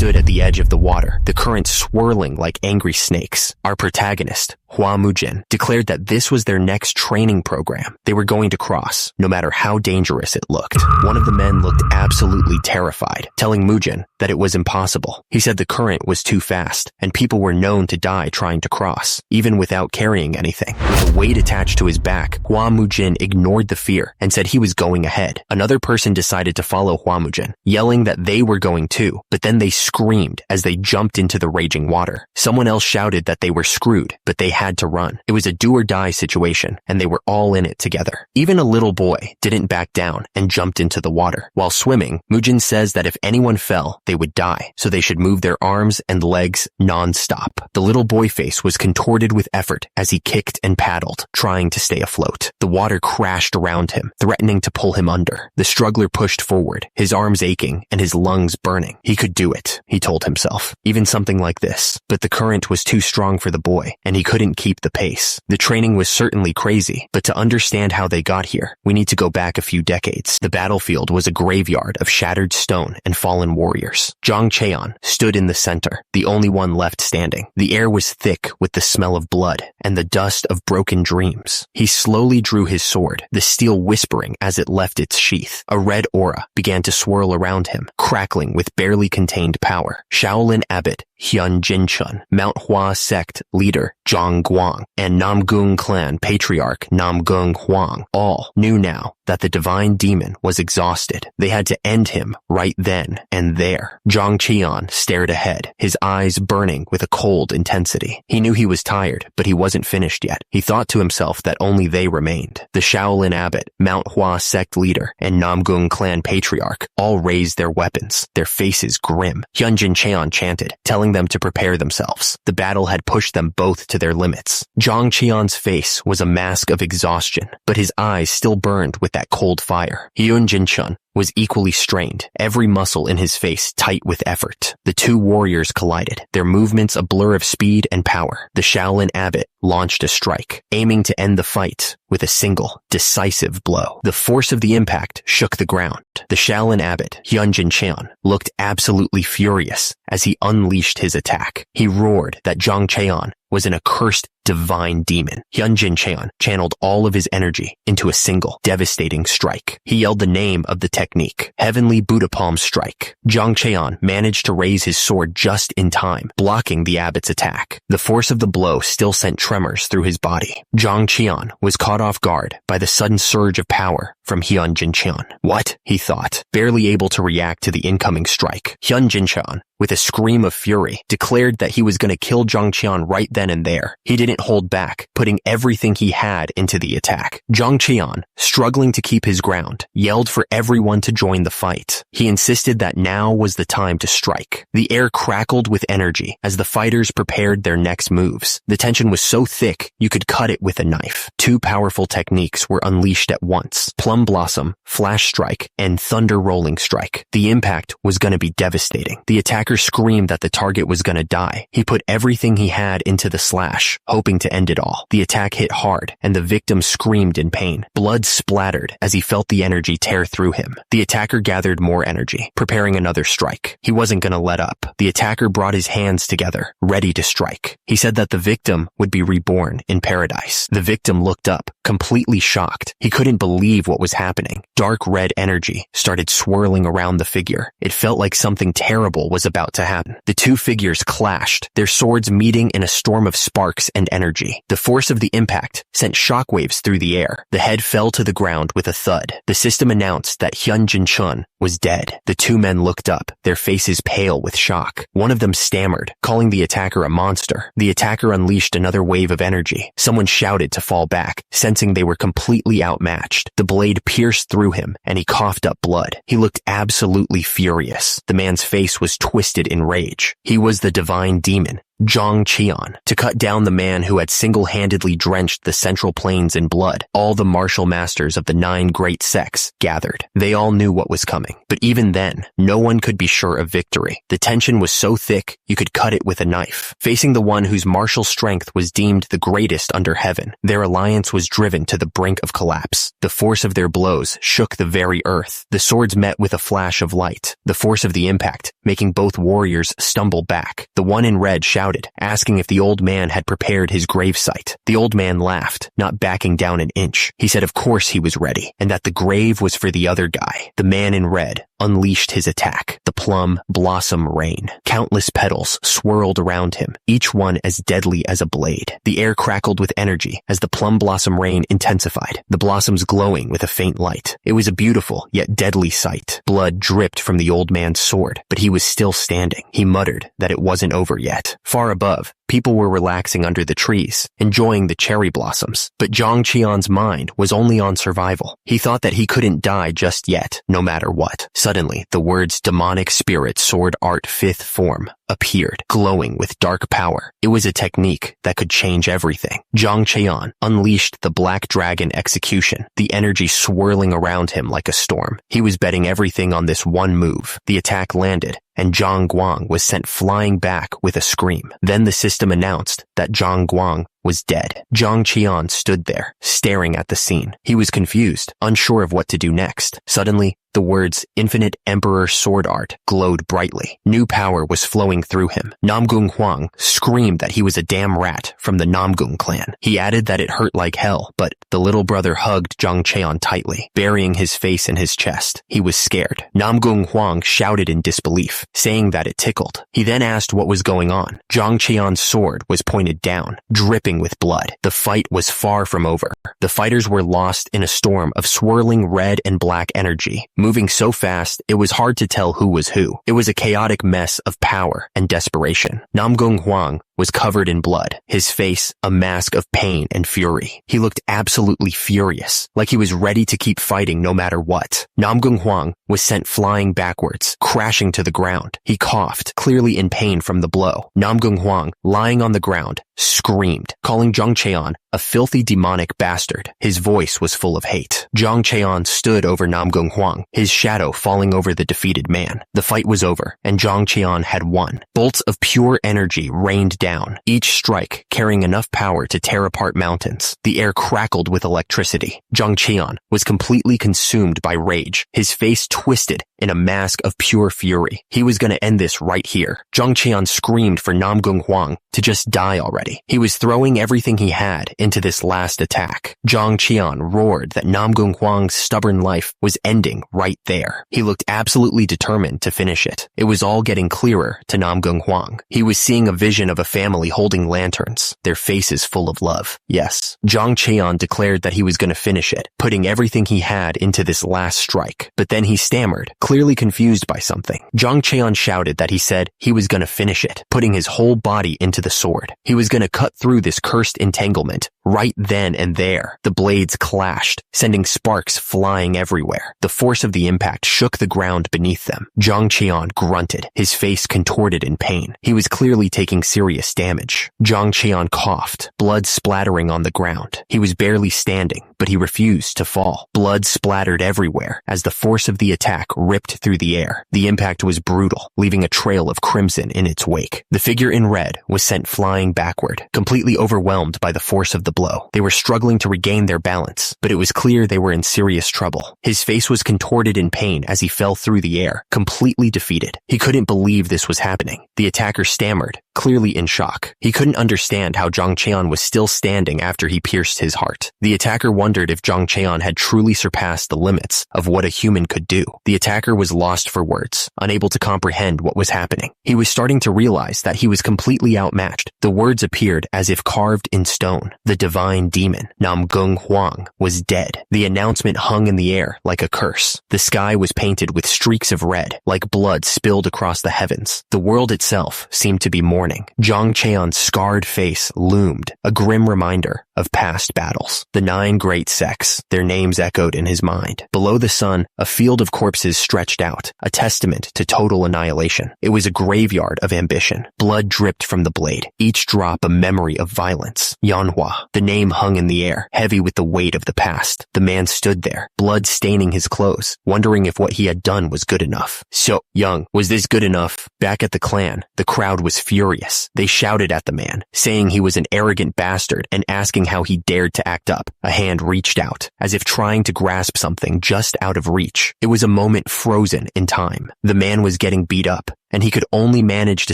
stood at the edge of the water, the current swirling like angry snakes. Our protagonist, Hua Mujin, declared that this was their next training program. They were going to cross, no matter how dangerous it looked. One of the men looked absolutely terrified, telling Mujin that it was impossible. He said the current was too fast, and people were known to die trying to cross, even without carrying anything. With a weight attached to his back, Hua Mujin ignored the fear and said he was going ahead. Another person decided to follow Hua Mujin, yelling that they were going too, but then they screamed as they jumped into the raging water. Someone else shouted that they were screwed, but they had to run. It was a do-or-die situation, and they were all in it together. Even a little boy didn't back down and jumped into the water. While swimming, Mujin says that if anyone fell, they would die, so they should move their arms and legs non-stop. The little boy face was contorted with effort as he kicked and paddled, trying to stay afloat. The water crashed around him, threatening to pull him under. The struggler pushed forward, his arms aching and his lungs burning. He could do it, he told himself. Even something like this. But the current was too strong for the boy, and he couldn't keep the pace. The training was certainly crazy, but to understand how they got here, we need to go back a few decades. The battlefield was a graveyard of shattered stone and fallen warriors. Zhang Cheon stood in the center, the only one left standing. The air was thick with the smell of blood and the dust of broken dreams. He slowly drew his sword, the steel whispering as it left its sheath. A red aura began to swirl around him, crackling with barely contained power. Shaolin Abbot Hyun Jinchun, Mount Hua sect leader Zhang Guang, and Namgung clan patriarch Namgung Huang all knew now that the divine demon was exhausted. They had to end him right then and there. Zhang Qian stared ahead, his eyes burning with a cold intensity. He knew he was tired, but he wasn't finished yet. He thought to himself that only they remained. The Shaolin Abbot, Mount Hua sect leader, and Namgung clan patriarch all raised their weapons, their faces grim. Hyunjin Cheon chanted, telling them to prepare themselves. The battle had pushed them both to their limits. Zhang Qian's face was a mask of exhaustion, but his eyes still burned with that cold fire. Hyun Jinchun was equally strained, every muscle in his face tight with effort. The two warriors collided, their movements a blur of speed and power. The Shaolin Abbot launched a strike, aiming to end the fight with a single, decisive blow. The force of the impact shook the ground. The Shaolin Abbot, Hyunjin Cheon, looked absolutely furious as he unleashed his attack. He roared that Zhang Cheon was an accursed divine demon. Hyunjin Cheon channeled all of his energy into a single, devastating strike. He yelled the name of the technique, Heavenly Buddha Palm Strike. Zhang Cheon managed to raise his sword just in time, blocking the abbot's attack. The force of the blow still sent tremors through his body. Zhang Cheon was caught off guard by the sudden surge of power from Hyunjin Cheon. What? He thought, barely able to react to the incoming strike. Hyunjin Cheon, with a scream of fury, declared that he was going to kill Zhang Cheon right then and there. He didn't hold back, putting everything he had into the attack. Zhang Cheon, struggling to keep his ground, yelled for everyone to join the fight. He insisted that now was the time to strike. The air crackled with energy as the fighters prepared their next moves. The tension was so thick, you could cut it with a knife. Two powerful techniques were unleashed at once: Plum Blossom, Flash Strike, and Thunder Rolling Strike. The impact was going to be devastating. The attacker screamed that the target was going to die. He put everything he had into the slash, hoping to end it all. The attack hit hard, and the victim screamed in pain. Blood splattered as he felt the energy tear through him. The attacker gathered more energy, preparing another strike. He wasn't going to let up. The attacker brought his hands together, ready to strike. He said that the victim would be reborn in paradise. The victim looked up, completely shocked. He couldn't believe what was happening. Dark red energy started swirling around the figure. It felt like something terrible was about to happen. The two figures clashed, their swords meeting in a storm of sparks and energy. The force of the impact sent shockwaves through the air. The head fell to the ground with a thud. The system announced that Hyunjin Chun was dead. The two men looked up, their faces pale with shock. One of them stammered, calling the attacker a monster. The attacker unleashed another wave of energy. Someone shouted to fall back, sensing they were completely outmatched. The blade pierced through him, and he coughed up blood. He looked absolutely furious. The man's face was twisted in rage. He was the divine demon, Zhang Qian. To cut down the man who had single-handedly drenched the Central Plains in blood, all the martial masters of the 9 great sects gathered. They all knew what was coming, but even then, no one could be sure of victory. The tension was so thick, you could cut it with a knife. Facing the one whose martial strength was deemed the greatest under heaven, their alliance was driven to the brink of collapse. The force of their blows shook the very earth. The swords met with a flash of light. The force of the impact making both warriors stumble back. The one in red shouted, asking if the old man had prepared his gravesite. The old man laughed, not backing down an inch. He said of course he was ready, and that the grave was for the other guy. The man in red unleashed his attack, the plum blossom rain. Countless petals swirled around him, each one as deadly as a blade. The air crackled with energy as the plum blossom rain intensified, the blossoms glowing with a faint light. It was a beautiful yet deadly sight. Blood dripped from the old man's sword, but he was still standing. He muttered that it wasn't over yet. Far above, people were relaxing under the trees, enjoying the cherry blossoms. But Zhang Qian's mind was only on survival. He thought that he couldn't die just yet, no matter what. Suddenly, the words demonic spirit sword art 5th form appeared, glowing with dark power. It was a technique that could change everything. Zhang Qian unleashed the black dragon execution, the energy swirling around him like a storm. He was betting everything on this one move. The attack landed, and Zhang Guang was sent flying back with a scream. Then the system announced that Zhang Guang was dead. Zhang Qian stood there, staring at the scene. He was confused, unsure of what to do next. Suddenly, the words Infinite Emperor Sword Art glowed brightly. New power was flowing through him. Namgung Huang screamed that he was a damn rat from the Namgung clan. He added that it hurt like hell, but the little brother hugged Zhang Qian tightly, burying his face in his chest. He was scared. Namgung Huang shouted in disbelief, saying that it tickled. He then asked what was going on. Zhang Qian's sword was pointed down, dripping with blood. The fight was far from over. The fighters were lost in a storm of swirling red and black energy, moving so fast it was hard to tell who was who. It was a chaotic mess of power and desperation. Namgung Huang was covered in blood, his face a mask of pain and fury. He looked absolutely furious, like he was ready to keep fighting no matter what. Namgung Huang was sent flying backwards, crashing to the ground. He coughed, clearly in pain from the blow. Namgung Huang, lying on the ground, screamed, calling Zhang Qian a filthy demonic bastard. His voice was full of hate. Zhang Qian stood over Namgung Huang, his shadow falling over the defeated man. The fight was over, and Zhang Qian had won. Bolts of pure energy rained down, each strike carrying enough power to tear apart mountains. The air crackled with electricity. Zhang Qian was completely consumed by rage, his face twisted in a mask of pure fury. He was going to end this right here. Zhang Qian screamed for Namgung Huang to just die already. He was throwing everything he had into this last attack. Zhang Qian roared that Namgung Huang's stubborn life was ending right there. He looked absolutely determined to finish it. It was all getting clearer to Namgung Huang. He was seeing a vision of a family holding lanterns, their faces full of love. Yes, Zhang Qian declared that he was going to finish it, putting everything he had into this last strike. But then he stammered, clearly confused by something. Zhang Qian shouted that he said he was going to finish it, putting his whole body into the sword. He was going to cut through this cursed entanglement. Right then and there, the blades clashed, sending sparks flying everywhere. The force of the impact shook the ground beneath them. Zhang Qian grunted, his face contorted in pain. He was clearly taking serious damage. Zhang Qian coughed, blood splattering on the ground. He was barely standing, but he refused to fall. Blood splattered everywhere as the force of the attack ripped through the air. The impact was brutal, leaving a trail of crimson in its wake. The figure in red was sent flying backward, completely overwhelmed by the force of the blow. They were struggling to regain their balance, but it was clear they were in serious trouble. His face was contorted in pain as he fell through the air, completely defeated. He couldn't believe this was happening. The attacker stammered, clearly in shock. He couldn't understand how Zhang Qian was still standing after he pierced his heart. The attacker wondered if Zhang Qian had truly surpassed the limits of what a human could do. The attacker was lost for words, unable to comprehend what was happening. He was starting to realize that he was completely outmatched. The words appeared as if carved in stone. The divine demon, Namgung Huang, was dead. The announcement hung in the air like a curse. The sky was painted with streaks of red, like blood spilled across the heavens. The world itself seemed to be mourning. Zhang Qian's scarred face loomed, a grim reminder of past battles. The 9 great sects, their names echoed in his mind. Below the sun, a field of corpses stretched out, a testament to total annihilation. It was a graveyard of ambition. Blood dripped from the blade, each drop a memory of violence. Manhwa, the name hung in the air, heavy with the weight of the past. The man stood there, blood staining his clothes, wondering if what he had done was good enough. So, Young, was this good enough? Back at the clan, the crowd was furious. They shouted at the man, saying he was an arrogant bastard and asking how he dared to act up. A hand reached out, as if trying to grasp something just out of reach. It was a moment frozen in time. The man was getting beat up, and he could only manage to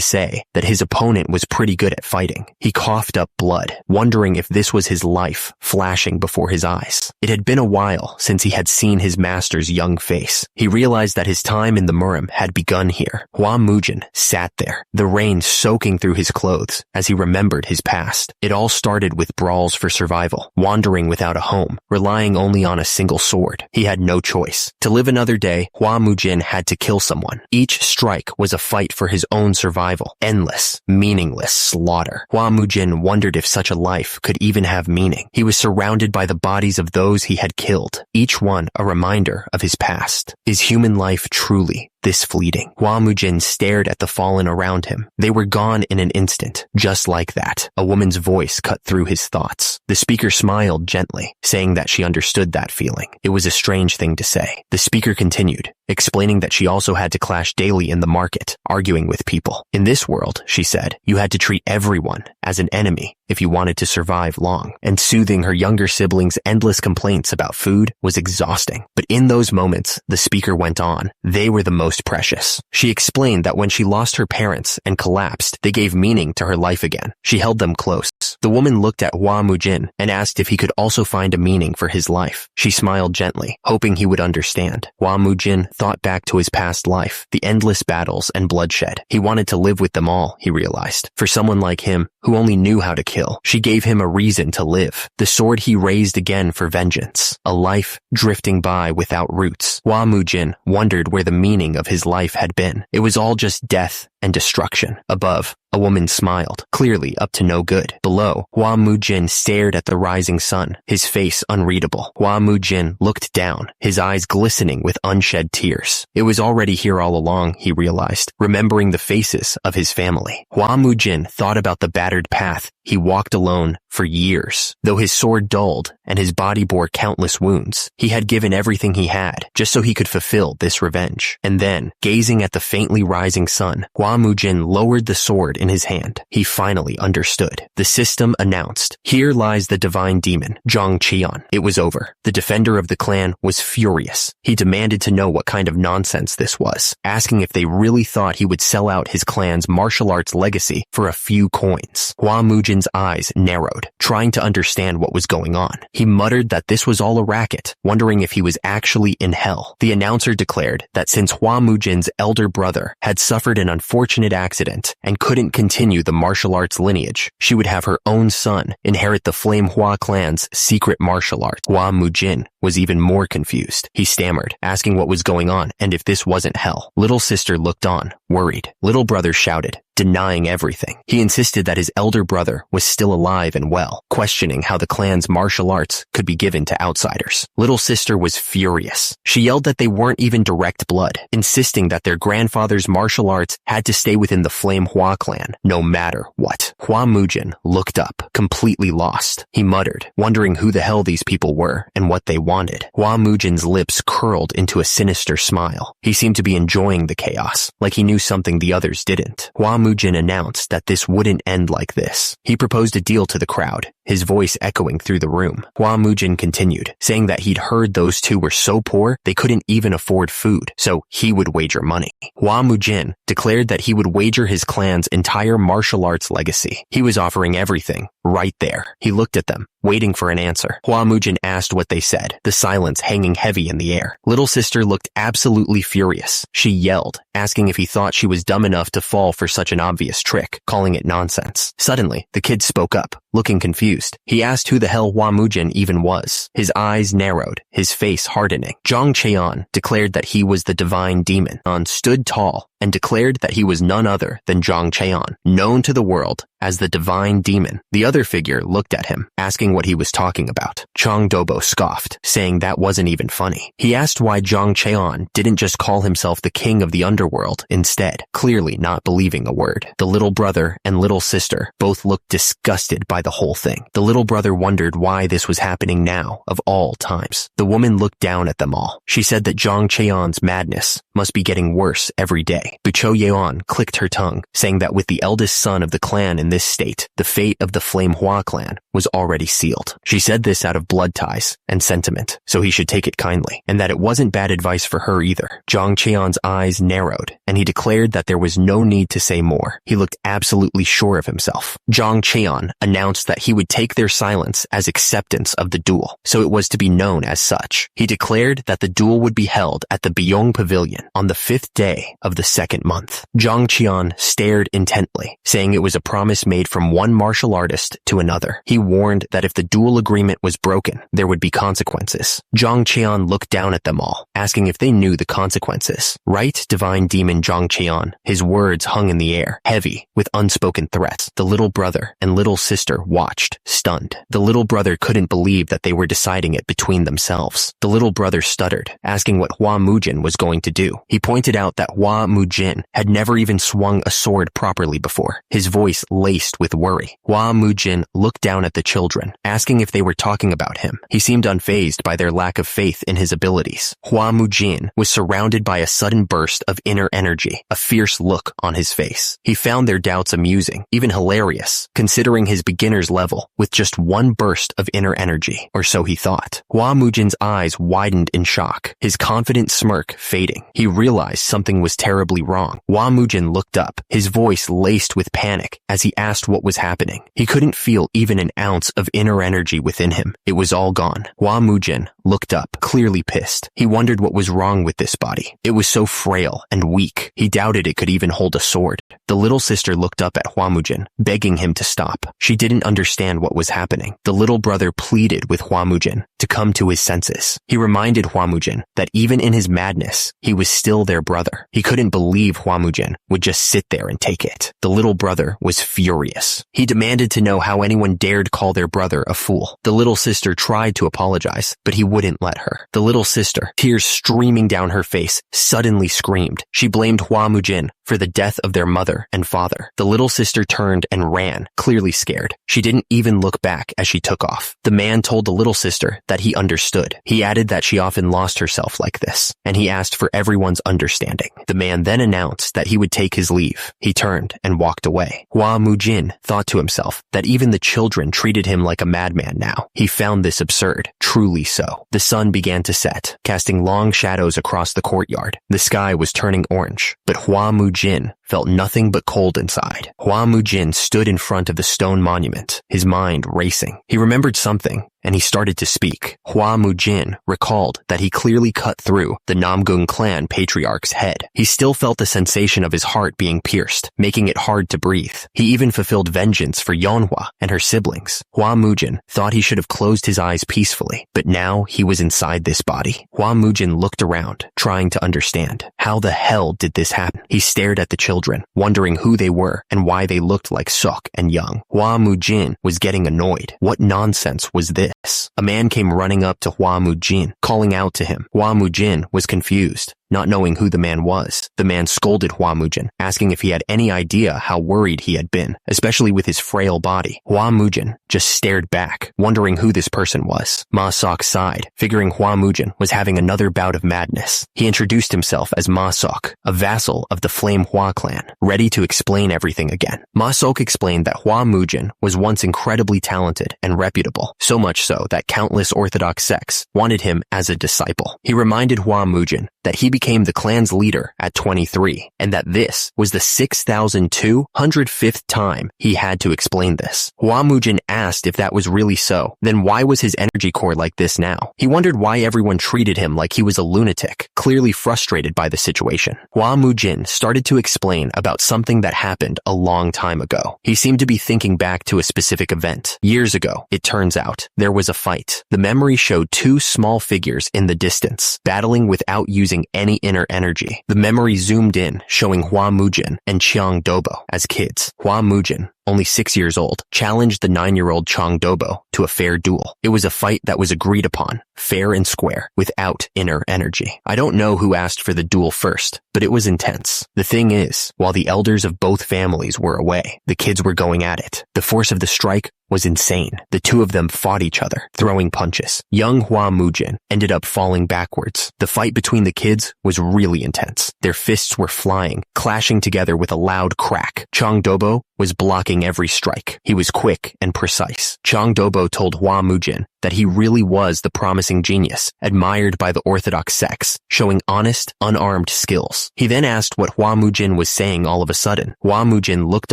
say that his opponent was pretty good at fighting. He coughed up blood, wondering if this was his life flashing before his eyes. It had been a while since he had seen his master's young face. He realized that his time in the Murim had begun here. Hua Mujin sat there, the rain soaking through his clothes as he remembered his past. It all started with brawls for survival, wandering without a home, relying only on a single sword. He had no choice. To live another day, Hua Mujin had to kill someone. Each strike was a fight for his own survival. Endless, meaningless slaughter. Hua Mujin wondered if such a life could even have meaning. He was surrounded by the bodies of those he had killed, each one a reminder of his past. Is human life truly this fleeting? Hua Mujin stared at the fallen around him. They were gone in an instant, just like that. A woman's voice cut through his thoughts. The speaker smiled gently, saying that she understood that feeling. It was a strange thing to say. The speaker continued, explaining that she also had to clash daily in the market, arguing with people. In this world, she said, you had to treat everyone as an enemy if you wanted to survive long. And soothing her younger siblings' endless complaints about food was exhausting. But in those moments, the speaker went on. They were the most precious. She explained that when she lost her parents and collapsed, they gave meaning to her life again. She held them close. The woman looked at Hua Mujin and asked if he could also find a meaning for his life. She smiled gently, hoping he would understand. Hua Mujin thought back to his past life, the endless battles and bloodshed. He wanted to live with them all, he realized. For someone like him, who only knew how to kill, she gave him a reason to live. The sword he raised again for vengeance. A life drifting by without roots. Hua Mujin wondered where the meaning of his life had been. It was all just death and destruction. Above, a woman smiled, clearly up to no good. Below, Hua Mujin stared at the rising sun, his face unreadable. Hua Mujin looked down, his eyes glistening with unshed tears. It was already here all along, he realized, remembering the faces of his family. Hua Mujin thought about the battered path he walked alone for years. Though his sword dulled and his body bore countless wounds, he had given everything he had just so he could fulfill this revenge. And then, gazing at the faintly rising sun, Hua Mujin lowered the sword in his hand. He finally understood. The system announced, "Here lies the divine demon, Zhang Qian." It was over. The defender of the clan was furious. He demanded to know what kind of nonsense this was, asking if they really thought he would sell out his clan's martial arts legacy for a few coins. Hua Mujin's eyes narrowed, trying to understand what was going on. He muttered that this was all a racket, wondering if he was actually in hell. The announcer declared that since Hua Mujin's elder brother had suffered an unfortunate accident and couldn't continue the martial arts lineage, she would have her own son inherit the Flame Hua clan's secret martial arts. Hua Mujin was even more confused. He stammered, asking what was going on and if this wasn't hell. Little sister looked on, worried. Little brother shouted, denying everything. He insisted that his elder brother was still alive and well, questioning how the clan's martial arts could be given to outsiders. Little sister was furious. She yelled that they weren't even direct blood, insisting that their grandfather's martial arts had to stay within the Flame Hua clan, no matter what. Hua Mujin looked up, completely lost. He muttered, wondering who the hell these people were and what they wanted. Hua Mujin's lips curled into a sinister smile. He seemed to be enjoying the chaos, like he knew something the others didn't. Hua Mujin announced that this wouldn't end like this. He proposed a deal to the crowd, his voice echoing through the room. Hua Mujin continued, saying that he'd heard those two were so poor they couldn't even afford food, so he would wager money. Hua Mujin declared that he would wager his clan's entire martial arts legacy. He was offering everything, right there. He looked at them, waiting for an answer. Hua Mujin asked what they said, the silence hanging heavy in the air. Little sister looked absolutely furious. She yelled, asking if he thought she was dumb enough to fall for such an obvious trick, calling it nonsense. Suddenly, the kid spoke up, looking confused. He asked who the hell Hua Mujin even was. His eyes narrowed, his face hardening. Zhang Qian declared that he was the divine demon. An stood tall and declared that he was none other than Zhang Qian, known to the world as the divine demon. The other figure looked at him, asking what he was talking about. Chang Dobo scoffed, saying that wasn't even funny. He asked why Zhang Qian didn't just call himself the king of the underworld instead, clearly not believing a word. The little brother and little sister both looked disgusted by the whole thing. The little brother wondered why this was happening now, of all times. The woman looked down at them all. She said that Zhang Qian's madness must be getting worse every day. quietly. Bucho Yeon clicked her tongue, saying that with the eldest son of the clan in this state, the fate of the Flame Hua clan was already sealed. She said this out of blood ties and sentiment, so he should take it kindly, and that it wasn't bad advice for her either. Zhang Cheon's eyes narrowed, and he declared that there was no need to say more. He looked absolutely sure of himself. Zhang Cheon announced that he would take their silence as acceptance of the duel, so it was to be known as such. He declared that the duel would be held at the Byong Pavilion on the 5th day of the 2nd month. Zhang Cheon stared intently, saying it was a promise made from one martial artist to another. He warned that if the duel agreement was broken, there would be consequences. Zhang Cheon looked down at them all, asking if they knew the consequences. Right, divine demon Zhang Cheon? His words hung in the air, heavy with unspoken threats. The little brother and little sister watched, stunned. The little brother couldn't believe that they were deciding it between themselves. The little brother stuttered, asking what Hua Mujin was going to do. He pointed out that Hua Mujin had never even swung a sword properly before, his voice laced with worry. Hua Mujin looked down at the children, asking if they were talking about him. He seemed unfazed by their lack of faith in his abilities. Hua Mujin was surrounded by a sudden burst of inner energy, a fierce look on his face. He found their doubts amusing, even hilarious, considering his beginner's level, with just one burst of inner energy, or so he thought. Hua Mujin's eyes widened in shock, his confident smirk fading. He realized something was terribly wrong. Hua Mujin looked up, his voice laced with panic as he asked what was happening. He couldn't feel even an ounce of inner energy within him. It was all gone. Hua Mujin looked up, clearly pissed. He wondered what was wrong with this body. It was so frail and weak. He doubted it could even hold a sword. The little sister looked up at Hua Mujin, begging him to stop. She didn't understand what was happening. The little brother pleaded with Hua Mujin to come to his senses. He reminded Hua Mujin that even in his madness, he was still their brother. He couldn't believe Hua Mujin would just sit there and take it. The little brother was furious. He demanded to know how anyone dared call their brother a fool. The little sister tried to apologize, but he wouldn't let her. The little sister, tears streaming down her face, suddenly screamed. She blamed Hua Mujin for the death of their mother and father. The little sister turned and ran, clearly scared. She didn't even look back as she took off. The man told the little sister that he understood. He added that she often lost herself like this, and he asked for everyone's understanding. The man then announced that he would take his leave. He turned and walked away. Hua Mujin thought to himself that even the children treated him like a madman now. He found this absurd, truly so. The sun began to set, casting long shadows across the courtyard. The sky was turning orange, but Hua Mujin felt nothing but cold inside. Hua Mujin stood in front of the stone monument, his mind racing. He remembered something, and he started to speak. Hua Mujin recalled that he clearly cut through the Namgung clan patriarch's head. He still felt the sensation of his heart being pierced, making it hard to breathe. He even fulfilled vengeance for Yeonhwa and her siblings. Hua Mujin thought he should have closed his eyes peacefully, but now he was inside this body. Hua Mujin looked around, trying to understand. How the hell did this happen? He stared at the children, wondering who they were and why they looked like Sok and Young. Hua Mujin was getting annoyed. What nonsense was this? A man came running up to Hua Mujin, calling out to him. Hua Mujin was confused, not knowing who the man was. The man scolded Hua Mujin, asking if he had any idea how worried he had been, especially with his frail body. Hua Mujin just stared back, wondering who this person was. Ma Sok sighed, figuring Hua Mujin was having another bout of madness. He introduced himself as Ma Sok, a vassal of the Flame Hua clan, ready to explain everything again. Ma Sok explained that Hua Mujin was once incredibly talented and reputable, so much so that countless Orthodox sects wanted him as a disciple. He reminded Hua Mujin that he became the clan's leader at 23, and that this was the 6,205th time he had to explain this. Hua Mujin asked if that was really so. Then why was his energy core like this now? He wondered why everyone treated him like he was a lunatic, clearly frustrated by the situation. Hua Mujin started to explain about something that happened a long time ago. He seemed to be thinking back to a specific event. Years ago, it turns out, there was a fight. The memory showed two small figures in the distance, battling without using any inner energy. The memory zoomed in, showing Hua Mujin and Chiang Dobo as kids. Hua Mujin only 6 years old, challenged the 9-year-old Chang Dobo to a fair duel. It was a fight that was agreed upon, fair and square, without inner energy. I don't know who asked for the duel first, but it was intense. The thing is, while the elders of both families were away, the kids were going at it. The force of the strike was insane. The two of them fought each other, throwing punches. Young Hua Mujin ended up falling backwards. The fight between the kids was really intense. Their fists were flying, clashing together with a loud crack. Chang Dobo was blocking every strike. He was quick and precise. Chang Dobo told Hua Mujin that he really was the promising genius, admired by the orthodox sects, showing honest, unarmed skills. He then asked what Hua Mujin was saying all of a sudden. Hua Mujin looked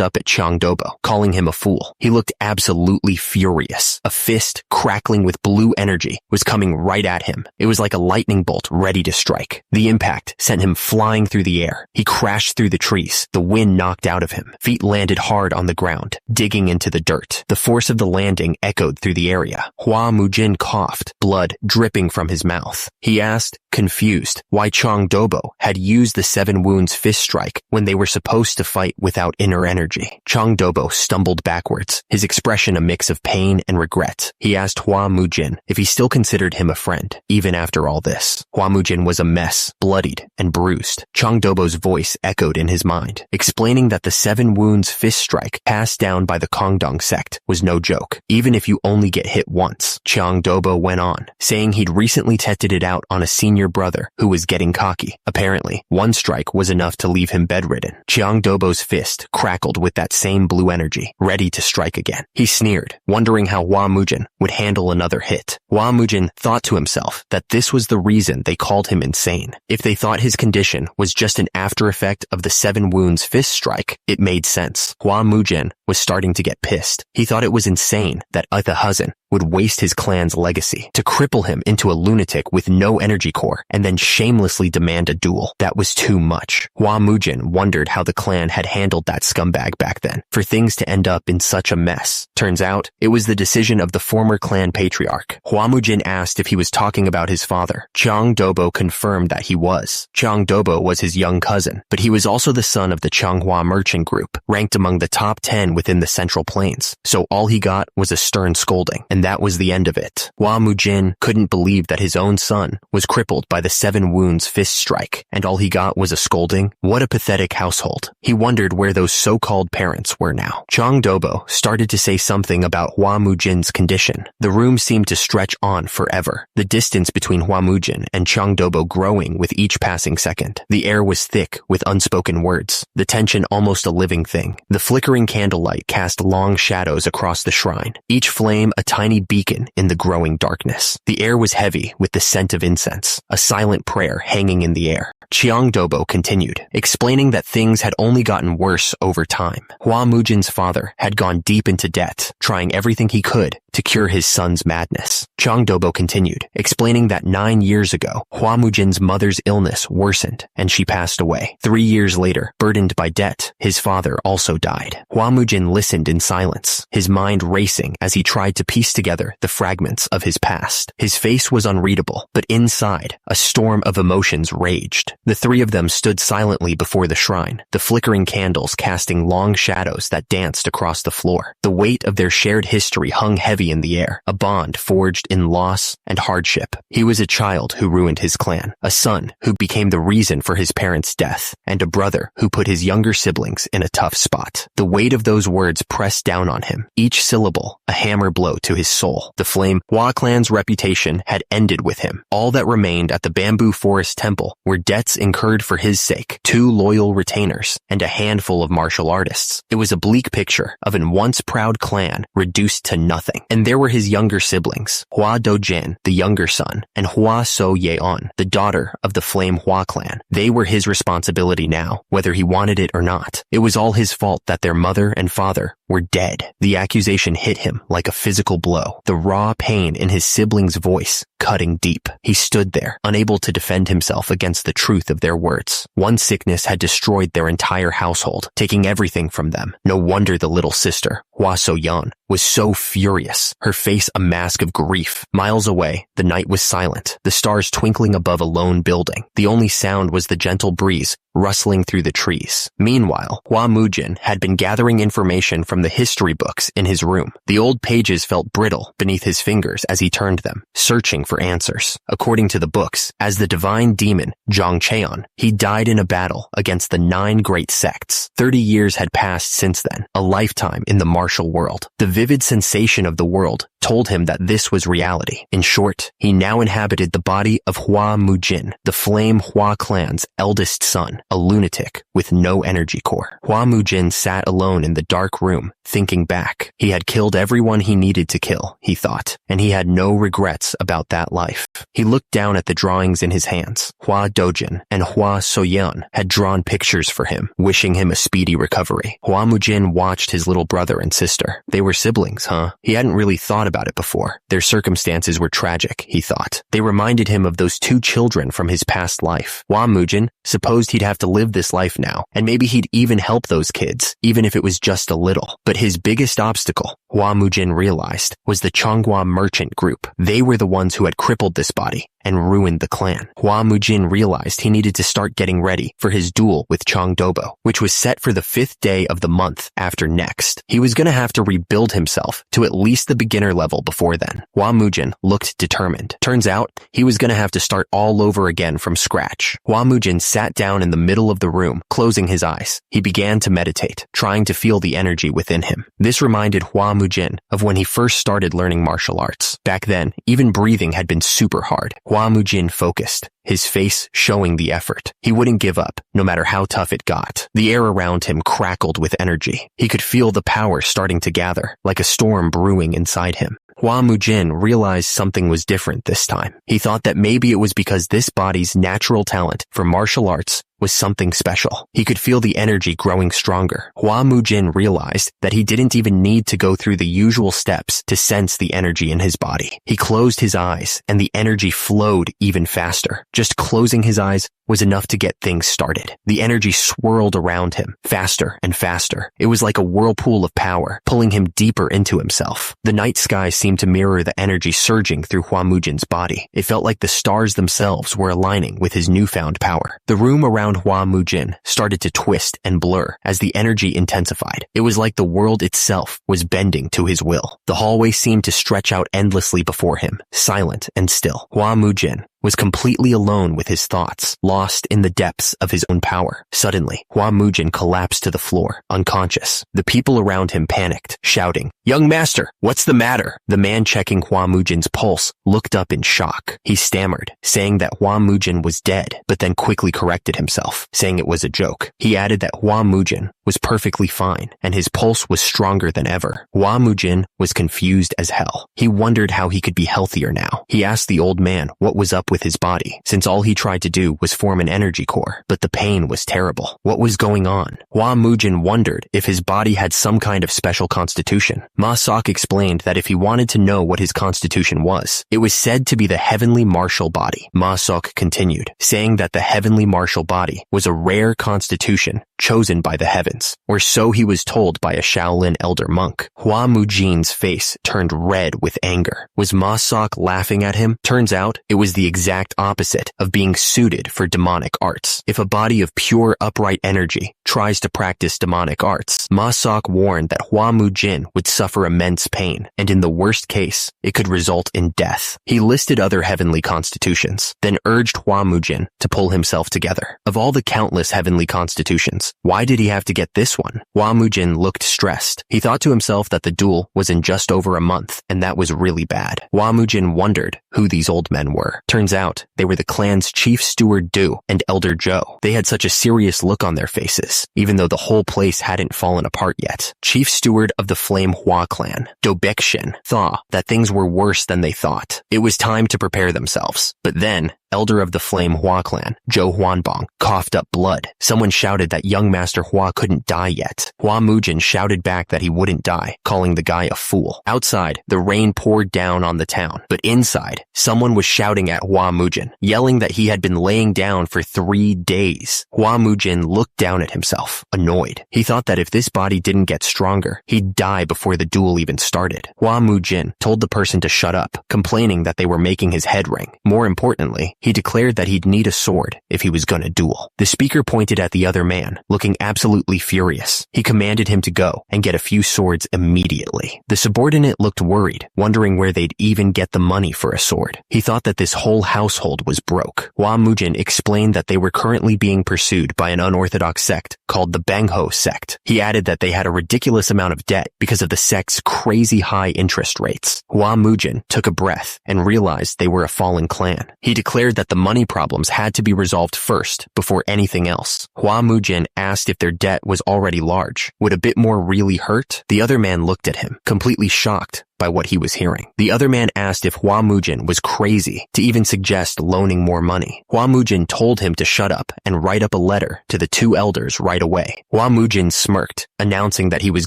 up at Chang Dobo, calling him a fool. He looked absolutely furious. A fist, crackling with blue energy, was coming right at him. It was like a lightning bolt ready to strike. The impact sent him flying through the air. He crashed through the trees. The wind knocked out of him. Feet landed hard on the ground, digging into the dirt. The force of the landing echoed through the area. Hua Mujin coughed, blood dripping from his mouth. He asked, confused, why Chang Dobo had used the 7 wounds fist strike when they were supposed to fight without inner energy. Chang Dobo stumbled backwards, his expression a mix of pain and regret. He asked Hua Mujin if he still considered him a friend, even after all this. Hua Mujin was a mess, bloodied and bruised. Chang Dobo's voice echoed in his mind, explaining that the 7 wounds fist strike passed down by the Kongdong sect was no joke. Even if you only get hit once, Chang Dobo went on, saying he'd recently tested it out on a senior brother who was getting cocky. Apparently, 1 strike was enough to leave him bedridden. Chang Dobo's fist crackled with that same blue energy, ready to strike again. He sneered, wondering how Hua Mujin would handle another hit. Hua Mujin thought to himself that this was the reason they called him insane. If they thought his condition was just an after effect of the 7 wounds fist strike, it made sense. Hua Mujin was starting to get pissed. He thought it was insane that Ithahusin would waste his clan's legacy to cripple him into a lunatic with no energy core and then shamelessly demand a duel. That was too much. Hua Mujin wondered how the clan had handled that scumbag back then, for things to end up in such a mess. Turns out, it was the decision of the former clan patriarch. Hua Mujin asked if he was talking about his father. Chang Dobo confirmed that he was. Chang Dobo was his young cousin, but he was also the son of the Changhua merchant group, ranked among the top 10 within the Central Plains. So all he got was a stern scolding, and that was the end of it. Hua Mujin couldn't believe that his own son was crippled by the 7 wounds fist strike, and all he got was a scolding. What a pathetic household. He wondered where those so-called parents were now. Chang Dobo started to say something about Hua Mujin's condition. The room seemed to stretch on forever, the distance between Hua Mujin and Chang Dobo growing with each passing second. The air was thick with unspoken words, the tension almost a living thing. The flickering candlelight cast long shadows across the shrine, each flame a tiny beacon in the growing darkness. The air was heavy with the scent of incense, a silent prayer hanging in the air. Chang Dobo continued, explaining that things had only gotten worse over time. Hua Mujin's father had gone deep into debt, trying everything he could to cure his son's madness. Chang Dobo continued, explaining that 9 years ago, Hua Mujin's mother's illness worsened and she passed away. 3 years later, burdened by debt, his father also died. Hua Mujin listened in silence, his mind racing as he tried to piece together the fragments of his past. His face was unreadable, but inside, a storm of emotions raged. The 3 of them stood silently before the shrine, the flickering candles casting long shadows that danced across the floor. The weight of their shared history hung heavy in the air, a bond forged in loss and hardship. He was a child who ruined his clan, a son who became the reason for his parents' death, and a brother who put his younger siblings in a tough spot. The weight of those words pressed down on him, each syllable a hammer blow to his soul. The flame Hua clan's reputation had ended with him. All that remained at the Bamboo Forest Temple were debts incurred for his sake, 2 loyal retainers, and a handful of martial artists. It was a bleak picture of an once proud clan reduced to nothing. And there were his younger siblings, Hua Dojin, the younger son, and Hua So Yeon, the daughter of the Flame Hua clan. They were his responsibility now, whether he wanted it or not. It was all his fault that their mother and father were dead. The accusation hit him like a physical blow, the raw pain in his sibling's voice cutting deep. He stood there, unable to defend himself against the truth of their words. One sickness had destroyed their entire household, taking everything from them. No wonder the little sister, Hua So-yeon, was so furious, her face a mask of grief. Miles away, the night was silent, the stars twinkling above a lone building. The only sound was the gentle breeze rustling through the trees. Meanwhile, Hua Mujin had been gathering information from the history books in his room. The old pages felt brittle beneath his fingers as he turned them, searching for answers. According to the books, as the divine demon, Zhang Cheon, he died in a battle against the 9 great sects. 30 years had passed since then, a lifetime in the martial world. The vivid sensation of the world told him that this was reality. In short, he now inhabited the body of Hua Mujin, the Flame Hua clan's eldest son, a lunatic with no energy core. Hua Mujin sat alone in the dark room, thinking back. He had killed everyone he needed to kill, he thought, and he had no regrets about that life. He looked down at the drawings in his hands. Hua Dojin and Hua Soyeon had drawn pictures for him, wishing him a speedy recovery. Hua Mujin watched his little brother and sister. They were siblings, huh? He hadn't really thought about it before. Their circumstances were tragic, he thought. They reminded him of those 2 children from his past life. Hua Mujin supposed he'd have to live this life now, and maybe he'd even help those kids, even if it was just a little. But his biggest obstacle, Hua Mujin realized, was the Changhua merchant group. They were the ones who had crippled this body and ruined the clan. Hua Mujin realized he needed to start getting ready for his duel with Chang Dobo, which was set for the 5th day of the month after next. He was going to have to rebuild himself to at least the beginner level before then. Hua Mujin looked determined. Turns out, he was going to have to start all over again from scratch. Hua Mujin sat down in the middle of the room, closing his eyes. He began to meditate, trying to feel the energy within him. This reminded Hua Mujin of when he first started learning martial arts. Back then, even breathing had been super hard. Hua Mujin focused, his face showing the effort. He wouldn't give up, no matter how tough it got. The air around him crackled with energy. He could feel the power starting to gather, like a storm brewing inside him. Hua Mujin realized something was different this time. He thought that maybe it was because this body's natural talent for martial arts was something special. He could feel the energy growing stronger. Hua Mujin realized that he didn't even need to go through the usual steps to sense the energy in his body. He closed his eyes, and the energy flowed even faster. Just closing his eyes was enough to get things started. The energy swirled around him, faster and faster. It was like a whirlpool of power, pulling him deeper into himself. The night sky seemed to mirror the energy surging through Hua Mujin's body. It felt like the stars themselves were aligning with his newfound power. The room around Hua Mujin started to twist and blur as the energy intensified. It was like the world itself was bending to his will. The hallway seemed to stretch out endlessly before him, silent and still. Hua Mujin was completely alone with his thoughts, lost in the depths of his own power. Suddenly, Hua Mujin collapsed to the floor, unconscious. The people around him panicked, shouting, "Young master, what's the matter?" The man checking Hua Mujin's pulse looked up in shock. He stammered, saying that Hua Mujin was dead, but then quickly corrected himself, saying it was a joke. He added that Hua Mujin was perfectly fine, and his pulse was stronger than ever. Hua Mujin was confused as hell. He wondered how he could be healthier now. He asked the old man what was up with his body, since all he tried to do was form an energy core, but the pain was terrible. What was going on? Hua Mujin wondered if his body had some kind of special constitution. Ma Sok explained that if he wanted to know what his constitution was, it was said to be the heavenly martial body. Ma Sok continued, saying that the heavenly martial body was a rare constitution chosen by the heavens, or so he was told by a Shaolin elder monk. Hua Mujin's face turned red with anger. Was Ma Sok laughing at him? Turns out it was the exact opposite of being suited for demonic arts. If a body of pure upright energy tries to practice demonic arts, Ma Sok warned that Hua Mujin would suffer immense pain, and in the worst case, it could result in death. He listed other heavenly constitutions, then urged Hua Mujin to pull himself together. Of all the countless heavenly constitutions, why did he have to get this one? Hua Mujin looked stressed. He thought to himself that the duel was in just over a month, and that was really bad. Hua Mujin wondered who these old men were. Turns out, they were the clan's chief steward Du and elder Zhou. They had such a serious look on their faces, even though the whole place hadn't fallen apart yet. Chief steward of the Flame Hua clan, Do Baekshin, thought that things were worse than they thought. It was time to prepare themselves. But then, elder of the Flame Hua clan, Zhou Huanbong, coughed up blood. Someone shouted that young Master Hua couldn't die yet. Hua Mujin shouted back that he wouldn't die, calling the guy a fool. Outside, the rain poured down on the town, but inside, someone was shouting at Hua Mujin, yelling that he had been laying down for 3 days. Hua Mujin looked down at himself, annoyed. He thought that if this body didn't get stronger, he'd die before the duel even started. Hua Mujin told the person to shut up, complaining that they were making his head ring. More importantly, He declared that he'd need a sword if he was gonna duel. The speaker pointed at the other man, looking absolutely furious. He commanded him to go and get a few swords immediately. The subordinate looked worried, wondering where they'd even get the money for a sword. He thought that this whole household was broke. Hua Mujin explained that they were currently being pursued by an unorthodox sect called the Bangho sect. He added that they had a ridiculous amount of debt because of the sect's crazy high interest rates. Hua Mujin took a breath and realized they were a fallen clan. He declared that the money problems had to be resolved first before anything else. Hua Mujin asked if their debt was already large. Would a bit more really hurt? The other man looked at him, completely shocked by what he was hearing. The other man asked if Hua Mujin was crazy to even suggest loaning more money. Hua Mujin told him to shut up and write up a letter to the two elders right away. Hua Mujin smirked, announcing that he was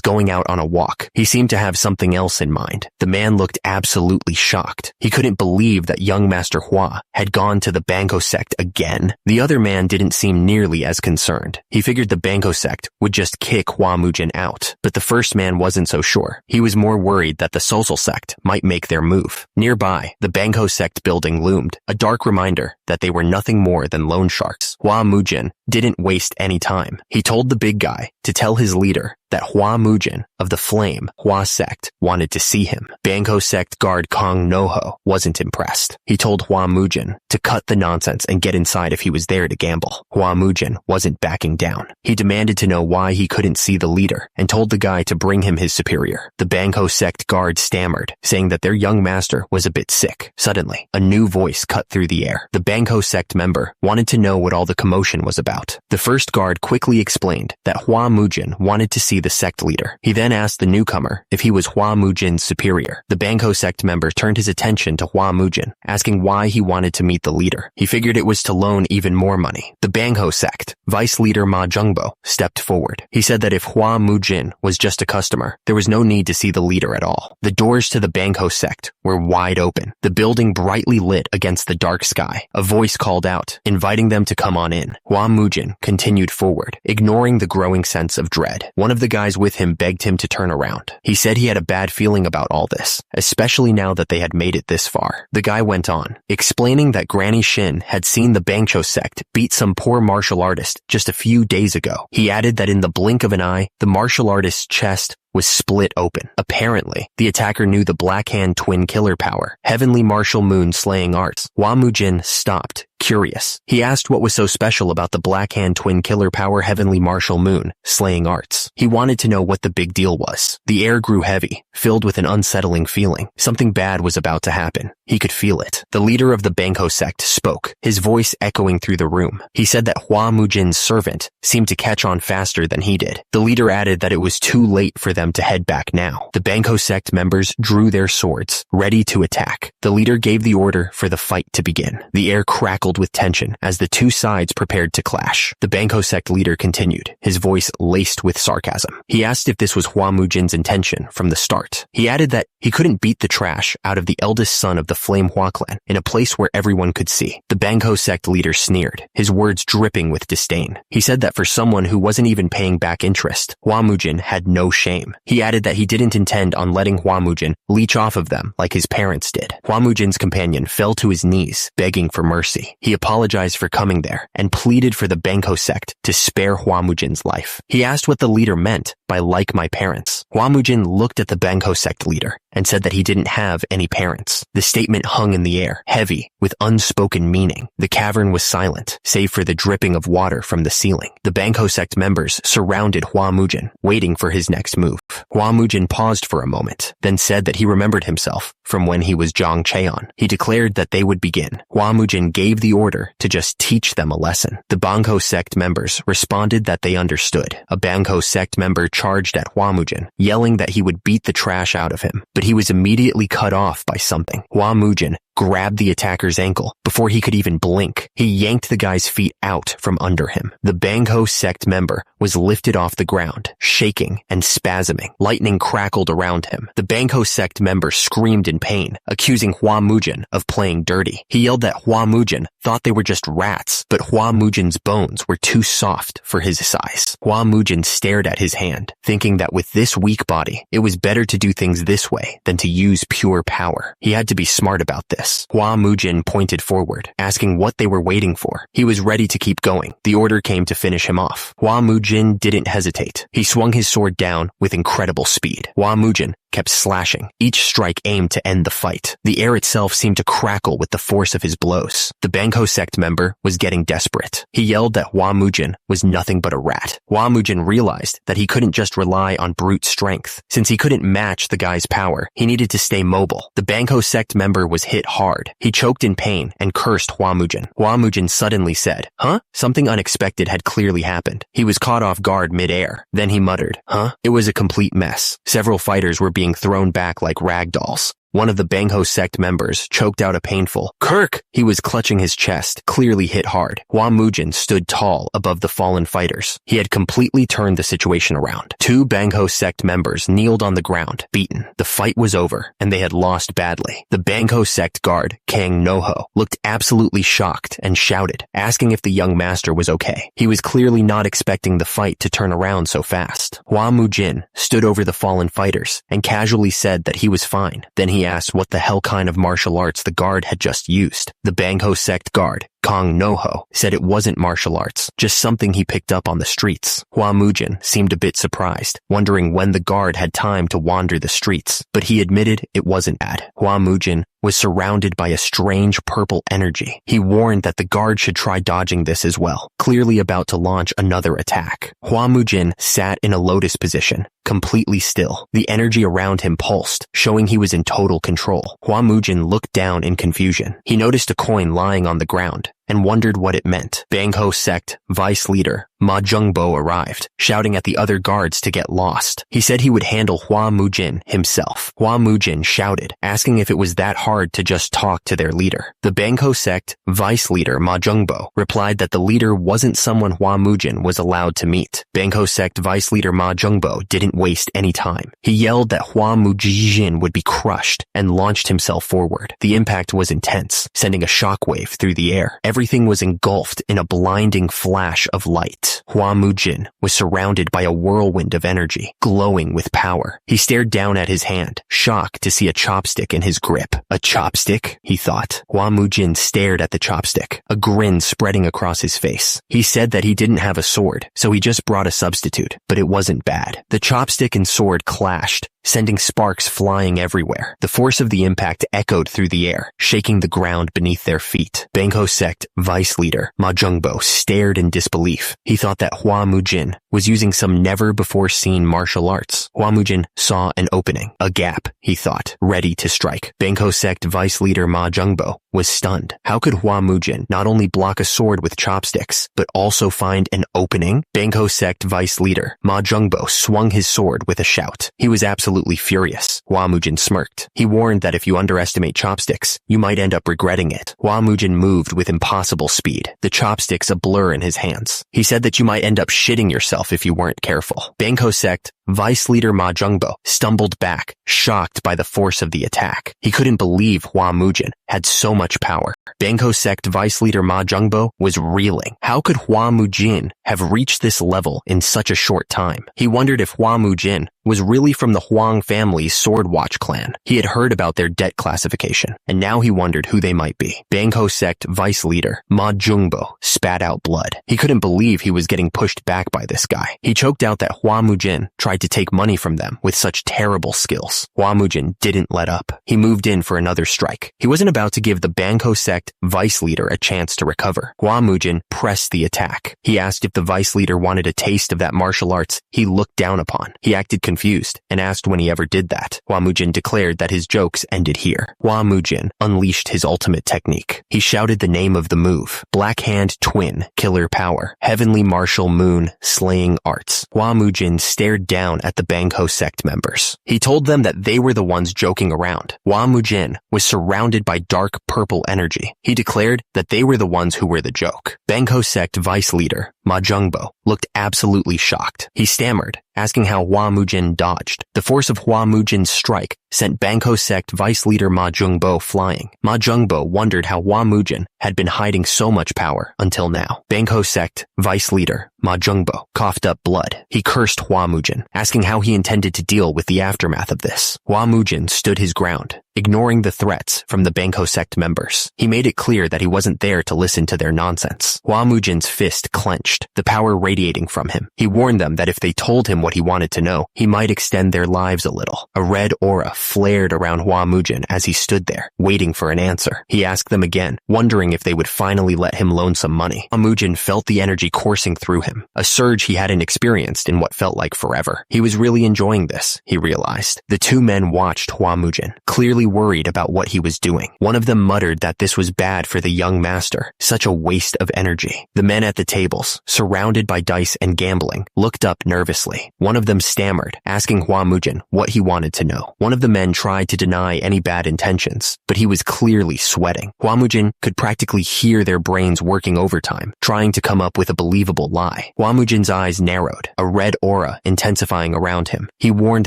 going out on a walk. He seemed to have something else in mind. The man looked absolutely shocked. He couldn't believe that young Master Hua had gone to the Bangho sect again. The other man didn't seem nearly as concerned. He figured the Bangho sect would just kick Hua Mujin out, but the first man wasn't so sure. He was more worried that the social sect might make their move. Nearby, the Bangho sect building loomed, a dark reminder that they were nothing more than loan sharks. Hua Mujin didn't waste any time. He told the big guy to tell his leader that Hua Mujin of the Flame Hua sect wanted to see him. Bangho sect guard Kong Noho wasn't impressed. He told Hua Mujin to cut the nonsense and get inside if he was there to gamble. Hua Mujin wasn't backing down. He demanded to know why he couldn't see the leader and told the guy to bring him his superior. The Bangho sect guard stammered, saying that their young master was a bit sick. Suddenly, a new voice cut through the air. The Bangho sect member wanted to know what all the commotion was about. The first guard quickly explained that Hua Mujin wanted to see the sect leader. He then asked the newcomer if he was Hua Mujin's superior. The Bangho sect member turned his attention to Hua Mujin, asking why he wanted to meet the leader. He figured it was to loan even more money. The Bangho sect vice leader Ma Jungbo stepped forward. He said that if Hua Mujin was just a customer, there was no need to see the leader at all. The doors to the Bangho sect were wide open, the building brightly lit against the dark sky. A voice called out, inviting them to come on in. Hua Mujin continued forward, ignoring the growing sense of dread. One of the guys with him begged him to turn around. He said he had a bad feeling about all this, especially now that they had made it this far. The guy went on, explaining that Granny Shin had seen the Bangcho sect beat some poor martial artist just a few days ago. He added that in the blink of an eye, the martial artist's chest was split open. Apparently, the attacker knew the Black Hand Twin Killer power, Heavenly Martial Moon Slaying Arts. Hua Mujin stopped, curious. He asked what was so special about the Black Hand Twin Killer power Heavenly Martial Moon Slaying Arts. He wanted to know what the big deal was. The air grew heavy, filled with an unsettling feeling. Something bad was about to happen. He could feel it. The leader of the Bangho sect spoke, his voice echoing through the room. He said that Hua Mujin's servant seemed to catch on faster than he did. The leader added that it was too late for them to head back now. The Bangho sect members drew their swords, ready to attack. The leader gave the order for the fight to begin. The air crackled with tension as the two sides prepared to clash. The Bangho sect leader continued, his voice laced with sarcasm. He asked if this was Hua Mujin's intention from the start. He added that he couldn't beat the trash out of the eldest son of the Flame Hua clan in a place where everyone could see. The Bangho sect leader sneered, his words dripping with disdain. He said that for someone who wasn't even paying back interest, Hua Mujin had no shame. He added that he didn't intend on letting Hua Mujin leech off of them like his parents did. Hua Mujin's companion fell to his knees, begging for mercy. He apologized for coming there and pleaded for the Bangho sect to spare Hua Mujin's life. He asked what the leader meant by like my parents. Hua Mujin looked at the Bangho sect leader and said that he didn't have any parents. The statement hung in the air, heavy, with unspoken meaning. The cavern was silent, save for the dripping of water from the ceiling. The Bangho sect members surrounded Hua Mujin, waiting for his next move. Hua Mujin paused for a moment, then said that he remembered himself from when he was Zhang Cheon. He declared that they would begin. Hua Mujin gave the order to just teach them a lesson. The Bangho sect members responded that they understood. A Bangho sect member charged at Hua Mujin, yelling that he would beat the trash out of him, but he was immediately cut off by something. Hua Mujin grabbed the attacker's ankle before he could even blink. He yanked the guy's feet out from under him. The Bangho sect member was lifted off the ground, shaking and spasming. Lightning crackled around him. The Bangho sect member screamed in pain, accusing Hua Mujin of playing dirty. He yelled that Hua Mujin thought they were just rats, but Hua Mujin's bones were too soft for his size. Hua Mujin stared at his hand, thinking that with this weak body, it was better to do things this way than to use pure power. He had to be smart about this. mess. Hua Mujin pointed forward, asking what they were waiting for. He was ready to keep going. The order came to finish him off. Hua Mujin didn't hesitate. He swung his sword down with incredible speed. Hua Mujin kept slashing, each strike aimed to end the fight. The air itself seemed to crackle with the force of his blows. The Bangho sect member was getting desperate. He yelled that Hua Mujin was nothing but a rat. Hua Mujin realized that he couldn't just rely on brute strength. Since he couldn't match the guy's power, he needed to stay mobile. The Bangho sect member was hit hard. He choked in pain and cursed Hua Mujin. Hua Mujin suddenly said, "Huh?" Something unexpected had clearly happened. He was caught off guard mid-air. Then he muttered, "Huh?" It was a complete mess. Several fighters were being thrown back like rag dolls. One of the Bangho sect members choked out a painful "Kirk!" He was clutching his chest, clearly hit hard. Hua Mujin stood tall above the fallen fighters. He had completely turned the situation around. Two Bangho sect members kneeled on the ground, beaten. The fight was over, and they had lost badly. The Bangho sect guard, Kang Noho, looked absolutely shocked and shouted, asking if the young master was okay. He was clearly not expecting the fight to turn around so fast. Hua Mujin stood over the fallen fighters and casually said that he was fine. Then he asked what the hell kind of martial arts the guard had just used. The Bangho sect guard, Kang Noho, said it wasn't martial arts, just something he picked up on the streets. Hua Mujin seemed a bit surprised, wondering when the guard had time to wander the streets, but he admitted it wasn't bad. Hua Mujin was surrounded by a strange purple energy. He warned that the guard should try dodging this as well, clearly about to launch another attack. Hua Mujin sat in a lotus position, completely still. The energy around him pulsed, showing he was in total control. Hua Mujin looked down in confusion. He noticed a coin lying on the ground and wondered what it meant. Bangho sect vice leader Ma Jungbo arrived, shouting at the other guards to get lost. He said he would handle Hua Mujin himself. Hua Mujin shouted, asking if it was that hard to just talk to their leader. The Bangho sect vice leader Ma Jungbo replied that the leader wasn't someone Hua Mujin was allowed to meet. Bangho sect vice leader Ma Jungbo didn't waste any time. He yelled that Hua Mujin would be crushed and launched himself forward. The impact was intense, sending a shockwave through the air. Everything was engulfed in a blinding flash of light. Hua Mujin was surrounded by a whirlwind of energy, glowing with power. He stared down at his hand, shocked to see a chopstick in his grip. A chopstick? He thought. Hua Mujin stared at the chopstick, a grin spreading across his face. He said that he didn't have a sword, so he just brought a substitute, but it wasn't bad. The chopstick and sword clashed, sending sparks flying everywhere. The force of the impact echoed through the air, shaking the ground beneath their feet. Bangho sect vice leader Ma Jungbo stared in disbelief. He thought that Hua Mujin was using some never-before-seen martial arts. Hua Mujin saw an opening, a gap, he thought, ready to strike. Bangho sect vice leader Ma Jungbo was stunned. How could Hua Mujin not only block a sword with chopsticks, but also find an opening? Bangho sect vice leader Ma Jungbo swung his sword with a shout. He was absolutely furious. Hua Mujin smirked. He warned that if you underestimate chopsticks, you might end up regretting it. Hua Mujin moved with impossible speed, the chopsticks a blur in his hands. He said that you might end up shitting yourself if you weren't careful. Bangho sect vice leader Ma Jungbo stumbled back, shocked by the force of the attack. He couldn't believe Hua Mujin had so much power. Bangho sect vice leader Ma Jungbo was reeling. How could Hua Mujin have reached this level in such a short time? He wondered if Hua Mujin was really from the Huang family's Sword Watch clan. He had heard about their debt classification, and now he wondered who they might be. Bangho sect vice leader Ma Jungbo spat out blood. He couldn't believe he was getting pushed back by this guy. He choked out that Hua Mujin tried to take money from them with such terrible skills. Hua Mujin didn't let up. He moved in for another strike. He wasn't about to give the Bangho sect vice leader a chance to recover. Hua Mujin pressed the attack. He asked if the vice leader wanted a taste of that martial arts he looked down upon. He acted confused and asked when he ever did that. Hua Mujin declared that his jokes ended here. Hua Mujin unleashed his ultimate technique. He shouted the name of the move: Black Hand Twin, Killer Power, Heavenly Martial Moon, Slaying Arts. Hua Mujin stared down at the Bangho sect members. He told them that they were the ones joking around. Hua Mujin was surrounded by dark purple energy. He declared that they were the ones who were the joke. Bangho sect vice leader Ma Jungbo, looked absolutely shocked. He stammered, asking how Hua Mujin dodged. The force of Hua Mujin's strike sent Bangko sect vice leader Ma Jungbo flying. Ma Jungbo wondered how Hua Mujin had been hiding so much power until now. Bangko sect vice leader Ma Jungbo coughed up blood. He cursed Hua Mujin, asking how he intended to deal with the aftermath of this. Hua Mujin stood his ground, ignoring the threats from the Bangko sect members. He made it clear that he wasn't there to listen to their nonsense. Hua Mujin's fist clenched, the power radiating from him. He warned them that if they told him what he wanted to know, he might extend their lives a little. A red aura flared around Hua Mujin as he stood there, waiting for an answer. He asked them again, wondering if they would finally let him loan some money. Hua Mujin felt the energy coursing through him, a surge he hadn't experienced in what felt like forever. He was really enjoying this, he realized. The two men watched Hua Mujin, clearly worried about what he was doing. One of them muttered that this was bad for the young master, such a waste of energy. The men at the tables, surrounded by dice and gambling, looked up nervously. One of them stammered, asking Hua Mujin what he wanted to know. One of the men tried to deny any bad intentions, but he was clearly sweating. Hua Mujin could practically hear their brains working overtime, trying to come up with a believable lie. Hua Mujin's eyes narrowed, a red aura intensifying around him. He warned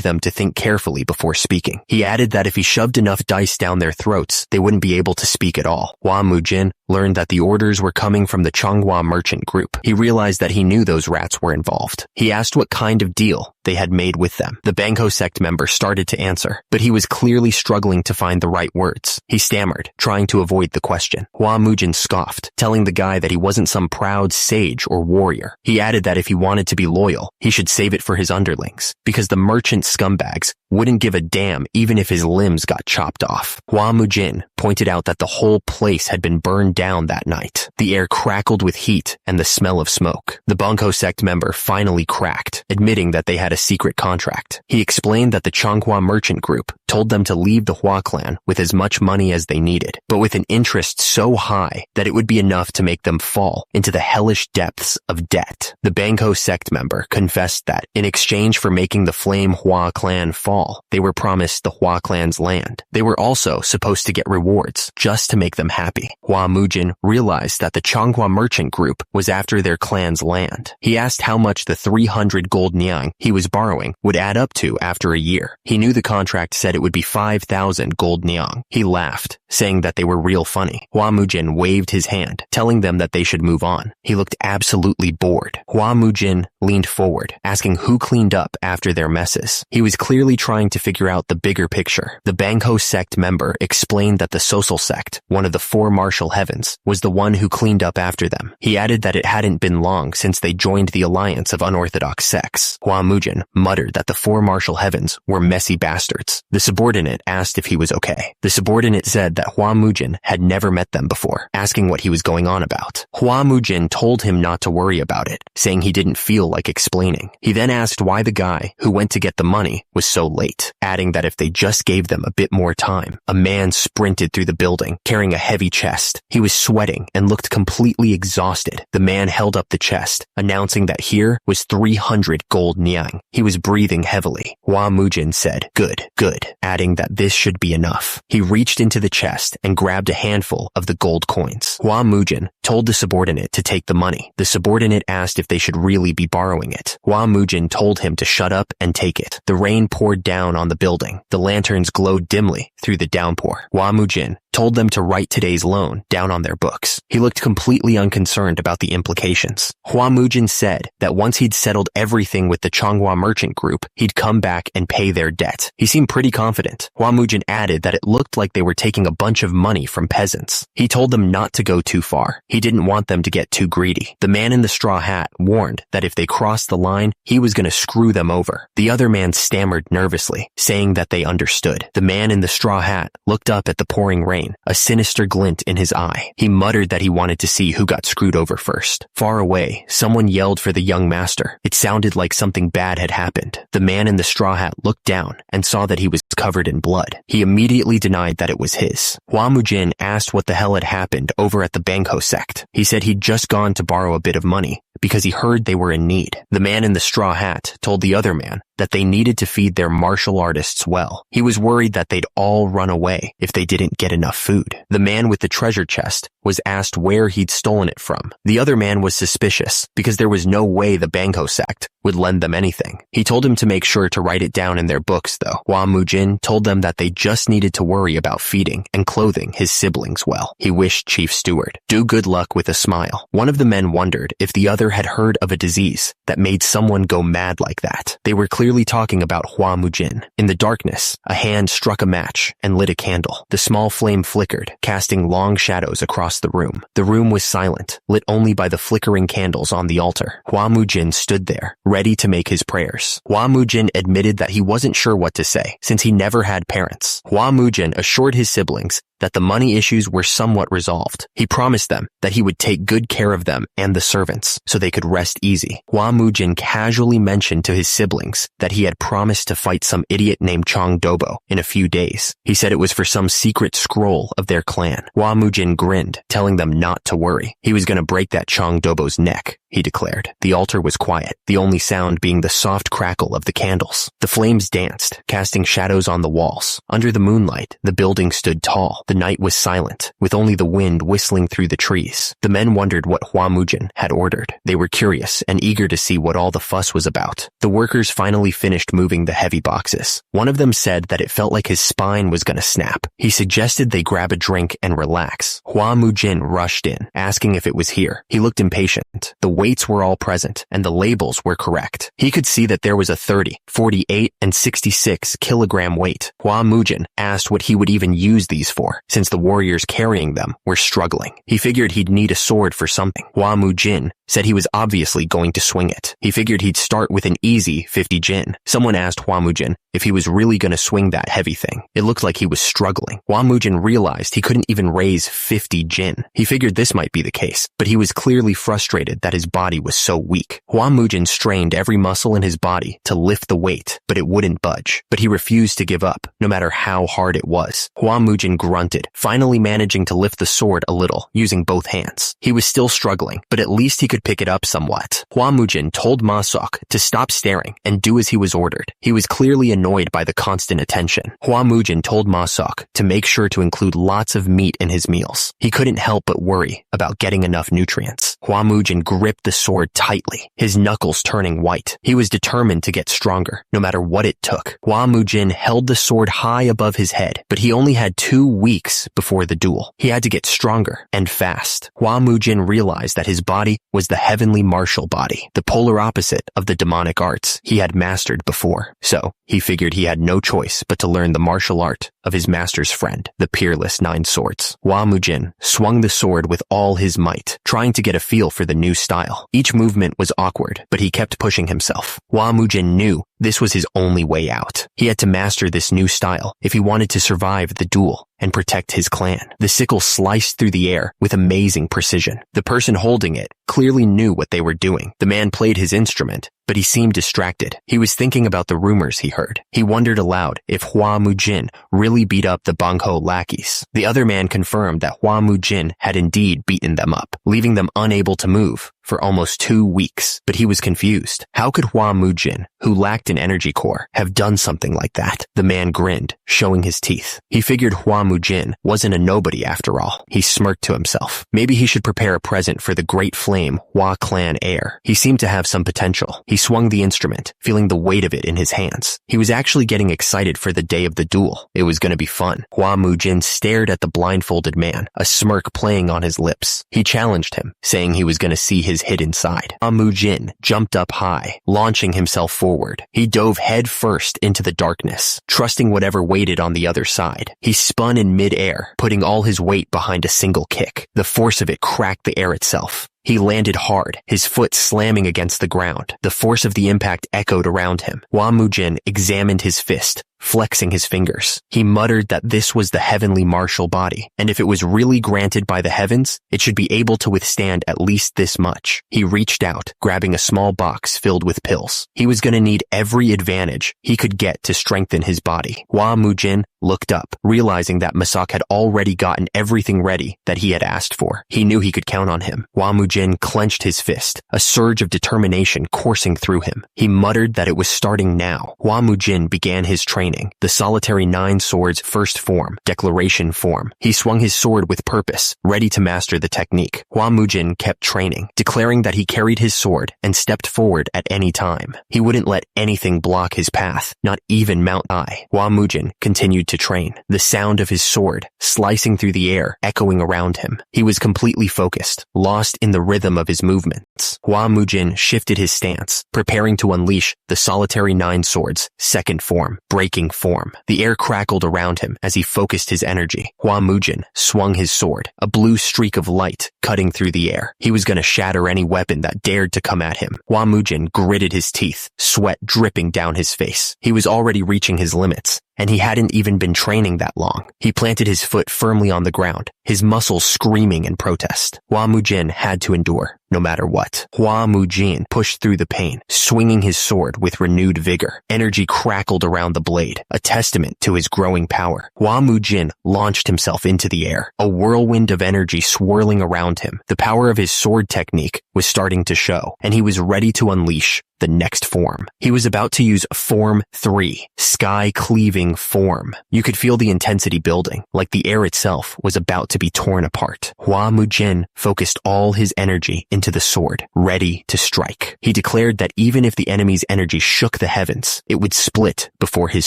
them to think carefully before speaking. He added that if he shoved enough dice down their throats, they wouldn't be able to speak at all. Hua Mujin learned that the orders were coming from the Changhua merchant group. He realized that he knew those rats were involved. He asked what kind of deal they had made with them. The Bangko sect member started to answer, but he was clearly struggling to find the right words. He stammered, trying to avoid the question. Hua Mujin scoffed, telling the guy that he wasn't some proud sage or warrior. He added that if he wanted to be loyal, he should save it for his underlings, because the merchant scumbags wouldn't give a damn even if his limbs got chopped off. Hua Mujin pointed out that the whole place had been burned down that night. The air crackled with heat and the smell of smoke. The Bangko sect member finally cracked, admitting that they had a secret contract. He explained that the Changhua merchant group told them to leave the Hua clan with as much money as they needed, but with an interest so high that it would be enough to make them fall into the hellish depths of debt. The Bangko sect member confessed that, in exchange for making the Flame Hua clan fall, they were promised the Hua clan's land. They were also supposed to get rewards just to make them happy. Hua Mujin realized that the Changhua merchant group was after their clan's land. He asked how much the 300 gold niang he was borrowing would add up to after a year. He knew the contract said it would be 5,000 gold niang. He laughed, saying that they were real funny. Hua Mujin waved his hand, telling them that they should move on. He looked absolutely bored. Hua Mujin leaned forward, asking who cleaned up after their messes. He was clearly trying to figure out the bigger picture. The Bangko sect member explained that the Sosal sect, one of the four martial heavens, was the one who cleaned up after them. He added that it hadn't been long since they joined the alliance of unorthodox sects. Hua Mujin muttered that the four martial heavens were messy bastards. The subordinate asked if he was okay. The subordinate said that Hua Mujin had never met them before, asking what he was going on about. Hua Mujin told him not to worry about it, saying he didn't feel like explaining. He then asked why the guy who went to get the money was so late, adding that if they just gave them a bit more time. A man sprinted through the building, carrying a heavy chest. He was sweating and looked completely exhausted. The man held up the chest, announcing that here was 300 gold niang. He was breathing heavily. Hua Mujin said, "Good, good," adding that this should be enough. He reached into the chest and grabbed a handful of the gold coins. Hua Mujin told the subordinate to take the money. The subordinate asked if they should really be borrowing it. Hua Mujin told him to shut up and take it. The rain poured down on the building. The lanterns glowed dimly through the downpour. Hua Mujin told them to write today's loan down on their books. He looked completely unconcerned about the implications. Hua Mujin said that once he'd settled everything with the Changhua merchant group, he'd come back and pay their debt. He seemed pretty confident. Hua Mujin added that it looked like they were taking a bunch of money from peasants. He told them not to go too far. He didn't want them to get too greedy. The man in the straw hat warned that if they crossed the line, he was going to screw them over. The other man stammered nervously, saying that they understood. The man in the straw hat looked up at the pouring rain, a sinister glint in his eye. He muttered that he wanted to see who got screwed over first. Far away, someone yelled for the young master. It sounded like something bad had happened. The man in the straw hat looked down and saw that he was covered in blood. He immediately denied that it was his. Hua Mujin asked what the hell had happened over at the Bangko sect. He said he'd just gone to borrow a bit of money because he heard they were in need. The man in the straw hat told the other man that they needed to feed their martial artists well. He was worried that they'd all run away if they didn't get enough food. The man with the treasure chest was asked where he'd stolen it from. The other man was suspicious because there was no way the Bangho sect would lend them anything. He told him to make sure to write it down in their books, though. Hua Mujin told them that they just needed to worry about feeding and clothing his siblings well. He wished Chief Steward good luck with a smile. One of the men wondered if the other had heard of a disease that made someone go mad like that. They were clearly talking about Hua Mujin. In the darkness, a hand struck a match and lit a candle. The small flame flickered, casting long shadows across the room. The room was silent, lit only by the flickering candles on the altar. Hua Mujin stood there, ready to make his prayers. Hua Mujin admitted that he wasn't sure what to say, since he never had parents. Hua Mujin assured his siblings that the money issues were somewhat resolved. He promised them that he would take good care of them and the servants so they could rest easy. Hua Mujin casually mentioned to his siblings that he had promised to fight some idiot named Chong Dobo in a few days. He said it was for some secret scroll of their clan. Hua Mujin grinned, telling them not to worry. He was going to break that Chong Dobo's neck, he declared. The altar was quiet, the only sound being the soft crackle of the candles. The flames danced, casting shadows on the walls. Under the moonlight, the building stood tall. The night was silent, with only the wind whistling through the trees. The men wondered what Hua Mujin had ordered. They were curious and eager to see what all the fuss was about. The workers finally finished moving the heavy boxes. One of them said that it felt like his spine was going to snap. He suggested they grab a drink and relax. Hua Mujin rushed in, asking if it was here. He looked impatient. The weights were all present, and the labels were correct. He could see that there was a 30, 48, and 66 kilogram weight. Hua Mujin asked what he would even use these for, since the warriors carrying them were struggling. He figured he'd need a sword for something. Hua Mujin said he was obviously going to swing it. He figured he'd start with an easy 50 jin. Someone asked Hua Mujin if he was really going to swing that heavy thing. It looked like he was struggling. Hua Mujin realized he couldn't even raise 50 jin. He figured this might be the case, but he was clearly frustrated that his body was so weak. Hua Mujin strained every muscle in his body to lift the weight, but it wouldn't budge. But he refused to give up, no matter how hard it was. Hua Mujin grunted, finally managing to lift the sword a little, using both hands. He was still struggling, but at least he could pick it up somewhat. Hua Mujin told Ma Sok to stop staring and do as he was ordered. He was clearly annoyed by the constant attention. Hua Mujin told Ma Sok to make sure to include lots of meat in his meals. He couldn't help but worry about getting enough nutrients. Hua Mujin gripped the sword tightly, his knuckles turning white. He was determined to get stronger, no matter what it took. Hua Mujin held the sword high above his head, but he only had 2 weeks before the duel. He had to get stronger and fast. Hua Mujin realized that his body was the heavenly martial body, the polar opposite of the demonic arts he had mastered before. So, he figured he had no choice but to learn the martial art of his master's friend, the peerless 9 swords. Hua Mujin swung the sword with all his might, trying to get a feel for the new style. Each movement was awkward, but he kept pushing himself. Hua Mujin knew this was his only way out. He had to master this new style if he wanted to survive the duel and protect his clan. The sickle sliced through the air with amazing precision. The person holding it clearly knew what they were doing. The man played his instrument, but he seemed distracted. He was thinking about the rumors he heard. He wondered aloud if Hua Mujin really beat up the Bangho lackeys. The other man confirmed that Hua Mujin had indeed beaten them up, leaving them unable to move for almost 2 weeks. But he was confused. How could Hua Mujin, who lacked an energy core, have done something like that? The man grinned, showing his teeth. He figured Hua Mujin wasn't a nobody after all. He smirked to himself. Maybe he should prepare a present for the great flame Hua clan heir. He seemed to have some potential. He swung the instrument, feeling the weight of it in his hands. He was actually getting excited for the day of the duel. It was going to be fun. Hua Mujin stared at the blindfolded man, a smirk playing on his lips. He challenged him, saying he was going to see his hidden side. Hua Mujin jumped up high, launching himself forward. He dove head first into the darkness, trusting whatever waited on the other side. He spun in mid-air, putting all his weight behind a single kick. The force of it cracked the air itself. He landed hard, his foot slamming against the ground. The force of the impact echoed around him. Hua Mujin examined his fist, flexing his fingers. He muttered that this was the heavenly martial body, and if it was really granted by the heavens, it should be able to withstand at least this much. He reached out, grabbing a small box filled with pills. He was going to need every advantage he could get to strengthen his body. Hua Mujin looked up, realizing that Masak had already gotten everything ready that he had asked for. He knew he could count on him. Hua Mujin clenched his fist, a surge of determination coursing through him. He muttered that it was starting now. Hua Mujin began his training, the solitary 9 swords first form, declaration form. He swung his sword with purpose, ready to master the technique. Hua Mujin kept training, declaring that he carried his sword and stepped forward at any time. He wouldn't let anything block his path, not even Mount I. Hua Mujin continued to train, the sound of his sword slicing through the air echoing around him. He was completely focused, lost in the rhythm of his movements. Hua Mujin shifted his stance, preparing to unleash the solitary 9 swords, second form, breaking form. The air crackled around him as he focused his energy. Hua Mujin swung his sword, a blue streak of light cutting through the air. He was going to shatter any weapon that dared to come at him. Hua Mujin gritted his teeth, sweat dripping down his face. He was already reaching his limits, and he hadn't even been training that long. He planted his foot firmly on the ground, his muscles screaming in protest. Hua Mujin had to endure, no matter what. Hua Mujin pushed through the pain, swinging his sword with renewed vigor. Energy crackled around the blade, a testament to his growing power. Hua Mujin launched himself into the air, a whirlwind of energy swirling around him. The power of his sword technique was starting to show, and he was ready to unleash the next form. He was about to use Form 3, Sky-Cleaving Form. You could feel the intensity building, like the air itself was about to be torn apart. Hua Mujin focused all his energy into the sword, ready to strike. He declared that even if the enemy's energy shook the heavens, it would split before his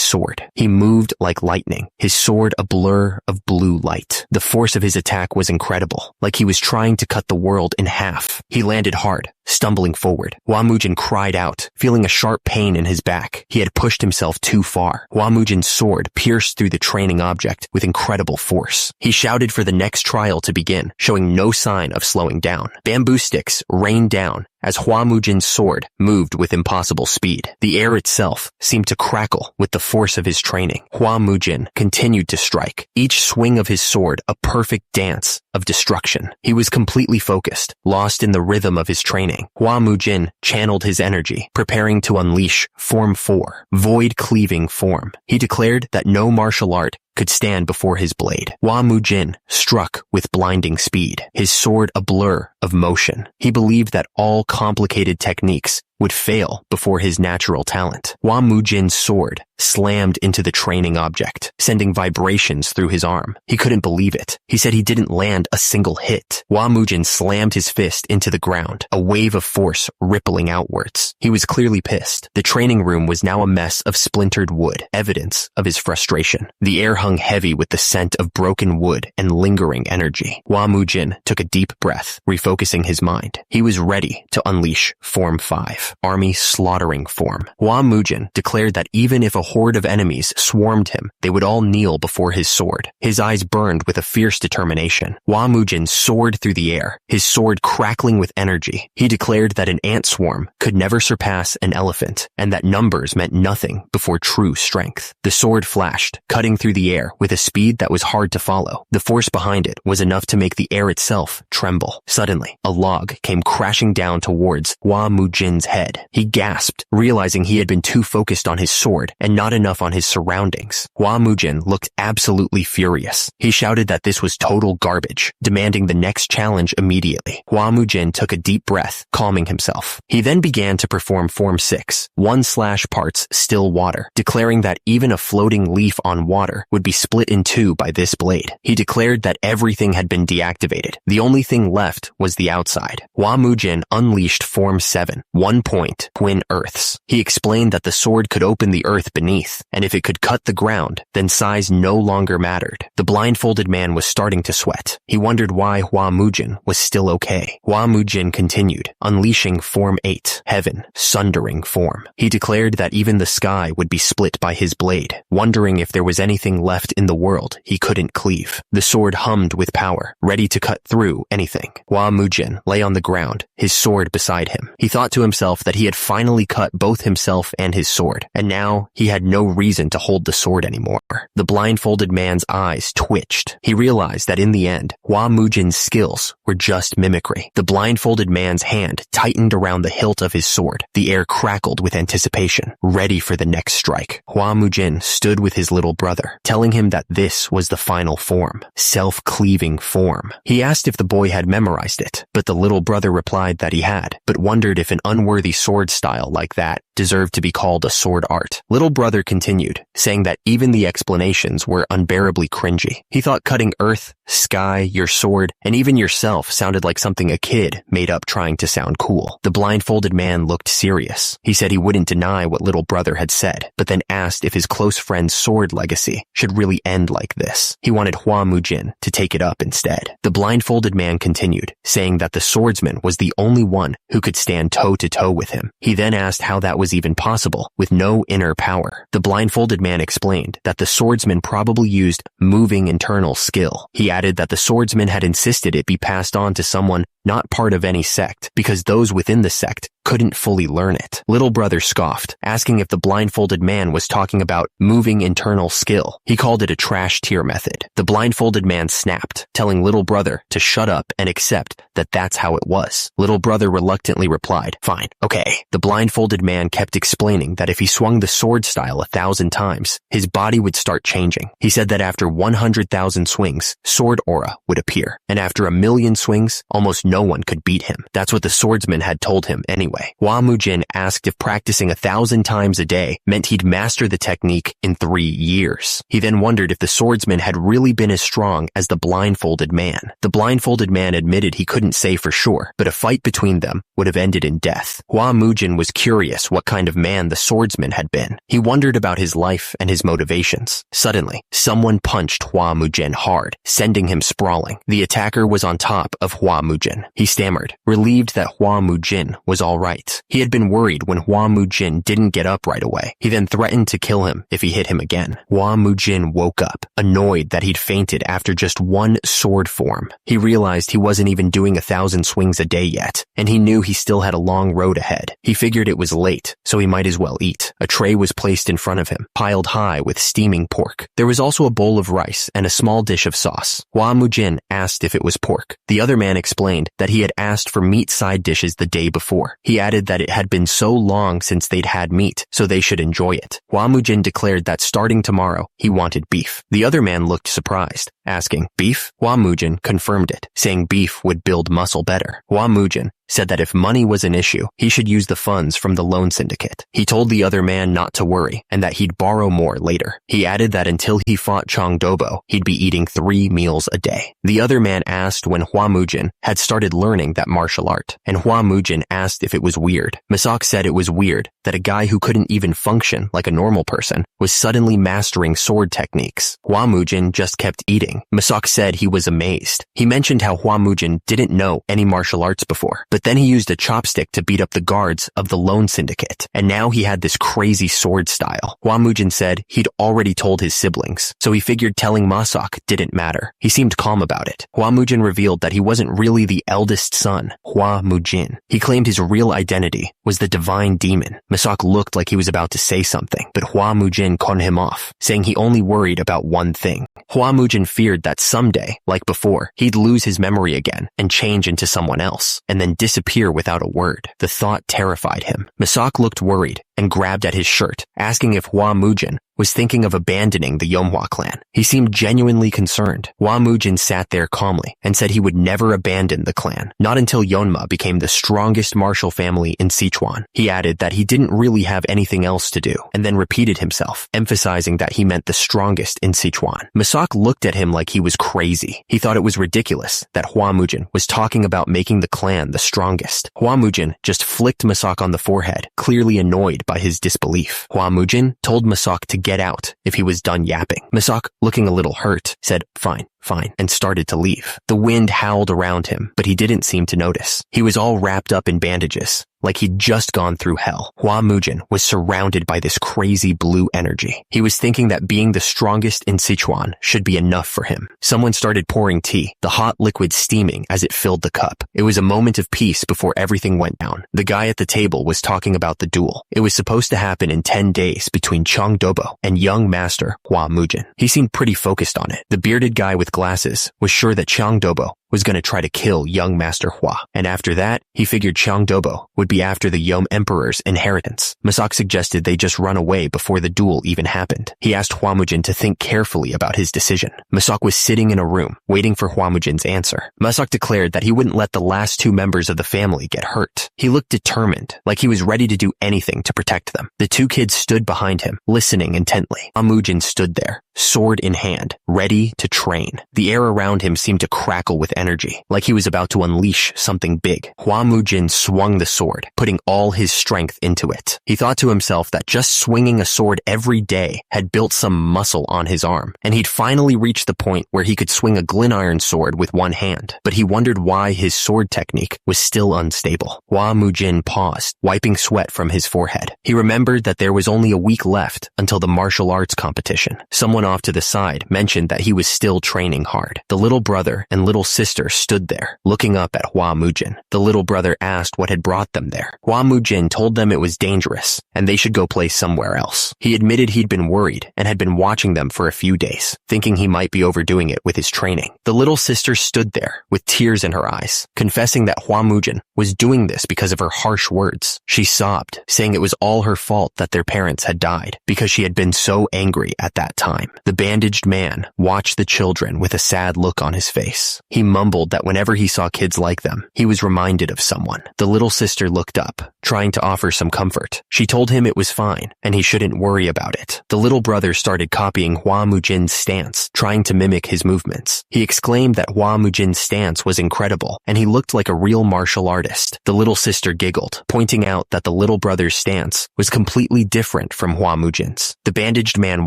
sword. He moved like lightning, his sword a blur of blue light. The force of his attack was incredible, like he was trying to cut the world in half. He landed hard, stumbling forward. Hua Mujin cried out, feeling a sharp pain in his back. He had pushed himself too far. Hua Mujin's sword pierced through the training object with incredible force. He shouted for the next trial to begin, showing no sign of slowing down. Bamboo sticks rained down as Hua Mujin's sword moved with impossible speed. The air itself seemed to crackle with the force of his training. Hua Mujin continued to strike, each swing of his sword a perfect dance of destruction. He was completely focused, lost in the rhythm of his training. Hua Mujin channeled his energy, preparing to unleash Form 4, Void Cleaving Form. He declared that no martial art could stand before his blade. Hua Mujin struck with blinding speed, his sword a blur of motion. He believed that all complicated techniques would fail before his natural talent. Hua Mujin's sword slammed into the training object, sending vibrations through his arm. He couldn't believe it. He said he didn't land a single hit. Hua Mujin slammed his fist into the ground, a wave of force rippling outwards. He was clearly pissed. The training room was now a mess of splintered wood, evidence of his frustration. The air hung heavy with the scent of broken wood and lingering energy. Hua Mujin took a deep breath, refocusing his mind. He was ready to unleash Form 5, Army Slaughtering Form. Hua Mujin declared that even if a horde of enemies swarmed him, they would all kneel before his sword. His eyes burned with a fierce determination. Hua Mujin soared through the air, his sword crackling with energy. He declared that an ant swarm could never surpass an elephant, and that numbers meant nothing before true strength. The sword flashed, cutting through the air with a speed that was hard to follow. The force behind it was enough to make the air itself tremble. Suddenly, a log came crashing down towards Hua Mujin's head. He gasped, realizing he had been too focused on his sword and not enough on his surroundings. Hua Mujin looked absolutely furious. He shouted that this was total garbage, demanding the next challenge immediately. Hua Mujin took a deep breath, calming himself. He then began to perform Form 6, 1/ parts still water, declaring that even a floating leaf on water would be split in two by this blade. He declared that everything had been deactivated. The only thing left was the outside. Hua Mujin unleashed Form 7, 1 point, Twin Earths. He explained that the sword could open the earth beneath, and if it could cut the ground, then size no longer mattered. The blindfolded man was starting to sweat. He wondered why Hua Mujin was still okay. Hua Mujin continued, unleashing Form 8, Heaven, Sundering Form. He declared that even the sky would be split by his blade, wondering if there was anything left in the world he couldn't cleave. The sword hummed with power, ready to cut through anything. Hua Mujin lay on the ground, his sword beside him. He thought to himself that he had finally cut both himself and his sword, and now he had had no reason to hold the sword anymore. The blindfolded man's eyes twitched. He realized that in the end, Hua Mujin's skills were just mimicry. The blindfolded man's hand tightened around the hilt of his sword. The air crackled with anticipation, ready for the next strike. Hua Mujin stood with his little brother, telling him that this was the final form, self-cleaving form. He asked if the boy had memorized it, but the little brother replied that he had, but wondered if an unworthy sword style like that deserved to be called a sword art. Little brother continued, saying that even the explanations were unbearably cringy. He thought cutting earth, sky, your sword, and even yourself sounded like something a kid made up trying to sound cool. The blindfolded man looked serious. He said he wouldn't deny what little brother had said, but then asked if his close friend's sword legacy should really end like this. He wanted Hua Mujin to take it up instead. The blindfolded man continued, saying that the swordsman was the only one who could stand toe-to-toe with him. He then asked how that was even possible with no inner power. The blindfolded man explained that the swordsman probably used moving internal skill. He added that the swordsman had insisted it be passed on to someone not part of any sect, because those within the sect couldn't fully learn it. Little brother scoffed, asking if the blindfolded man was talking about moving internal skill. He called it a trash tier method. The blindfolded man snapped, telling little brother to shut up and accept that that's how it was. Little brother reluctantly replied, "Fine, okay." The blindfolded man kept explaining that if he swung the sword style 1,000 times, his body would start changing. He said that after 100,000 swings, sword aura would appear, and after 1,000,000 swings, almost no one could beat him. That's what the swordsman had told him anyway. Hua Mujin asked if practicing 1,000 times a day meant he'd master the technique in 3 years. He then wondered if the swordsman had really been as strong as the blindfolded man. The blindfolded man admitted he couldn't say for sure, but a fight between them would have ended in death. Hua Mujin was curious what kind of man the swordsman had been. He wondered about his life and his motivations. Suddenly, someone punched Hua Mujin hard, sending him sprawling. The attacker was on top of Hua Mujin. He stammered, relieved that Hua Mujin was all right. He had been worried when Hua Mujin didn't get up right away. He then threatened to kill him if he hit him again. Hua Mujin woke up, annoyed that he'd fainted after just one sword form. He realized he wasn't even doing 1,000 swings a day yet, and he knew he still had a long road ahead. He figured it was late, so he might as well eat. A tray was placed in front of him, piled high with steaming pork. There was also a bowl of rice and a small dish of sauce. Hua Mujin asked if it was pork. The other man explained that he had asked for meat side dishes the day before. He added that it had been so long since they'd had meat, so they should enjoy it. Hua Mujin declared that starting tomorrow, he wanted beef. The other man looked surprised, asking, "Beef?" Hua Mujin confirmed it, saying beef would build muscle better. Hua Mujin said that if money was an issue, he should use the funds from the loan syndicate. He told the other man not to worry and that he'd borrow more later. He added that until he fought Chong Dobo, he'd be eating 3 meals a day. The other man asked when Hua Mujin had started learning that martial art, and Hua Mujin asked if it was weird. Masak said it was weird that a guy who couldn't even function like a normal person was suddenly mastering sword techniques. Hua Mujin just kept eating. Masak said he was amazed. He mentioned how Hua Mujin didn't know any martial arts before, but then he used a chopstick to beat up the guards of the loan syndicate, and now he had this crazy sword style. Hua Mujin said he'd already told his siblings, so he figured telling Masak didn't matter. He seemed calm about it. Hua Mujin revealed that he wasn't really the eldest son, Hua Mujin. He claimed his real identity was the divine demon. Masak looked like he was about to say something, but Hua Mujin cut him off, saying he only worried about one thing. Hua Mujin feared that someday, like before, he'd lose his memory again and change into someone else, and then disappear without a word. The thought terrified him. Masak looked worried and grabbed at his shirt, asking if Hua Mujin was thinking of abandoning the Yomhwa clan. He seemed genuinely concerned. Hua Mujin sat there calmly and said he would never abandon the clan, not until Yonma became the strongest martial family in Sichuan. He added that he didn't really have anything else to do, and then repeated himself, emphasizing that he meant the strongest in Sichuan. Masak looked at him like he was crazy. He thought it was ridiculous that Hua Mujin was talking about making the clan the strongest. Hua Mujin just flicked Masak on the forehead, clearly annoyed by his disbelief. Hua Mujin told Masak to get out if he was done yapping. Masak, looking a little hurt, said, "Fine, fine, and started to leave. The wind howled around him, but he didn't seem to notice. He was all wrapped up in bandages, like he'd just gone through hell. Hua Mujin was surrounded by this crazy blue energy. He was thinking that being the strongest in Sichuan should be enough for him. Someone started pouring tea, the hot liquid steaming as it filled the cup. It was a moment of peace before everything went down. The guy at the table was talking about the duel. It was supposed to happen in 10 days between Chang Dobo and young master Hua Mujin. He seemed pretty focused on it. The bearded guy with glasses was sure that Chang Dobo was going to try to kill young Master Hua, and after that, he figured Chang Dobo would be after the Yom Emperor's inheritance. Masak suggested they just run away before the duel even happened. He asked Hua Mujin to think carefully about his decision. Masak was sitting in a room, waiting for Hua Mujin's answer. Masak declared that he wouldn't let the last two members of the family get hurt. He looked determined, like he was ready to do anything to protect them. The two kids stood behind him, listening intently. Hua Mujin stood there, sword in hand, ready to train. The air around him seemed to crackle with energy, like he was about to unleash something big. Hua Mujin swung the sword, putting all his strength into it. He thought to himself that just swinging a sword every day had built some muscle on his arm, and he'd finally reached the point where he could swing a gliniron sword with one hand. But he wondered why his sword technique was still unstable. Hua Mujin paused, wiping sweat from his forehead. He remembered that there was only a week left until the martial arts competition. Someone off to the side mentioned that he was still training hard. The little brother and little sister stood there, looking up at Hua Mujin. The little brother asked what had brought them there. Hua Mujin told them it was dangerous, and they should go play somewhere else. He admitted he'd been worried and had been watching them for a few days, thinking he might be overdoing it with his training. The little sister stood there, with tears in her eyes, confessing that Hua Mujin was doing this because of her harsh words. She sobbed, saying it was all her fault that their parents had died, because she had been so angry at that time. The bandaged man watched the children with a sad look on his face. He mumbled that whenever he saw kids like them, he was reminded of someone. The little sister looked up, trying to offer some comfort. She told him it was fine, and he shouldn't worry about it. The little brother started copying Hua Mujin's stance, trying to mimic his movements. He exclaimed that Hua Mujin's stance was incredible, and he looked like a real martial artist. The little sister giggled, pointing out that the little brother's stance was completely different from Hua Mujin's. The bandaged man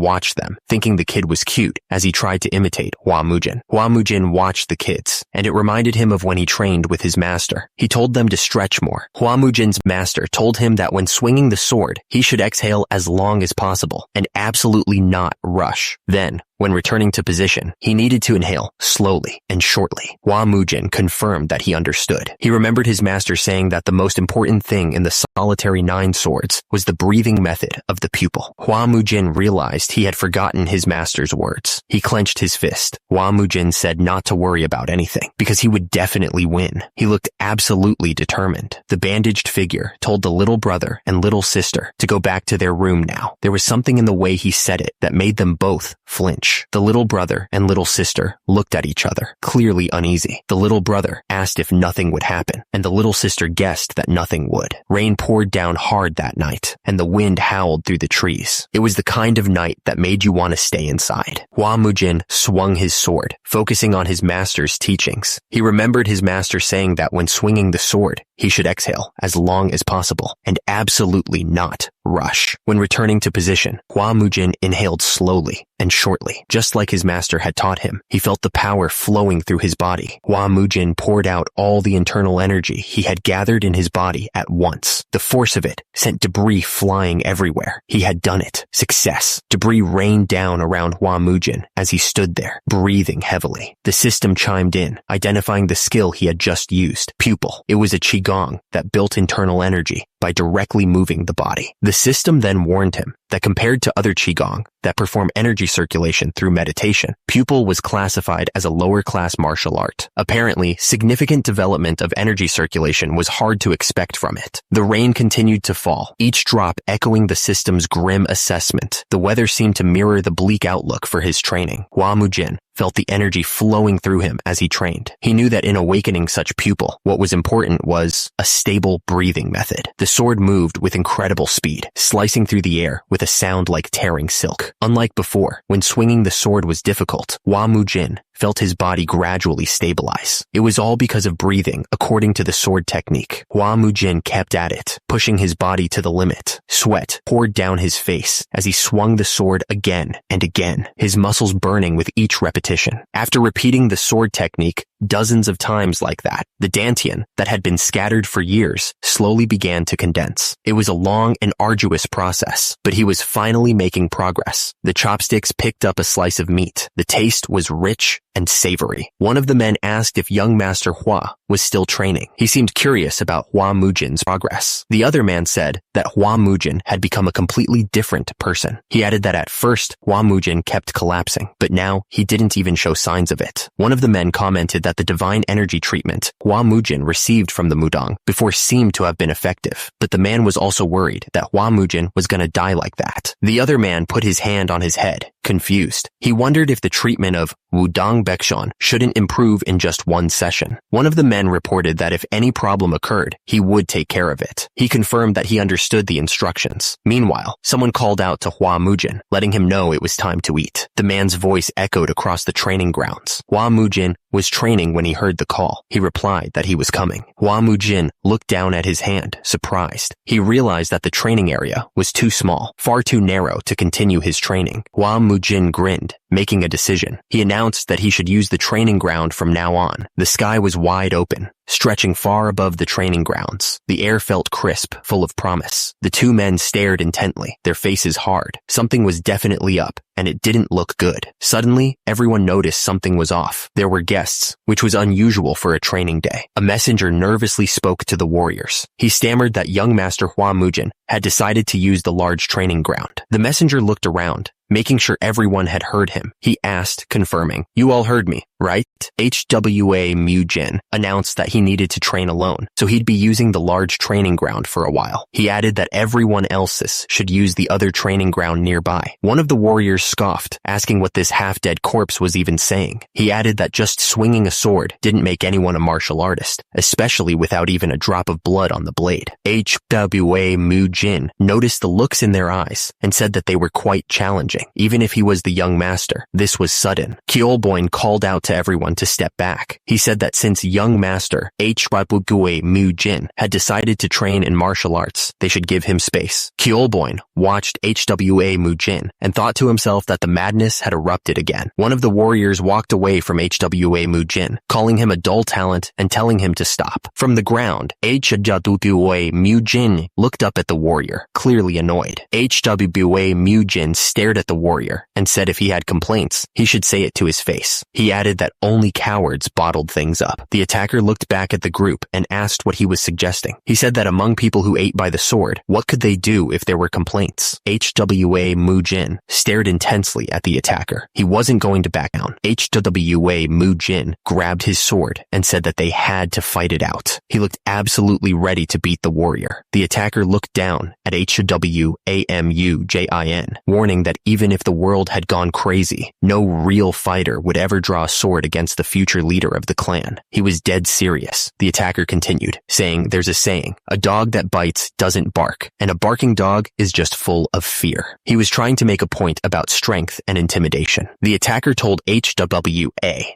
watched them, thinking the kid was cute, as he tried to imitate Hua Mujin. Hua Mujin watched the kids, and it reminded him of when he trained with his master. He told them to stretch more. Hua Mujin's master told him that when swinging the sword, he should exhale as long as possible and absolutely not rush. Then, when returning to position, he needed to inhale slowly and shortly. Hua Mujin confirmed that he understood. He remembered his master saying that the most important thing in the solitary 9 swords was the breathing method of the pupil. Hua Mujin realized he had forgotten his master's words. He clenched his fist. Hua Mujin said not to worry about anything, because he would definitely win. He looked absolutely determined. The bandaged figure told the little brother and little sister to go back to their room now. There was something in the way he said it that made them both flinch. The little brother and little sister looked at each other, clearly uneasy. The little brother asked if nothing would happen, and the little sister guessed that nothing would. Rain poured down hard that night, and the wind howled through the trees. It was the kind of night that made you want to stay inside. Hua Mujin swung his sword, focusing on his master's teachings. He remembered his master saying that when swinging the sword, he should exhale as long as possible, and absolutely not rush. When returning to position, Hua Mujin inhaled slowly and shortly, just like his master had taught him. He felt the power flowing through his body. Hua Mujin poured out all the internal energy he had gathered in his body at once. The force of it sent debris flying everywhere. He had done it. Success. Debris rained down around Hua Mujin as he stood there, breathing heavily. The system chimed in, identifying the skill he had just used. Pupil. It was a qigong that built internal energy by directly moving the body. The system then warned him that compared to other qigong that perform energy circulation through meditation, pupil was classified as a lower-class martial art. Apparently, significant development of energy circulation was hard to expect from it. The rain continued to fall, each drop echoing the system's grim assessment. The weather seemed to mirror the bleak outlook for his training. Hua Mujin felt the energy flowing through him as he trained. He knew that in awakening such pupil, what was important was a stable breathing method. The sword moved with incredible speed, slicing through the air with a sound like tearing silk. Unlike before, when swinging the sword was difficult, Hua Mujin felt his body gradually stabilize. It was all because of breathing, according to the sword technique. Hua Mujin kept at it, pushing his body to the limit. Sweat poured down his face as he swung the sword again and again, his muscles burning with each repetition. After repeating the sword technique dozens of times like that, the dantian that had been scattered for years slowly began to condense. It was a long and arduous process, but he was finally making progress. The chopsticks picked up a slice of meat. The taste was rich and savory. One of the men asked if young Master Hua was still training. He seemed curious about Hua Mujin's progress. The other man said that Hua Mujin had become a completely different person. He added that at first, Hua Mujin kept collapsing, but now he didn't even show signs of it. One of the men commented that the divine energy treatment Hua Mujin received from the Mudang before seemed to have been effective, but the man was also worried that Hua Mujin was going to die like that. The other man put his hand on his head, confused. He wondered if the treatment of Wudang Baekshon shouldn't improve in just one session. One of the men reported that if any problem occurred, he would take care of it. He confirmed that he understood the instructions. Meanwhile, someone called out to Hua Mujin, letting him know it was time to eat. The man's voice echoed across the training grounds. Hua Mujin was training when he heard the call. He replied that he was coming. Hua Mujin looked down at his hand, surprised. He realized that the training area was too small, far too narrow to continue his training. Hua Mujin grinned, making a decision. He announced that he should use the training ground from now on. The sky was wide open, stretching far above the training grounds. The air felt crisp, full of promise. The two men stared intently, their faces hard. Something was definitely up, and it didn't look good. Suddenly, everyone noticed something was off. There were guests, which was unusual for a training day. A messenger nervously spoke to the warriors. He stammered that young Master Hua Mujin had decided to use the large training ground. The messenger looked around, making sure everyone had heard him. He asked, confirming, "You all heard me, right?" HWA Mujin announced that he needed to train alone, so he'd be using the large training ground for a while. He added that everyone else's should use the other training ground nearby. One of the warriors scoffed, asking what this half-dead corpse was even saying. He added that just swinging a sword didn't make anyone a martial artist, especially without even a drop of blood on the blade. HWA Mujin noticed the looks in their eyes and said that they were quite challenging. Even if he was the young master, this was sudden. Kyeolboin called out to everyone to step back. He said that since young master HWA Mujin had decided to train in martial arts, they should give him space. Kyeolboin watched HWA Mujin and thought to himself that the madness had erupted again. One of the warriors walked away from HWA Mujin, calling him a dull talent and telling him to stop. From the ground, HWA Mujin looked up at the warrior, clearly annoyed. HWA Mujin stared at the warrior and said if he had complaints, he should say it to his face. He added that only cowards bottled things up. The attacker looked back at the group and asked what he was suggesting. He said that among people who ate by the sword, what could they do if there were complaints? HWA Mujin stared intensely at the attacker. He wasn't going to back down. HWA Mujin grabbed his sword and said that they had to fight it out. He looked absolutely ready to beat the warrior. The attacker looked down at HWA Mujin, warning that even if the world had gone crazy, no real fighter would ever draw a sword against the future leader of the clan. He was dead serious. The attacker continued, saying there's a saying, a dog that bites doesn't bark, and a barking dog is just full of fear. He was trying to make a point about strength and intimidation. The attacker told HWA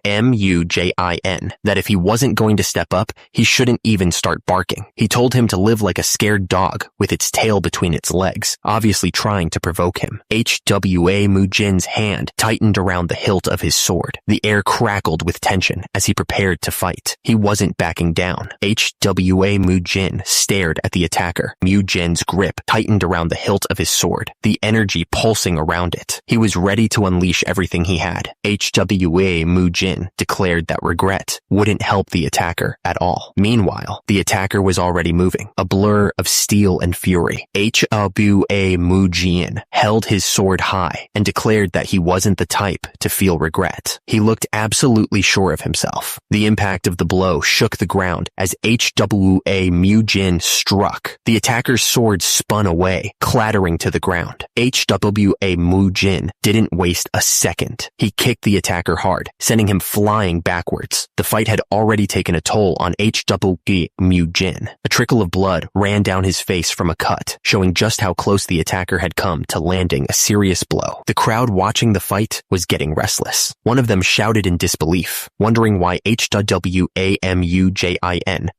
Mujin that if he wasn't going to step up, he shouldn't even start barking. He told him to live like a scared dog with its tail between its legs, obviously trying to provoke him. HWA Mujin's hand tightened around the hilt of his sword. The air crackled with tension as he prepared to fight. He wasn't backing down. HWA Mujin stared at the attacker. Mujin's grip tightened around the hilt of his sword, the energy pulsing around it. He was ready to unleash everything he had. HWA Mujin declared that regret wouldn't help the attacker at all. Meanwhile, the attacker was already moving, a blur of steel and fury. HWA Mujin held his sword high and declared that he wasn't the type to feel regret. He looked absolutely sure of himself. The impact of the blow shook the ground as HWA Mujin struck. The attacker's sword spun away, clattering to the ground. HWA Mujin didn't waste a second. He kicked the attacker hard, sending him flying backwards. The fight had already taken a toll on HWA Mujin. A trickle of blood ran down his face from a cut, showing just how close the attacker had come to landing a serious blow. The crowd watching the fight was getting restless. One of them shouted in in disbelief, wondering why Hwamujin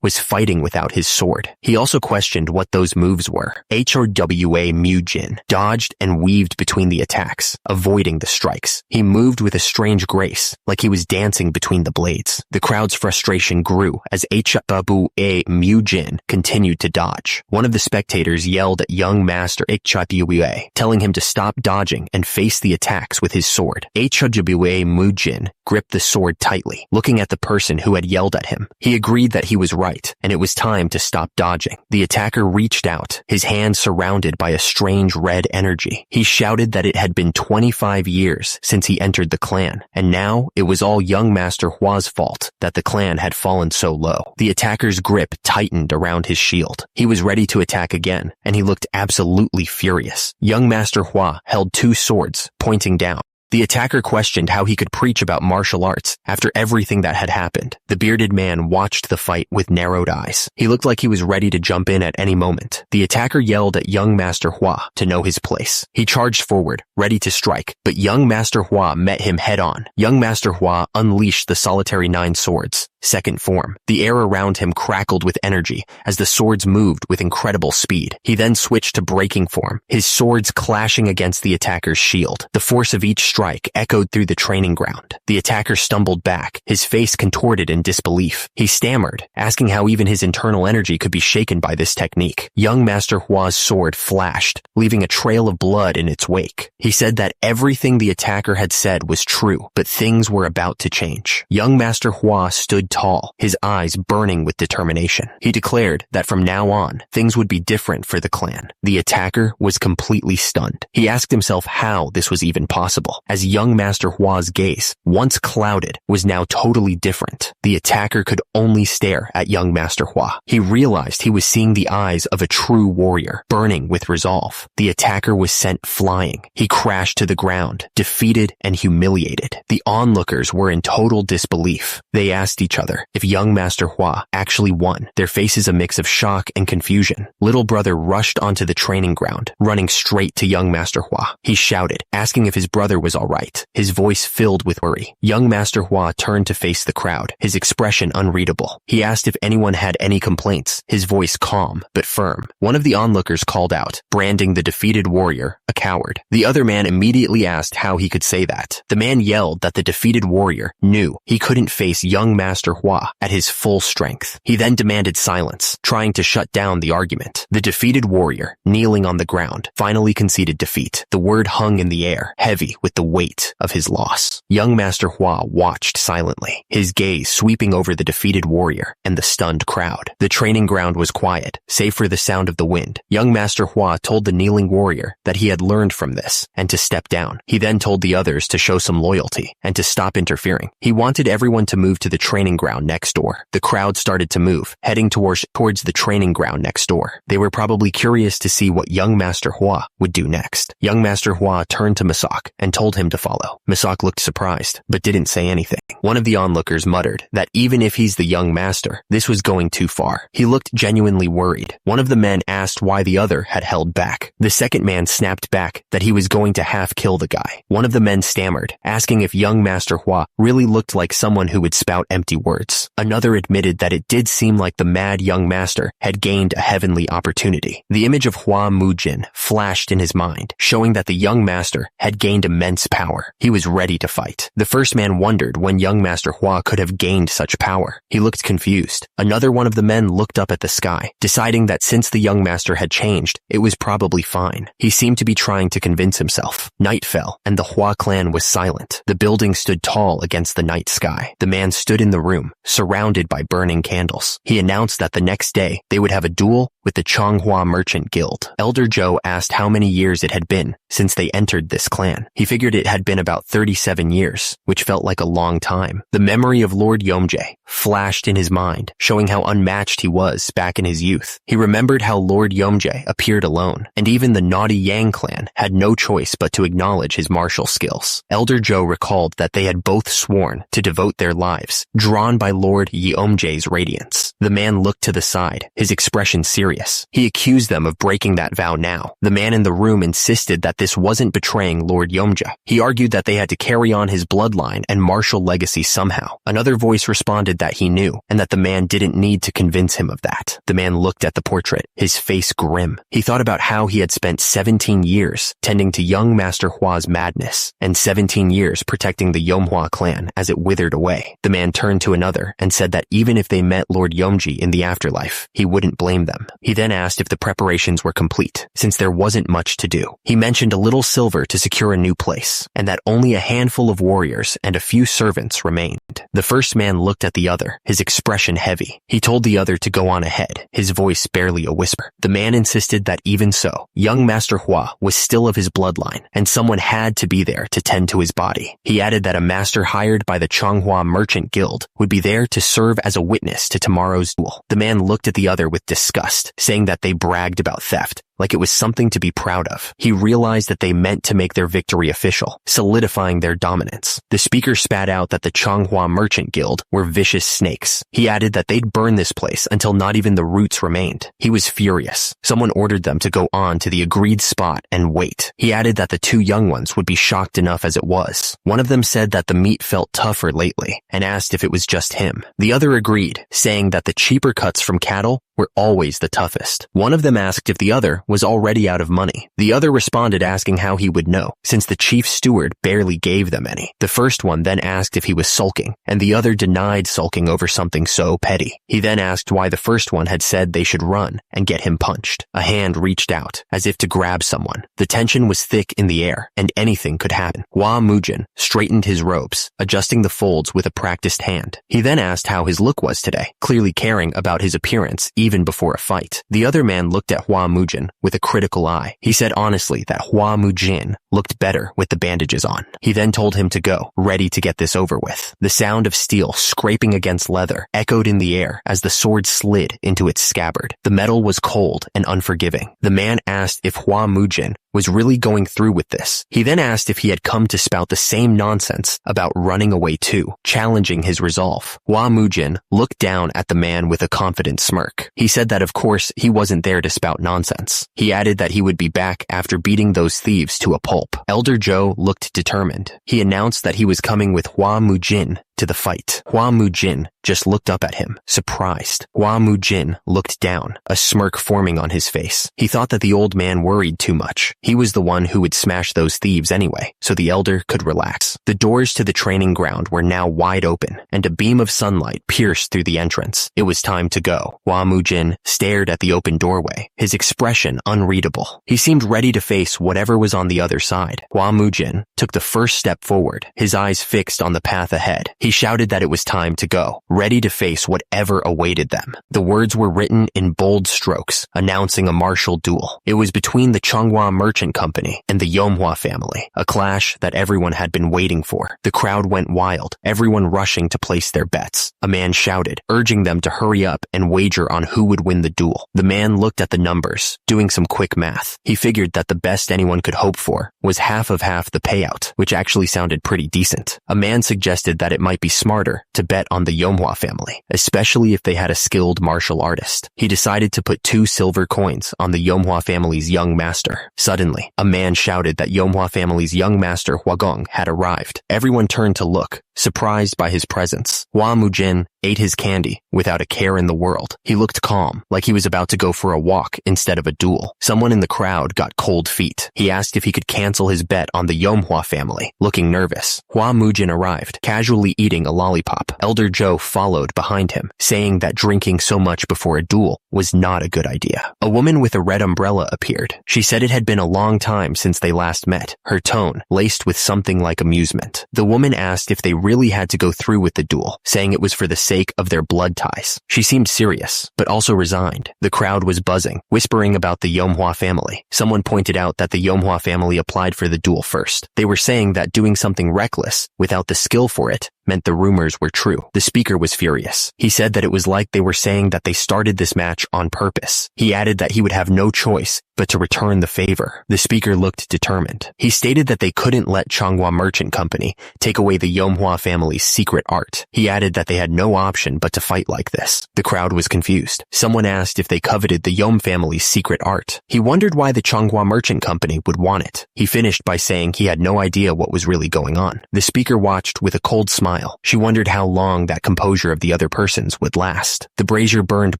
was fighting without his sword. He also questioned what those moves were. Hwamujin dodged and weaved between the attacks, avoiding the strikes. He moved with a strange grace, like he was dancing between the blades. The crowd's frustration grew as Hwamujin continued to dodge. One of the spectators yelled at young master Hwamujin, telling him to stop dodging and face the attacks with his sword. Hwamujin gripped the sword tightly, looking at the person who had yelled at him. He agreed that he was right, and it was time to stop dodging. The attacker reached out, his hand surrounded by a strange red energy. He shouted that it had been 25 years since he entered the clan, and now it was all young Master Hwa's fault that the clan had fallen so low. The attacker's grip tightened around his shield. He was ready to attack again, and he looked absolutely furious. Young Master Hwa held two swords, pointing down. The attacker questioned how he could preach about martial arts after everything that had happened. The bearded man watched the fight with narrowed eyes. He looked like he was ready to jump in at any moment. The attacker yelled at young Master Hwa to know his place. He charged forward, ready to strike, but young Master Hwa met him head on. Young Master Hwa unleashed the solitary 9 swords, second form. The air around him crackled with energy as the swords moved with incredible speed. He then switched to breaking form, his swords clashing against the attacker's shield. The force of each strike echoed through the training ground. The attacker stumbled back, his face contorted in disbelief. He stammered, asking how even his internal energy could be shaken by this technique. Young Master Hwa's sword flashed, leaving a trail of blood in its wake. He said that everything the attacker had said was true, but things were about to change. Young Master Hwa stood tall, his eyes burning with determination. He declared that from now on, things would be different for the clan. The attacker was completely stunned. He asked himself how this was even possible, as young Master Hwa's gaze, once clouded, was now totally different. The attacker could only stare at young Master Hwa. He realized he was seeing the eyes of a true warrior, burning with resolve. The attacker was sent flying. He crashed to the ground, defeated and humiliated. The onlookers were in total disbelief. They asked each other if young Master Hwa actually won, their faces a mix of shock and confusion. Little brother rushed onto the training ground, running straight to young Master Hwa. He shouted, asking if his brother was all right, his voice filled with worry. Young Master Hwa turned to face the crowd, his expression unreadable. He asked if anyone had any complaints, his voice calm but firm. One of the onlookers called out, branding the defeated warrior a coward. The other man immediately asked how he could say that. The man yelled that the defeated warrior knew he couldn't face young Master Hwa at his full strength. He then demanded silence, trying to shut down the argument. The defeated warrior, kneeling on the ground, finally conceded defeat. The word hung in the air, heavy with the weight of his loss. Young Master Hwa watched silently, his gaze sweeping over the defeated warrior and the stunned crowd. The training ground was quiet, save for the sound of the wind. Young Master Hwa told the kneeling warrior that he had learned from this and to step down. He then told the others to show some loyalty and to stop interfering. He wanted everyone to move to the training ground next door. The crowd started to move, heading towards the training ground next door. They were probably curious to see what young Master Hwa would do next. Young Master Hwa turned to Masak and told him to follow. Masak looked surprised, but didn't say anything. One of the onlookers muttered that even if he's the young master, this was going too far. He looked genuinely worried. One of the men asked why the other had held back. The second man snapped back that he was going to half kill the guy. One of the men stammered, asking if young Master Hwa really looked like someone who would spout empty words. Another admitted that it did seem like the mad young master had gained a heavenly opportunity. The image of Hwamujin flashed in his mind, showing that the young master had gained immense power. He was ready to fight. The first man wondered when young Master Hwa could have gained such power. He looked confused. Another one of the men looked up at the sky, deciding that since the young master had changed, it was probably fine. He seemed to be trying to convince himself. Night fell, and the Hwa clan was silent. The building stood tall against the night sky. The man stood in the room, surrounded by burning candles. He announced that the next day, they would have a duel with the Changhua Merchant Guild. Elder Joe asked how many years it had been since they entered this clan. He figured it had been about 37 years, which felt like a long time. The memory of Lord Yomjae flashed in his mind, showing how unmatched he was back in his youth. He remembered how Lord Yomjae appeared alone, and even the naughty Yang clan had no choice but to acknowledge his martial skills. Elder Joe recalled that they had both sworn to devote their lives, drawn by Lord Yomjae's radiance. The man looked to the side, his expression serious. He accused them of breaking that vow now. The man in the room insisted that this wasn't betraying Lord Yomja. He argued that they had to carry on his bloodline and martial legacy somehow. Another voice responded that he knew, and that the man didn't need to convince him of that. The man looked at the portrait, his face grim. He thought about how he had spent 17 years tending to young Master Hua's madness, and 17 years protecting the Yomhua clan as it withered away. The man turned to another and said that even if they met Lord Yomji in the afterlife, he wouldn't blame them. He then asked if the preparations were complete, since there wasn't much to do. He mentioned a little silver to secure a new place, and that only a handful of warriors and a few servants remained. The first man looked at the other, his expression heavy. He told the other to go on ahead, his voice barely a whisper. The man insisted that even so, young Master Hua was still of his bloodline, and someone had to be there to tend to his body. He added that a master hired by the Changhua Merchant Guild would be there to serve as a witness to tomorrow's duel. The man looked at the other with disgust, saying that they bragged about theft, like it was something to be proud of. He realized that they meant to make their victory official, solidifying their dominance. The speaker spat out that the Changhua Merchant Guild were vicious snakes. He added that they'd burn this place until not even the roots remained. He was furious. Someone ordered them to go on to the agreed spot and wait. He added that the two young ones would be shocked enough as it was. One of them said that the meat felt tougher lately, and asked if it was just him. The other agreed, saying that the cheaper cuts from cattle were always the toughest. One of them asked if the other was already out of money. The other responded asking how he would know, since the chief steward barely gave them any. The first one then asked if he was sulking, and the other denied sulking over something so petty. He then asked why the first one had said they should run and get him punched. A hand reached out, as if to grab someone. The tension was thick in the air, and anything could happen. Hua Mujin straightened his robes, adjusting the folds with a practiced hand. He then asked how his look was today, clearly caring about his appearance even before a fight. The other man looked at Hua Mujin with a critical eye. He said honestly that Hua Mujin looked better with the bandages on. He then told him to go, ready to get this over with. The sound of steel scraping against leather echoed in the air as the sword slid into its scabbard. The metal was cold and unforgiving. The man asked if Hua Mujin was really going through with this. He then asked if he had come to spout the same nonsense about running away too, challenging his resolve. Hua Mujin looked down at the man with a confident smirk. He said that of course he wasn't there to spout nonsense. He added that he would be back after beating those thieves to a pulp. Elder Zhou looked determined. He announced that he was coming with Hua Mujin to the fight. Hua Mujin just looked up at him, surprised. Hua Mujin looked down, a smirk forming on his face. He thought that the old man worried too much. He was the one who would smash those thieves anyway, so the elder could relax. The doors to the training ground were now wide open, and a beam of sunlight pierced through the entrance. It was time to go. Hua Mujin stared at the open doorway, his expression unreadable. He seemed ready to face whatever was on the other side. Hua Mujin took the first step forward, his eyes fixed on the path ahead. He shouted that it was time to go, ready to face whatever awaited them. The words were written in bold strokes, announcing a martial duel. It was between the Changhua Merchant Company and the Yomhua family, a clash that everyone had been waiting for. The crowd went wild, everyone rushing to place their bets. A man shouted, urging them to hurry up and wager on who would win the duel. The man looked at the numbers, doing some quick math. He figured that the best anyone could hope for was half of half the payout, which actually sounded pretty decent. A man suggested that it might be smarter to bet on the Yomhua family, especially if they had a skilled martial artist. He decided to put 2 silver coins on the Yomhua family's young master. Suddenly, a man shouted that Yomhua family's young master Huagong had arrived. Everyone turned to look, surprised by his presence. Hua Mujin ate his candy without a care in the world. He looked calm, like he was about to go for a walk instead of a duel. Someone in the crowd got cold feet. He asked if he could cancel his bet on the Yomhua family, looking nervous. Hua Mujin arrived, casually eating a lollipop. Elder Zhou followed behind him, saying that drinking so much before a duel was not a good idea. A woman with a red umbrella appeared. She said it had been a long time since they last met, her tone laced with something like amusement. The woman asked if they really had to go through with the duel, saying it was for the sake of their blood ties. She seemed serious, but also resigned. The crowd was buzzing, whispering about the Yomhua family. Someone pointed out that the Yomhua family applied for the duel first. They were saying that doing something reckless, without the skill for it, meant the rumors were true. The speaker was furious. He said that it was like they were saying that they started this match on purpose. He added that he would have no choice but to return the favor. The speaker looked determined. He stated that they couldn't let Changhua Merchant Company take away the Yomhua family's secret art. He added that they had no option but to fight like this. The crowd was confused. Someone asked if they coveted the Yom family's secret art. He wondered why the Changhua Merchant Company would want it. He finished by saying he had no idea what was really going on. The speaker watched with a cold smile. She wondered how long that composure of the other person's would last. The brazier burned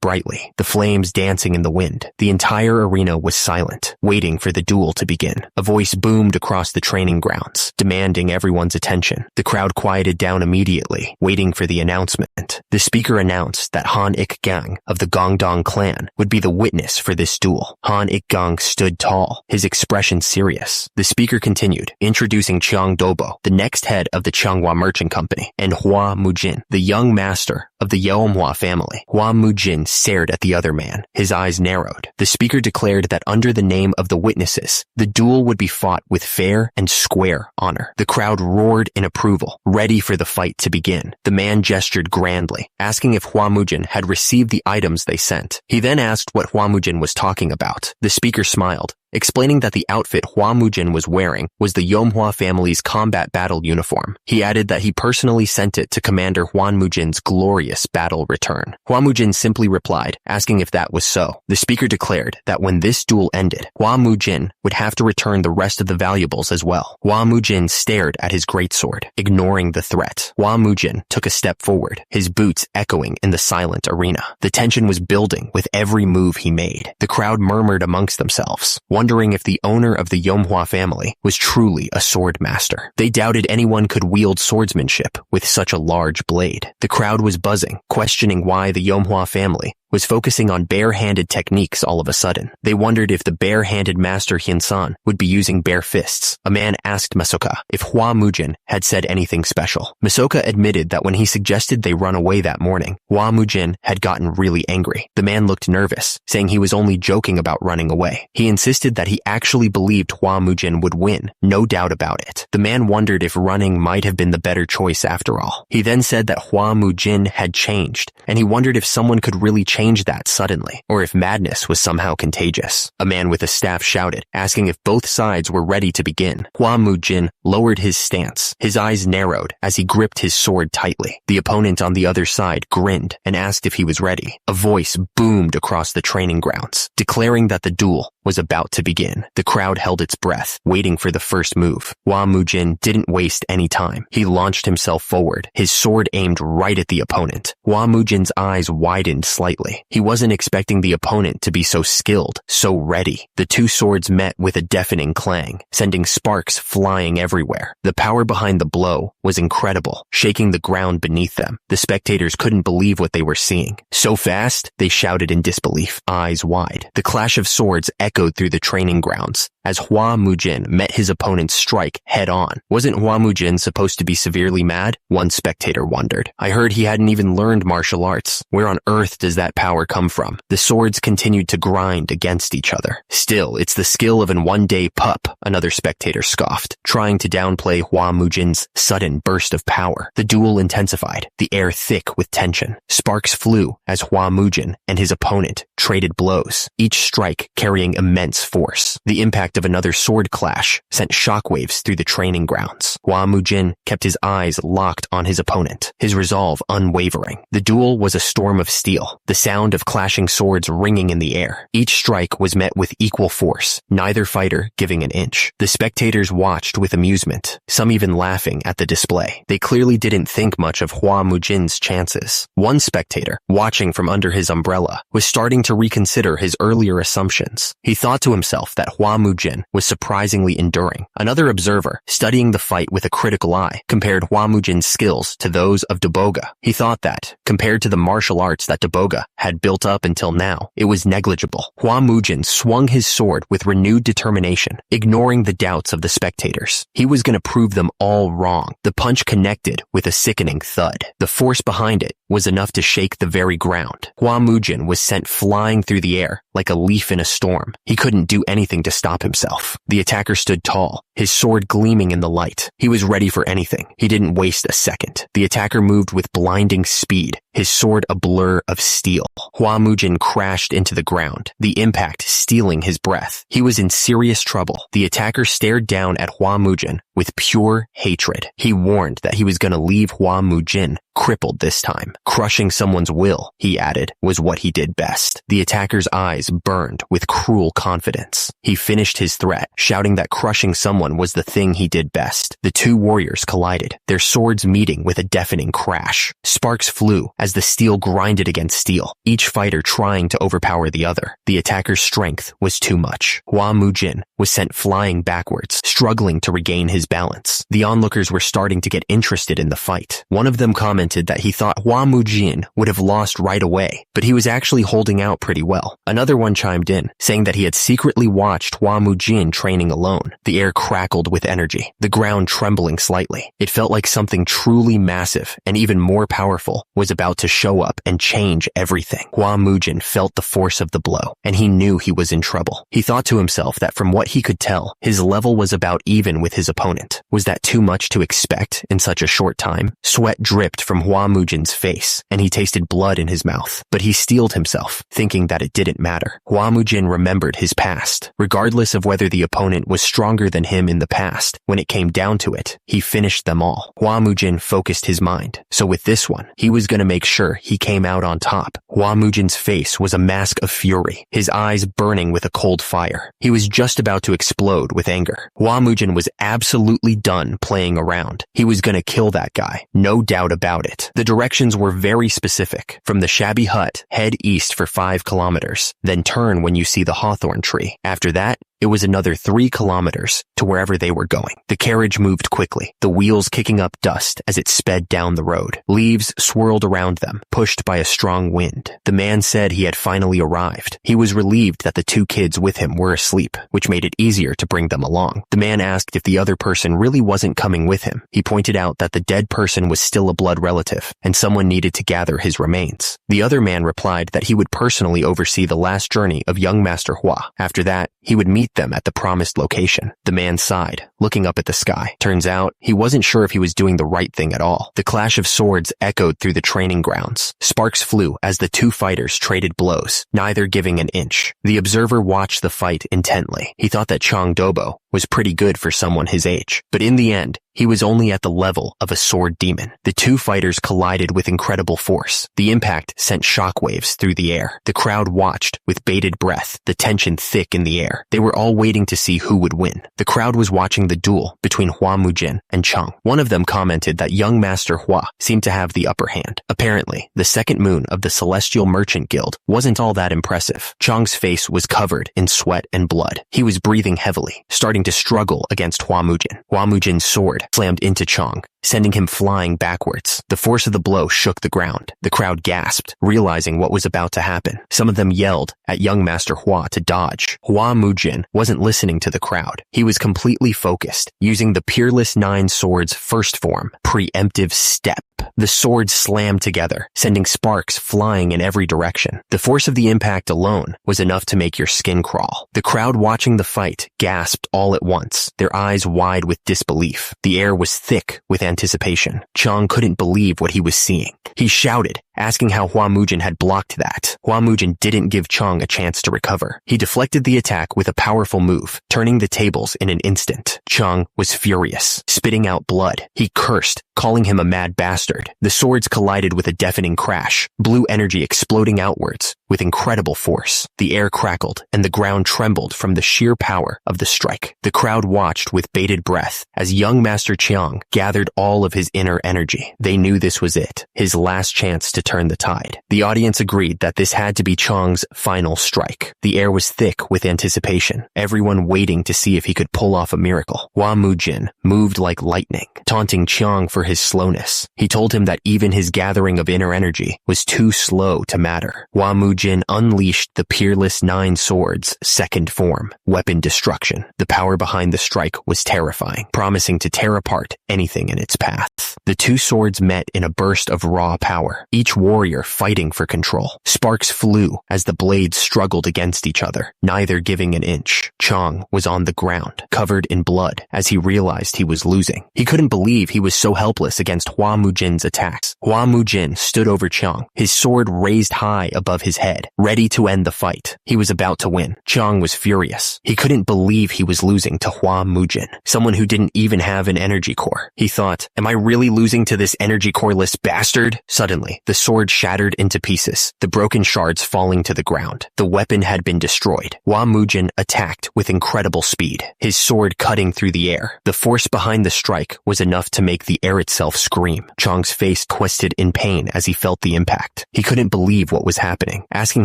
brightly, the flames dancing in the wind. The entire arena was silent, waiting for the duel to begin. A voice boomed across the training grounds, demanding everyone's attention. The crowd quieted down immediately, waiting for the announcement. The speaker announced that Han Ik-gang of the Gongdong clan would be the witness for this duel. Han Ik-gang stood tall, his expression serious. The speaker continued, introducing Chiang Dobo, the next head of the Changhua Merchant Company, and Hua Mujin, the young master of the Yeomhua family. Hua Mujin stared at the other man, his eyes narrowed. The speaker declared that under the name of the witnesses, the duel would be fought with fair and square honor. The crowd roared in approval, ready for the fight to begin. The man gestured grandly, asking if Hua Mujin had received the items they sent. He then asked what Hua Mujin was talking about. The speaker smiled, explaining that the outfit Hua Mujin was wearing was the Yomhua family's combat battle uniform. He added that he personally sent it to Commander Huan Mujin's glorious battle return. Hua Mujin simply replied, asking if that was so. The speaker declared that when this duel ended, Hua Mujin would have to return the rest of the valuables as well. Hua Mujin stared at his greatsword, ignoring the threat. Hua Mujin took a step forward, his boots echoing in the silent arena. The tension was building with every move he made. The crowd murmured amongst themselves, wondering if the owner of the Yomhua family was truly a sword master. They doubted anyone could wield swordsmanship with such a large blade. The crowd was buzzing, questioning why the Yomhua family was focusing on bare-handed techniques all of a sudden. They wondered if the bare-handed master Hyun-san would be using bare fists. A man asked Masoka if Hua Mujin had said anything special. Masoka admitted that when he suggested they run away that morning, Hua Mujin had gotten really angry. The man looked nervous, saying he was only joking about running away. He insisted that he actually believed Hua Mujin would win, no doubt about it. The man wondered if running might have been the better choice after all. He then said that Hua Mujin had changed, and he wondered if someone could really change that suddenly, or if madness was somehow contagious. A man with a staff shouted, asking if both sides were ready to begin. Hua Mujin lowered his stance. His eyes narrowed as he gripped his sword tightly. The opponent on the other side grinned and asked if he was ready. A voice boomed across the training grounds, declaring that the duel was about to begin. The crowd held its breath, waiting for the first move. Hua Mujin didn't waste any time. He launched himself forward, his sword aimed right at the opponent. Hua Mujin's eyes widened slightly. He wasn't expecting the opponent to be so skilled, so ready. The two swords met with a deafening clang, sending sparks flying everywhere. The power behind the blow was incredible, shaking the ground beneath them. The spectators couldn't believe what they were seeing. So fast, they shouted in disbelief, eyes wide. The clash of swords echoed through the training grounds as Hua Mujin met his opponent's strike head-on. Wasn't Hua Mujin supposed to be severely mad? One spectator wondered. I heard he hadn't even learned martial arts. Where on earth does that power come from? The swords continued to grind against each other. Still, it's the skill of an one-day pup, another spectator scoffed, trying to downplay Hua Mujin's sudden burst of power. The duel intensified, the air thick with tension. Sparks flew as Hua Mujin and his opponent traded blows, each strike carrying immense force. The impact of another sword clash sent shockwaves through the training grounds. Hua Mujin kept his eyes locked on his opponent, his resolve unwavering. The duel was a storm of steel, the sound of clashing swords ringing in the air. Each strike was met with equal force, neither fighter giving an inch. The spectators watched with amusement, some even laughing at the display. They clearly didn't think much of Hua Mujin's chances. One spectator, watching from under his umbrella, was starting to reconsider his earlier assumptions. He thought to himself that Hua Mujin was surprisingly enduring. Another observer, studying the fight with a critical eye, compared Hua Mujin's skills to those of Daboga. He thought that, compared to the martial arts that Daboga had built up until now, it was negligible. Hua Mujin swung his sword with renewed determination, ignoring the doubts of the spectators. He was going to prove them all wrong. The punch connected with a sickening thud. The force behind it was enough to shake the very ground. Hua Mujin was sent flying through the air like a leaf in a storm. He couldn't do anything to stop himself. The attacker stood tall, his sword gleaming in the light. He was ready for anything. He didn't waste a second. The attacker moved with blinding speed, his sword a blur of steel. Hua Mujin crashed into the ground, the impact stealing his breath. He was in serious trouble. The attacker stared down at Hua Mujin with pure hatred. He warned that he was going to leave Hua Mujin crippled this time. Crushing someone's will, he added, was what he did best. The attacker's eyes burned with cruel confidence. He finished his threat, shouting that crushing someone was the thing he did best. The two warriors collided, their swords meeting with a deafening crash. Sparks flew as the steel grinded against steel, each fighter trying to overpower the other. The attacker's strength was too much. Hua Mujin was sent flying backwards, struggling to regain his balance. The onlookers were starting to get interested in the fight. One of them commented that he thought Hua Mujin would have lost right away, but he was actually holding out pretty well. Another one chimed in, saying that he had secretly watched Hua Mujin training alone. The air crackled with energy, the ground trembling slightly. It felt like something truly massive and even more powerful was about to show up and change everything. Hua Mujin felt the force of the blow, and he knew he was in trouble. He thought to himself that from what he could tell, his level was about even with his opponent. Was that too much to expect in such a short time? Sweat dripped from Hua Mujin's face, and he tasted blood in his mouth, but he steeled himself, thinking that it didn't matter. Hua Mujin remembered his past. Regardless of whether the opponent was stronger than him in the past, when it came down to it, he finished them all. Hua Mujin focused his mind, so with this one, he was going to make sure he came out on top. Hua Mujin's face was a mask of fury, his eyes burning with a cold fire. He was just about to explode with anger. Hua Mujin was absolutely done playing around. He was going to kill that guy, no doubt about it. The directions were very specific. From the shabby hut, head east for 5 kilometers, then turn when you see the hawthorn tree. After that, it was another 3 kilometers to wherever they were going. The carriage moved quickly, the wheels kicking up dust as it sped down the road. Leaves swirled around them, pushed by a strong wind. The man said he had finally arrived. He was relieved that the 2 kids with him were asleep, which made it easier to bring them along. The man asked if the other person really wasn't coming with him. He pointed out that the dead person was still a blood relative, and someone needed to gather his remains. The other man replied that he would personally oversee the last journey of young Master Hua. After that, he would meet them at the promised location. The man sighed, looking up at the sky. Turns out, he wasn't sure if he was doing the right thing at all. The clash of swords echoed through the training grounds. Sparks flew as the 2 fighters traded blows, neither giving an inch. The observer watched the fight intently. He thought that Chang Dobo was pretty good for someone his age, but in the end, he was only at the level of a sword demon. The 2 fighters collided with incredible force. The impact sent shockwaves through the air. The crowd watched with bated breath, the tension thick in the air. They were all waiting to see who would win. The crowd was watching the duel between Hua Mujin and Chang. One of them commented that young Master Hua seemed to have the upper hand. Apparently, the second moon of the Celestial Merchant Guild wasn't all that impressive. Chang's face was covered in sweat and blood. He was breathing heavily, starting to struggle against Hua Mujin. Hua Mujin's sword slammed into Chang, sending him flying backwards. The force of the blow shook the ground. The crowd gasped, realizing what was about to happen. Some of them yelled at young Master Hua to dodge. Hua Mujin wasn't listening to the crowd. He was completely focused, using the Peerless 9 Swords first form, preemptive step. The swords slammed together, sending sparks flying in every direction. The force of the impact alone was enough to make your skin crawl. The crowd watching the fight gasped all at once, their eyes wide with disbelief. The air was thick with anticipation. Chang couldn't believe what he was seeing. He shouted, asking how Hua Mujin had blocked that. Hua Mujin didn't give Chang a chance to recover. He deflected the attack with a powerful move, turning the tables in an instant. Chang was furious, spitting out blood. He cursed, calling him a mad bastard. The swords collided with a deafening crash, blue energy exploding outwards with incredible force. The air crackled, and the ground trembled from the sheer power of the strike. The crowd watched with bated breath as young Master Chiang gathered all of his inner energy. They knew this was it, his last chance to turn the tide. The audience agreed that this had to be Chang's final strike. The air was thick with anticipation, everyone waiting to see if he could pull off a miracle. Hua Mujin moved like lightning, taunting Chiang for his slowness. He told him that even his gathering of inner energy was too slow to matter. Hua Mujin unleashed the Peerless 9 Swords second form, weapon destruction. The power behind the strike was terrifying, promising to tear apart anything in its path. The 2 swords met in a burst of raw power, each warrior fighting for control. Sparks flew as the blades struggled against each other, neither giving an inch. Chang was on the ground, covered in blood, as he realized he was losing. He couldn't believe he was so helpless against Hua Mujin's attacks. Hua Mujin stood over Chang, his sword raised high above his head, ready to end the fight. He was about to win. Chang was furious. He couldn't believe he was losing to Hua Mujin, someone who didn't even have an energy core. He thought, am I really losing to this energy coreless bastard? Suddenly, the sword shattered into pieces, the broken shards falling to the ground. The weapon had been destroyed. Hua Mujin attacked with incredible speed, his sword cutting through the air. The force behind the strike was enough to make the air itself scream. Chang's face twisted in pain as he felt the impact. He couldn't believe what was happening, asking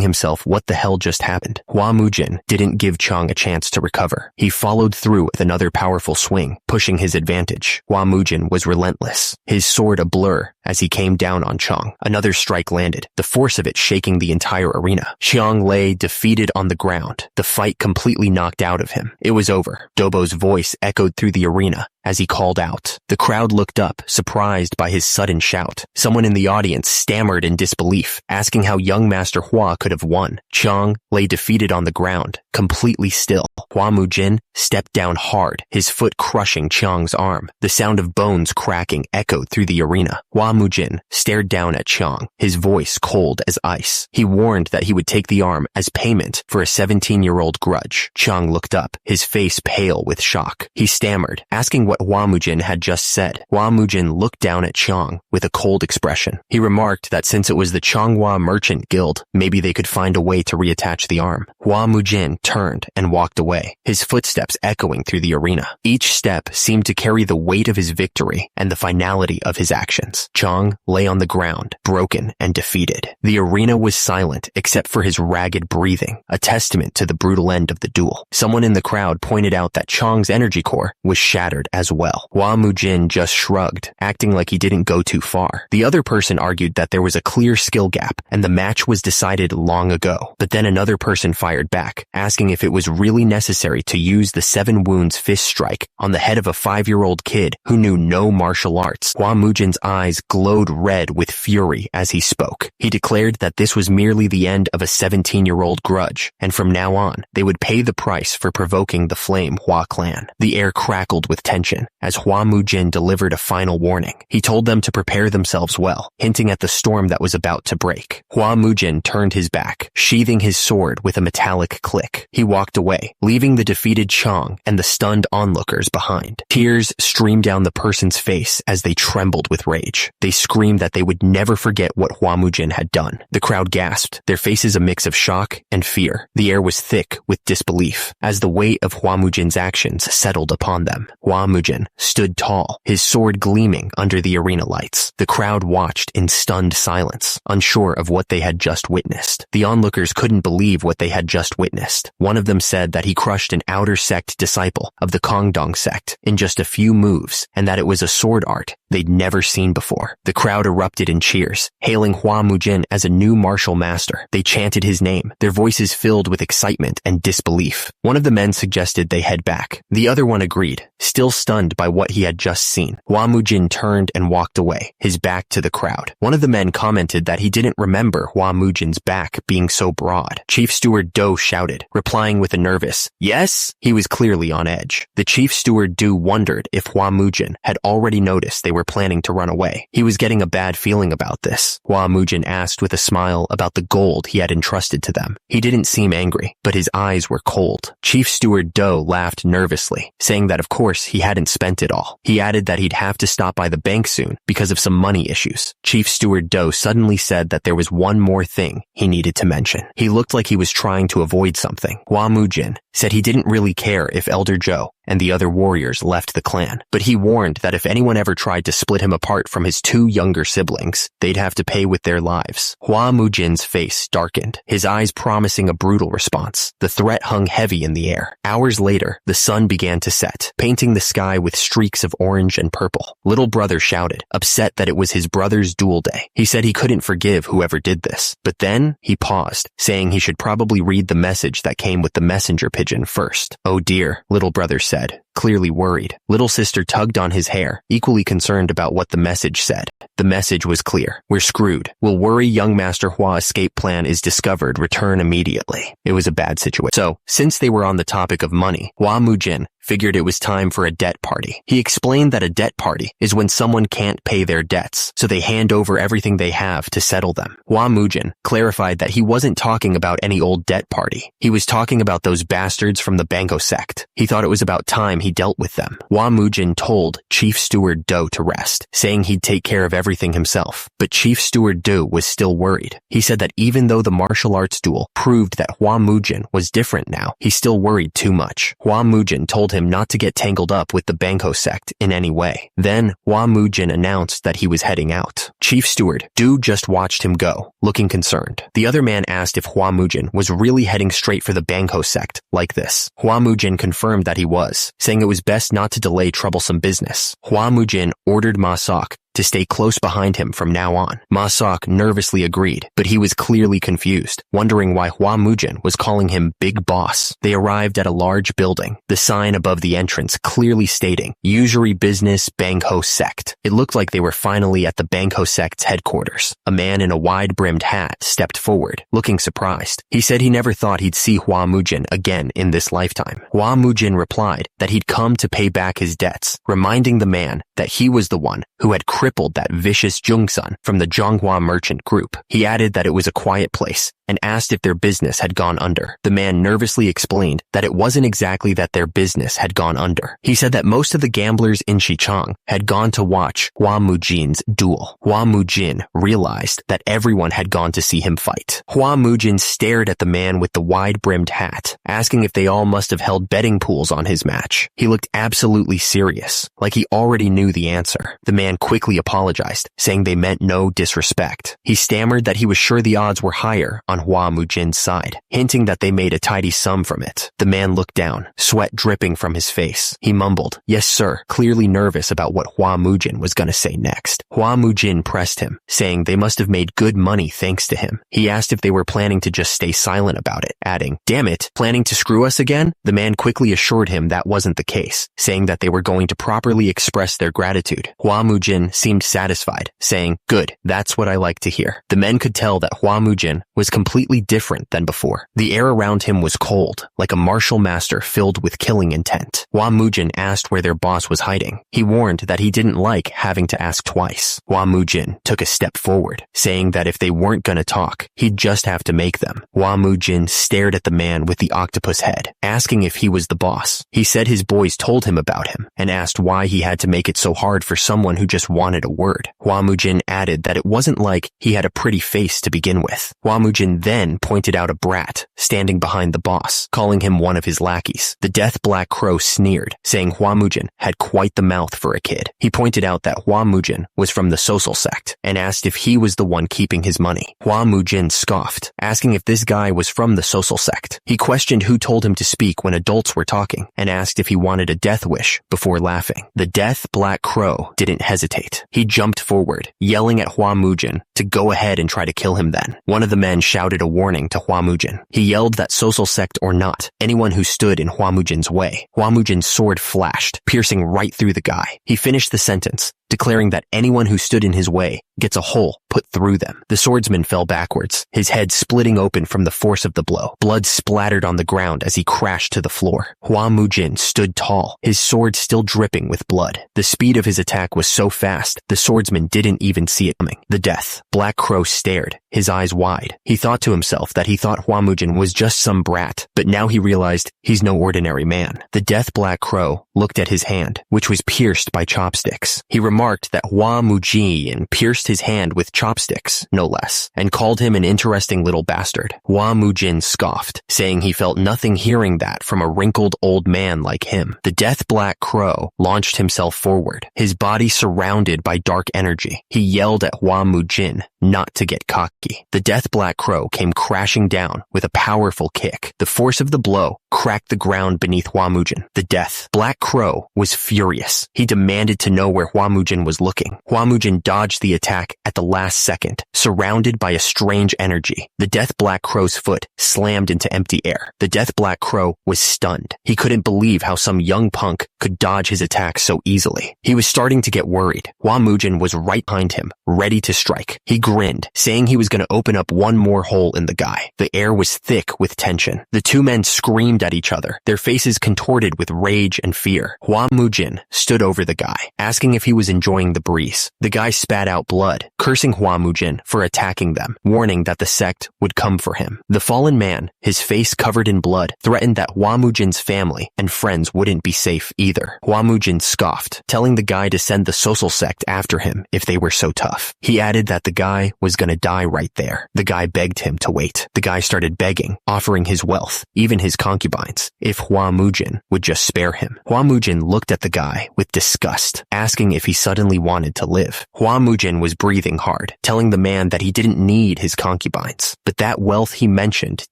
himself what the hell just happened. Hua Mujin didn't give Chang a chance to recover. He followed through with another powerful swing, pushing his advantage. Hua Mujin was relentless, his sword a blur as he came down on Chang. Another strike landed, the force of it shaking the entire arena. Chang lay defeated on the ground, the fight completely knocked out of him. It was over. Dobo's voice echoed through the arena as he called out. The crowd looked up, surprised by his sudden shout. Someone in the audience stammered in disbelief, asking how young Master Hua could have won. Chang lay defeated on the ground, completely still. Hua Mujin stepped down hard, his foot crushing Chang's arm. The sound of bones cracking echoed through the arena. Hua Mujin stared down at Chang, his voice cold as ice. He warned that he would take the arm as payment for a 17-year-old grudge. Chang looked up, his face pale with shock. He stammered, asking what Hua Mujin had just said. Hua Mujin looked down at Chang with a cold expression. He remarked that since it was the Changhua Merchant Guild, maybe they could find a way to reattach the arm. Hua Mujin turned and walked away, his footsteps echoing through the arena. Each step seemed to carry the weight of his victory and the finality of his actions. Chang lay on the ground, broken and defeated. The arena was silent except for his ragged breathing, a testament to the brutal end of the duel. Someone in the crowd pointed out that Chang's energy core was shattered as well. Hua Mujin just shrugged, acting like he didn't go too far. The other person argued that there was a clear skill gap and the match was decided long ago. But then another person fired back, asking if it was really necessary to use the 7 wounds fist strike on the head of a 5-year-old kid who knew no martial arts. Hua Mujin's eyes glowed red with fury as he spoke. He declared that this was merely the end of a 17-year-old grudge, and from now on, they would pay the price for provoking the Flame Hua clan. The air crackled with tension as Hua Mujin delivered a final warning. He told them to prepare themselves well, hinting at the storm that was about to break. Hua Mujin turned his back, sheathing his sword with a metallic click. He walked away, leaving the defeated Chang and the stunned onlookers behind. Tears streamed down the person's face as they trembled with rage. They screamed that they would never forget what Hua Mujin had done. The crowd gasped, their faces a mix of shock and fear. The air was thick with disbelief as the weight of Hua Mujin's actions settled upon them. Hua Mujin stood tall, his sword gleaming under the arena lights. The crowd watched in stunned silence, unsure of what they had just witnessed. The onlookers couldn't believe what they had just witnessed. One of them said that he crushed an outer sect disciple of the Kongdong sect in just a few moves, and that it was a sword art they'd never seen before. The crowd erupted in cheers, hailing Hua Mujin as a new martial master. They chanted his name, their voices filled with excitement and disbelief. One of the men suggested they head back. The other one agreed, still stunned by what he had just seen. Hua Mujin turned and walked away, his back to the crowd. One of the men commented that he didn't remember Hua Mujin's back being so broad. Chief Steward Do shouted, replying with a nervous, "Yes?" He was clearly on edge. The Chief Steward Do wondered if Hua Mujin had already noticed they were planning to run away. He was getting a bad feeling about this. Hua Mujin asked with a smile about the gold he had entrusted to them. He didn't seem angry, but his eyes were cold. Chief Steward Do laughed nervously, saying that of course he hadn't spent it all. He added that he'd have to stop by the bank soon because of some money issues. Chief Steward Do suddenly said that there was one more thing he needed to mention. He looked like he was trying to avoid something. Hua Mujin said he didn't really care if Elder Zhou and the other warriors left the clan, but he warned that if anyone ever tried to split him apart from his 2 younger siblings, they'd have to pay with their lives. Hua Mujin's face darkened, his eyes promising a brutal response. The threat hung heavy in the air. Hours later, the sun began to set, painting the sky with streaks of orange and purple. Little brother shouted, upset that it was his brother's duel day. He said he couldn't forgive whoever did this, but then he paused, saying he should probably read the message that came with the messenger pigeon first. "Oh dear," little brother said. said, clearly worried. Little sister tugged on his hair, equally concerned about what the message said. The message was clear. We're screwed. Will worry young Master Hua escape plan is discovered. Return immediately. It was a bad situation. So, since they were on the topic of money, Hua Mujin figured it was time for a debt party. He explained that a debt party is when someone can't pay their debts, so they hand over everything they have to settle them. Hua Mujin clarified that he wasn't talking about any old debt party. He was talking about those bastards from the Bango sect. He thought it was about time he dealt with them. Hua Mujin told Chief Steward Do to rest, saying he'd take care of everything himself. But Chief Steward Do was still worried. He said that even though the martial arts duel proved that Hua Mujin was different now, he still worried too much. Hua Mujin told him not to get tangled up with the Bango sect in any way. Then, Hua Mujin announced that he was heading out. Chief Steward Do just watched him go, looking concerned. The other man asked if Hua Mujin was really heading straight for the Bango sect, like this. Hua Mujin confirmed that he was, saying it was best not to delay troublesome business. Hua Mujin ordered Ma Sok to stay close behind him from now on. Ma Sok nervously agreed, but he was clearly confused, wondering why Hua Mujin was calling him Big Boss. They arrived at a large building, the sign above the entrance clearly stating, Usury Business Bangho Sect. It looked like they were finally at the Bangho Sect's headquarters. A man in a wide-brimmed hat stepped forward, looking surprised. He said he never thought he'd see Hua Mujin again in this lifetime. Hua Mujin replied that he'd come to pay back his debts, reminding the man that he was the one who had crippled that vicious Jungsun from the Zhonghua merchant group. He added that it was a quiet place and asked if their business had gone under. The man nervously explained that it wasn't exactly that their business had gone under. He said that most of the gamblers in Xichang had gone to watch Hua Mujin's duel. Hua Mujin realized that everyone had gone to see him fight. Hua Mujin stared at the man with the wide-brimmed hat, asking if they all must have held betting pools on his match. He looked absolutely serious, like he already knew the answer. The man quickly apologized, saying they meant no disrespect. He stammered that he was sure the odds were higher on Hua Mujin's side, hinting that they made a tidy sum from it. The man looked down, sweat dripping from his face. He mumbled, "Yes, sir," clearly nervous about what Hua Mujin was going to say next. Hua Mujin pressed him, saying they must have made good money thanks to him. He asked if they were planning to just stay silent about it, adding, "Damn it, planning to screw us again?" The man quickly assured him that wasn't the case, saying that they were going to properly express their gratitude. Hua Mujin seemed satisfied, saying, "Good, that's what I like to hear." The men could tell that Hua Mujin was completely different than before. The air around him was cold, like a martial master filled with killing intent. Hua Mujin asked where their boss was hiding. He warned that he didn't like having to ask twice. Hua Mujin took a step forward, saying that if they weren't gonna talk, he'd just have to make them. Hua Mujin stared at the man with the octopus head, asking if he was the boss. He said his boys told him about him, and asked why he had to make it so hard for someone who just wanted a word. Hua Mujin added that it wasn't like he had a pretty face to begin with. Hua Mujin then pointed out a brat standing behind the boss, calling him one of his lackeys. The Death Black Crow sneered, saying Hua Mujin had quite the mouth for a kid. He pointed out that Hua Mujin was from the Social sect, and asked if he was the one keeping his money. Hua Mujin scoffed, asking if this guy was from the Social sect. He questioned who told him to speak when adults were talking, and asked if he wanted a death wish before laughing. The Death Black Crow didn't hesitate. He jumped forward, yelling at Hua Mujin to go ahead and try to kill him then. One of the men shouted a warning to Hua Mujin. He yelled that Social sect or not, anyone who stood in Hua Mujin's way. Hua Mujin's sword flashed, piercing right through the guy. He finished the sentence, declaring that anyone who stood in his way gets a hole put through them. The swordsman fell backwards, his head splitting open from the force of the blow. Blood splattered on the ground as he crashed to the floor. Hua Mujin stood tall, his sword still dripping with blood. The speed of his attack was so fast, the swordsman didn't even see it coming. The Death Black Crow stared, his eyes wide. He thought to himself that he thought Hua Mujin was just some brat, but now he realized he's no ordinary man. The Death Black Crow looked at his hand, which was pierced by chopsticks. He remarked that Hua Mujin pierced his hand with chopsticks, no less, and called him an interesting little bastard. Hua Mujin scoffed, saying he felt nothing hearing that from a wrinkled old man like him. The Death Black Crow launched himself forward, his body surrounded by dark energy. He yelled at Hua Mujin not to get cocky. The Death Black Crow came crashing down with a powerful kick. The force of the blow cracked the ground beneath Hua Mujin. The Death Black Crow was furious. He demanded to know where Hua Mujin Mujin was looking. Hua Mujin dodged the attack at the last second, surrounded by a strange energy. The Death Black Crow's foot slammed into empty air. The Death Black Crow was stunned. He couldn't believe how some young punk could dodge his attack so easily. He was starting to get worried. Hua Mujin was right behind him, ready to strike. He grinned, saying he was going to open up one more hole in the guy. The air was thick with tension. The two men screamed at each other, their faces contorted with rage and fear. Hua Mujin stood over the guy, asking if he was enjoying the breeze. The guy spat out blood, cursing Hua Mujin for attacking them, warning that the sect would come for him. The fallen man, his face covered in blood, threatened that Hua Mujin's family and friends wouldn't be safe either. Hua Mujin scoffed, telling the guy to send the social sect after him if they were so tough. He added that the guy was gonna die right there. The guy begged him to wait. The guy started begging, offering his wealth, even his concubines, if Hua Mujin would just spare him. Hua Mujin looked at the guy with disgust, asking if he suddenly wanted to live. Hua Mujin was breathing hard, telling the man that he didn't need his concubines, but that wealth he mentioned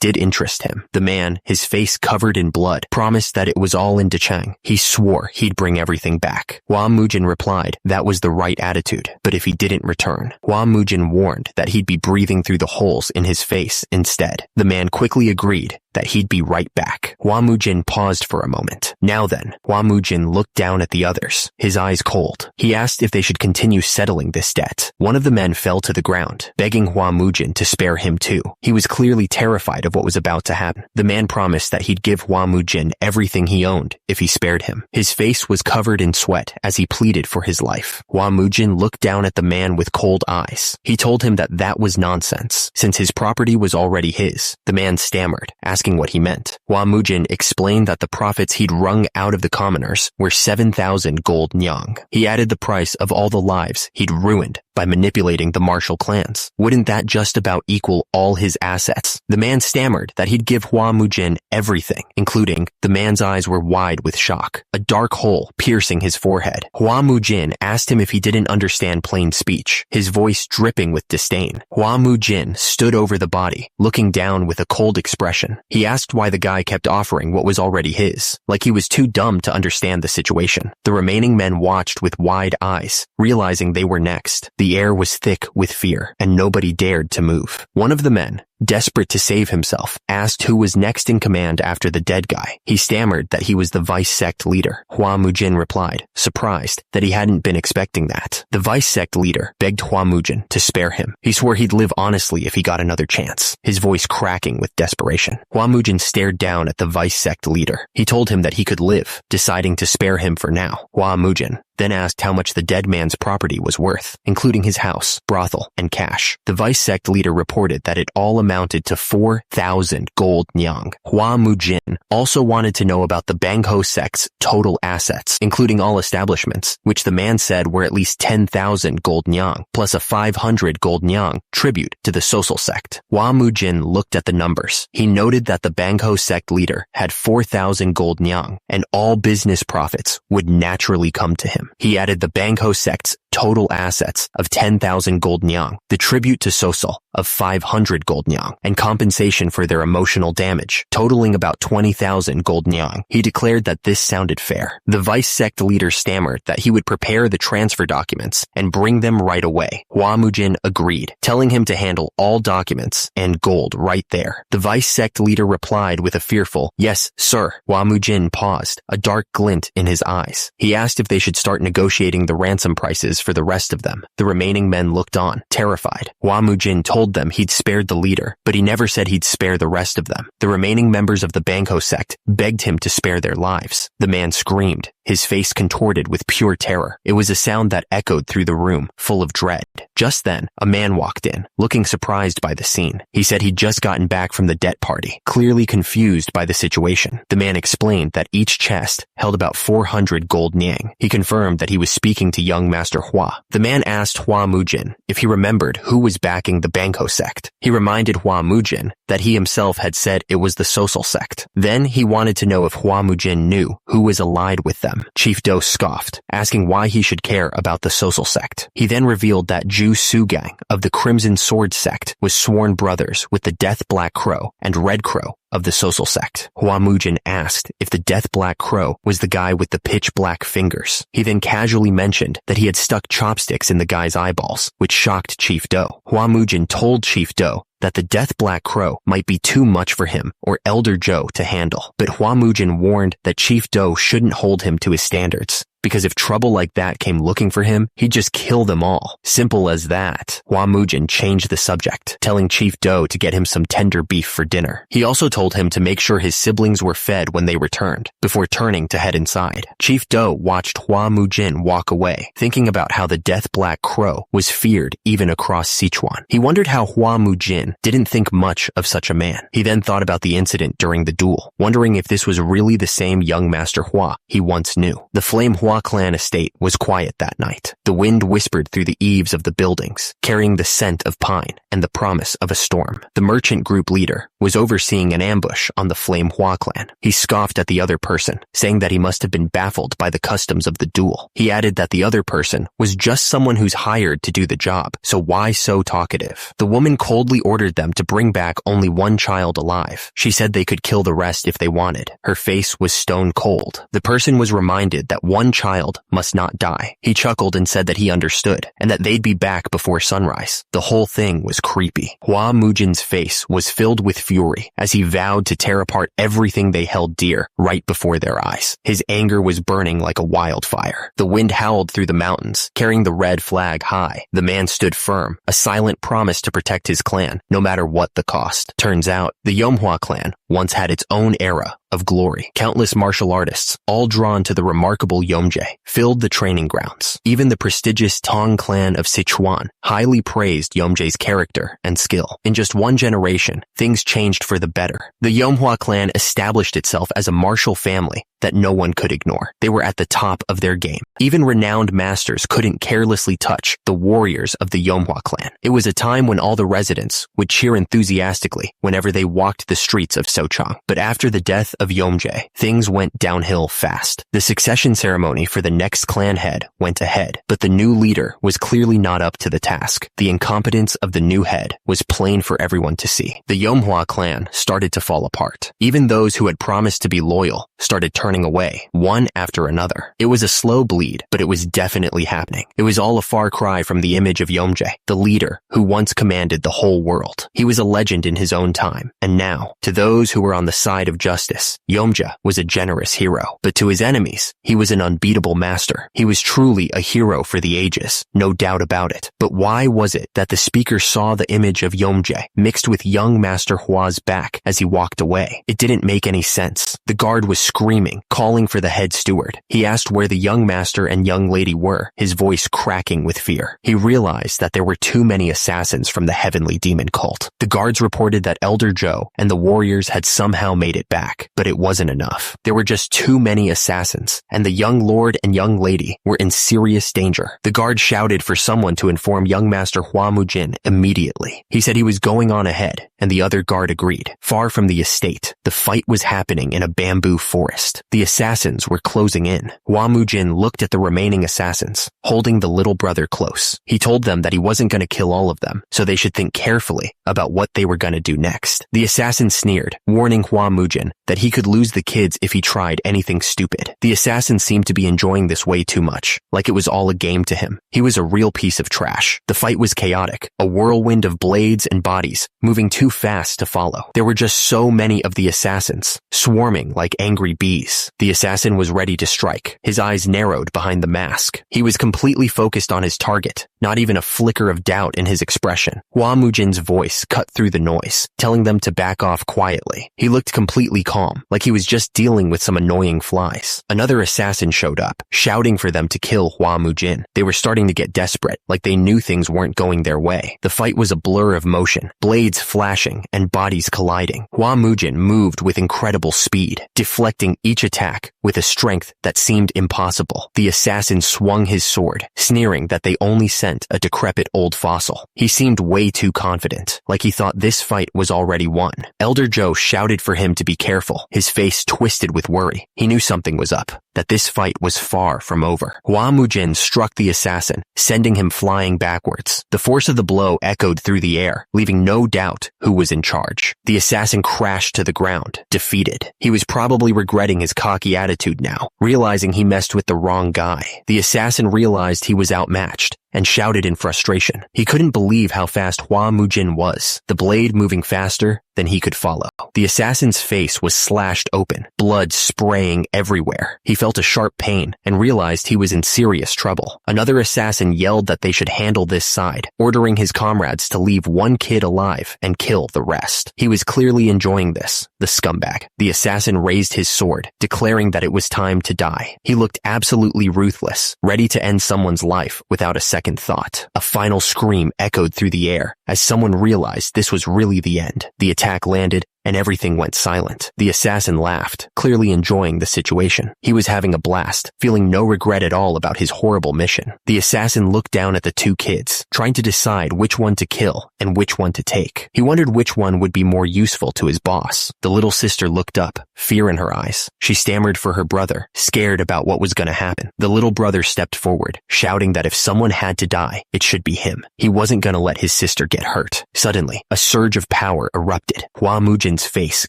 did interest him. The man, his face covered in blood, promised that it was all in Dechang. He swore he'd bring everything back. Hua Mujin replied that was the right attitude, but if he didn't return, Hua Mujin warned that he'd be breathing through the holes in his face instead. The man quickly agreed that he'd be right back. Hua Mujin paused for a moment. Now then, Hua Mujin looked down at the others, his eyes cold. He asked if they should continue settling this debt. One of the men fell to the ground, begging Hua Mujin to spare him too. He was clearly terrified of what was about to happen. The man promised that he'd give Hua Mujin everything he owned if he spared him. His face was covered in sweat as he pleaded for his life. Hua Mujin looked down at the man with cold eyes. He told him that that was nonsense, since his property was already his. The man stammered, asking what he meant. Hua Mujin explained that the profits he'd wrung out of the commoners were 7,000 gold nyang. He added the price of all the lives he'd ruined by manipulating the martial clans. Wouldn't that just about equal all his assets? The man stammered that he'd give Hua Mujin everything, including. The man's eyes were wide with shock, a dark hole piercing his forehead. Hua Mujin asked him if he didn't understand plain speech, his voice dripping with disdain. Hua Mujin stood over the body, looking down with a cold expression. He asked why the guy kept offering what was already his, like he was too dumb to understand the situation. The remaining men watched with wide eyes, realizing they were next. The air was thick with fear, and nobody dared to move. One of the men, desperate to save himself, asked who was next in command after the dead guy. He stammered that he was the vice sect leader. Hua Mujin replied, surprised that he hadn't been expecting that. The vice sect leader begged Hua Mujin to spare him. He swore he'd live honestly if he got another chance, his voice cracking with desperation. Hua Mujin stared down at the vice sect leader. He told him that he could live, deciding to spare him for now. Hua Mujin then asked how much the dead man's property was worth, including his house, brothel, and cash. The vice sect leader reported that it all amounted to 4,000 gold nyang. Hua Mujin also wanted to know about the Bangho sect's total assets, including all establishments, which the man said were at least 10,000 gold nyang, plus a 500 gold nyang tribute to the social sect. Hua Mujin looked at the numbers. He noted that the Bangho sect leader had 4,000 gold nyang, and all business profits would naturally come to him. He added the Bangho sect's total assets of 10,000 gold nyang, the tribute to Sosol of 500 gold nyang, and compensation for their emotional damage, totaling about 20,000 gold nyang. He declared that this sounded fair. The vice sect leader stammered that he would prepare the transfer documents and bring them right away. Hua Mujin agreed, telling him to handle all documents and gold right there. The vice sect leader replied with a fearful, "Yes, sir." Hua Mujin paused, a dark glint in his eyes. He asked if they should start negotiating the ransom prices for the rest of them. The remaining men looked on, terrified. Hua Mujin told them he'd spared the leader, but he never said he'd spare the rest of them. The remaining members of the Bangho sect begged him to spare their lives. The man screamed, his face contorted with pure terror. It was a sound that echoed through the room, full of dread. Just then, a man walked in, looking surprised by the scene. He said he'd just gotten back from the debt party, clearly confused by the situation. The man explained that each chest held about 400 gold nyang. He confirmed that he was speaking to young Master Hua. The man asked Hua Mujin if he remembered who was backing the Bangho sect. He reminded Hua Mujin that he himself had said it was the social sect. Then he wanted to know if Hua Mujin knew who was allied with them. Chief Do scoffed, asking why he should care about the social sect. He then revealed that Ju Sugang of the Crimson Sword sect was sworn brothers with the Death Black Crow and Red Crow of the social sect. Hua Mujin asked if the Death Black Crow was the guy with the pitch black fingers. He then casually mentioned that he had stuck chopsticks in the guy's eyeballs, which shocked Chief Do. Hua Mujin told Chief Do that the Death Black Crow might be too much for him or Elder Joe to handle, but Hua Mujin warned that Chief Do shouldn't hold him to his standards, because if trouble like that came looking for him, he'd just kill them all. Simple as that. Hua Mujin changed the subject, telling Chief Do to get him some tender beef for dinner. He also told him to make sure his siblings were fed when they returned, before turning to head inside. Chief Do watched Hua Mujin walk away, thinking about how the Death Black Crow was feared even across Sichuan. He wondered how Hua Mujin didn't think much of such a man. He then thought about the incident during the duel, wondering if this was really the same young Master Hua he once knew. The Flame Hua clan estate was quiet that night. The wind whispered through the eaves of the buildings, carrying the scent of pine and the promise of a storm. The merchant group leader was overseeing an ambush on the Flame Hua clan. He scoffed at the other person, saying that he must have been baffled by the customs of the duel. He added that the other person was just someone who's hired to do the job, so why so talkative? The woman coldly ordered them to bring back only one child alive. She said they could kill the rest if they wanted. Her face was stone cold. The person was reminded that one child must not die. He chuckled and said that he understood, and that they'd be back before sunrise. The whole thing was creepy. Hua Mujin's face was filled with fury as he vowed to tear apart everything they held dear right before their eyes. His anger was burning like a wildfire. The wind howled through the mountains, carrying the red flag high. The man stood firm, a silent promise to protect his clan, no matter what the cost. Turns out, the Yomhua clan once had its own era of glory. Countless martial artists, all drawn to the remarkable Yomje, filled the training grounds. Even the prestigious Tong clan of Sichuan highly praised Yomje's character and skill. In just one generation, things changed for the better. The Yomhua clan established itself as a martial family that no one could ignore. They were at the top of their game. Even renowned masters couldn't carelessly touch the warriors of the Yomhua clan. It was a time when all the residents would cheer enthusiastically whenever they walked the streets of Sochang. But after the death of Yomje, things went downhill fast. The succession ceremony for the next clan head went ahead, but the new leader was clearly not up to the task. The incompetence of the new head was plain for everyone to see. The Yomhua clan started to fall apart. Even those who had promised to be loyal started turning away, one after another. It was a slow bleed, but it was definitely happening. It was all a far cry from the image of Yomje, the leader who once commanded the whole world. He was a legend in his own time, and now, to those who were on the side of justice, Yomje was a generous hero. But to his enemies, he was an unbeatable master. He was truly a hero for the ages, no doubt about it. But why was it that the speaker saw the image of Yomje mixed with young Master Hua's back as he walked away? It didn't make any sense. The guard was screaming, calling for the head steward. He asked where the young master and young lady were, his voice cracking with fear. He realized that there were too many assassins from the heavenly demon cult. The guards reported that Elder Joe and the warriors had somehow made it back, but it wasn't enough. There were just too many assassins, and the young lord and young lady were in serious danger. The guard shouted for someone to inform young Master Hua Mujin immediately. He said he was going on ahead, and the other guard agreed. Far from the estate, the fight was happening in a bamboo forest. The assassins were closing in. Hua Mujin looked at the remaining assassins, holding the little brother close. He told them that he wasn't going to kill all of them, so they should think carefully about what they were going to do next. The assassin sneered, warning Hua Mujin that he could lose the kids if he tried anything stupid. The assassin seemed to be enjoying this way too much, like it was all a game to him. He was a real piece of trash. The fight was chaotic, a whirlwind of blades and bodies, moving too fast to follow. There were just so many of the assassins, swarming like angry bees. The assassin was ready to strike, his eyes narrowed behind the mask. He was completely focused on his target, not even a flicker of doubt in his expression. Hua Mujin's voice cut through the noise, telling them to back off quietly. He looked completely calm, like he was just dealing with some annoying flies. Another assassin showed up, shouting for them to kill Hua Mujin. They were starting to get desperate, like they knew things weren't going their way. The fight was a blur of motion, blades flashing and bodies colliding. Hua Mujin moved with incredible speed, deflecting each attack with a strength that seemed impossible. The The assassin swung his sword, sneering that they only sent a decrepit old fossil. He seemed way too confident, like he thought this fight was already won. Elder Joe shouted for him to be careful, his face twisted with worry. He knew something was up, that this fight was far from over. Hua Mujin struck the assassin, sending him flying backwards. The force of the blow echoed through the air, leaving no doubt who was in charge. The assassin crashed to the ground, defeated. He was probably regretting his cocky attitude now, realizing he messed with the wrong guy. The assassin realized he was outmatched and shouted in frustration. He couldn't believe how fast Hua Mujin was, the blade moving faster than he could follow. The assassin's face was slashed open, blood spraying everywhere. He felt a sharp pain and realized he was in serious trouble. Another assassin yelled that they should handle this side, ordering his comrades to leave one kid alive and kill the rest. He was clearly enjoying this, the scumbag. The assassin raised his sword, declaring that it was time to die. He looked absolutely ruthless, ready to end someone's life without a second thought. A final scream echoed through the air as someone realized this was really the end. The attack landed and everything went silent. The assassin laughed, clearly enjoying the situation. He was having a blast, feeling no regret at all about his horrible mission. The assassin looked down at the two kids, trying to decide which one to kill and which one to take. He wondered which one would be more useful to his boss. The little sister looked up, fear in her eyes. She stammered for her brother, scared about what was going to happen. The little brother stepped forward, shouting that if someone had to die, it should be him. He wasn't going to let his sister get hurt. Suddenly, a surge of power erupted. Hua Mujin's face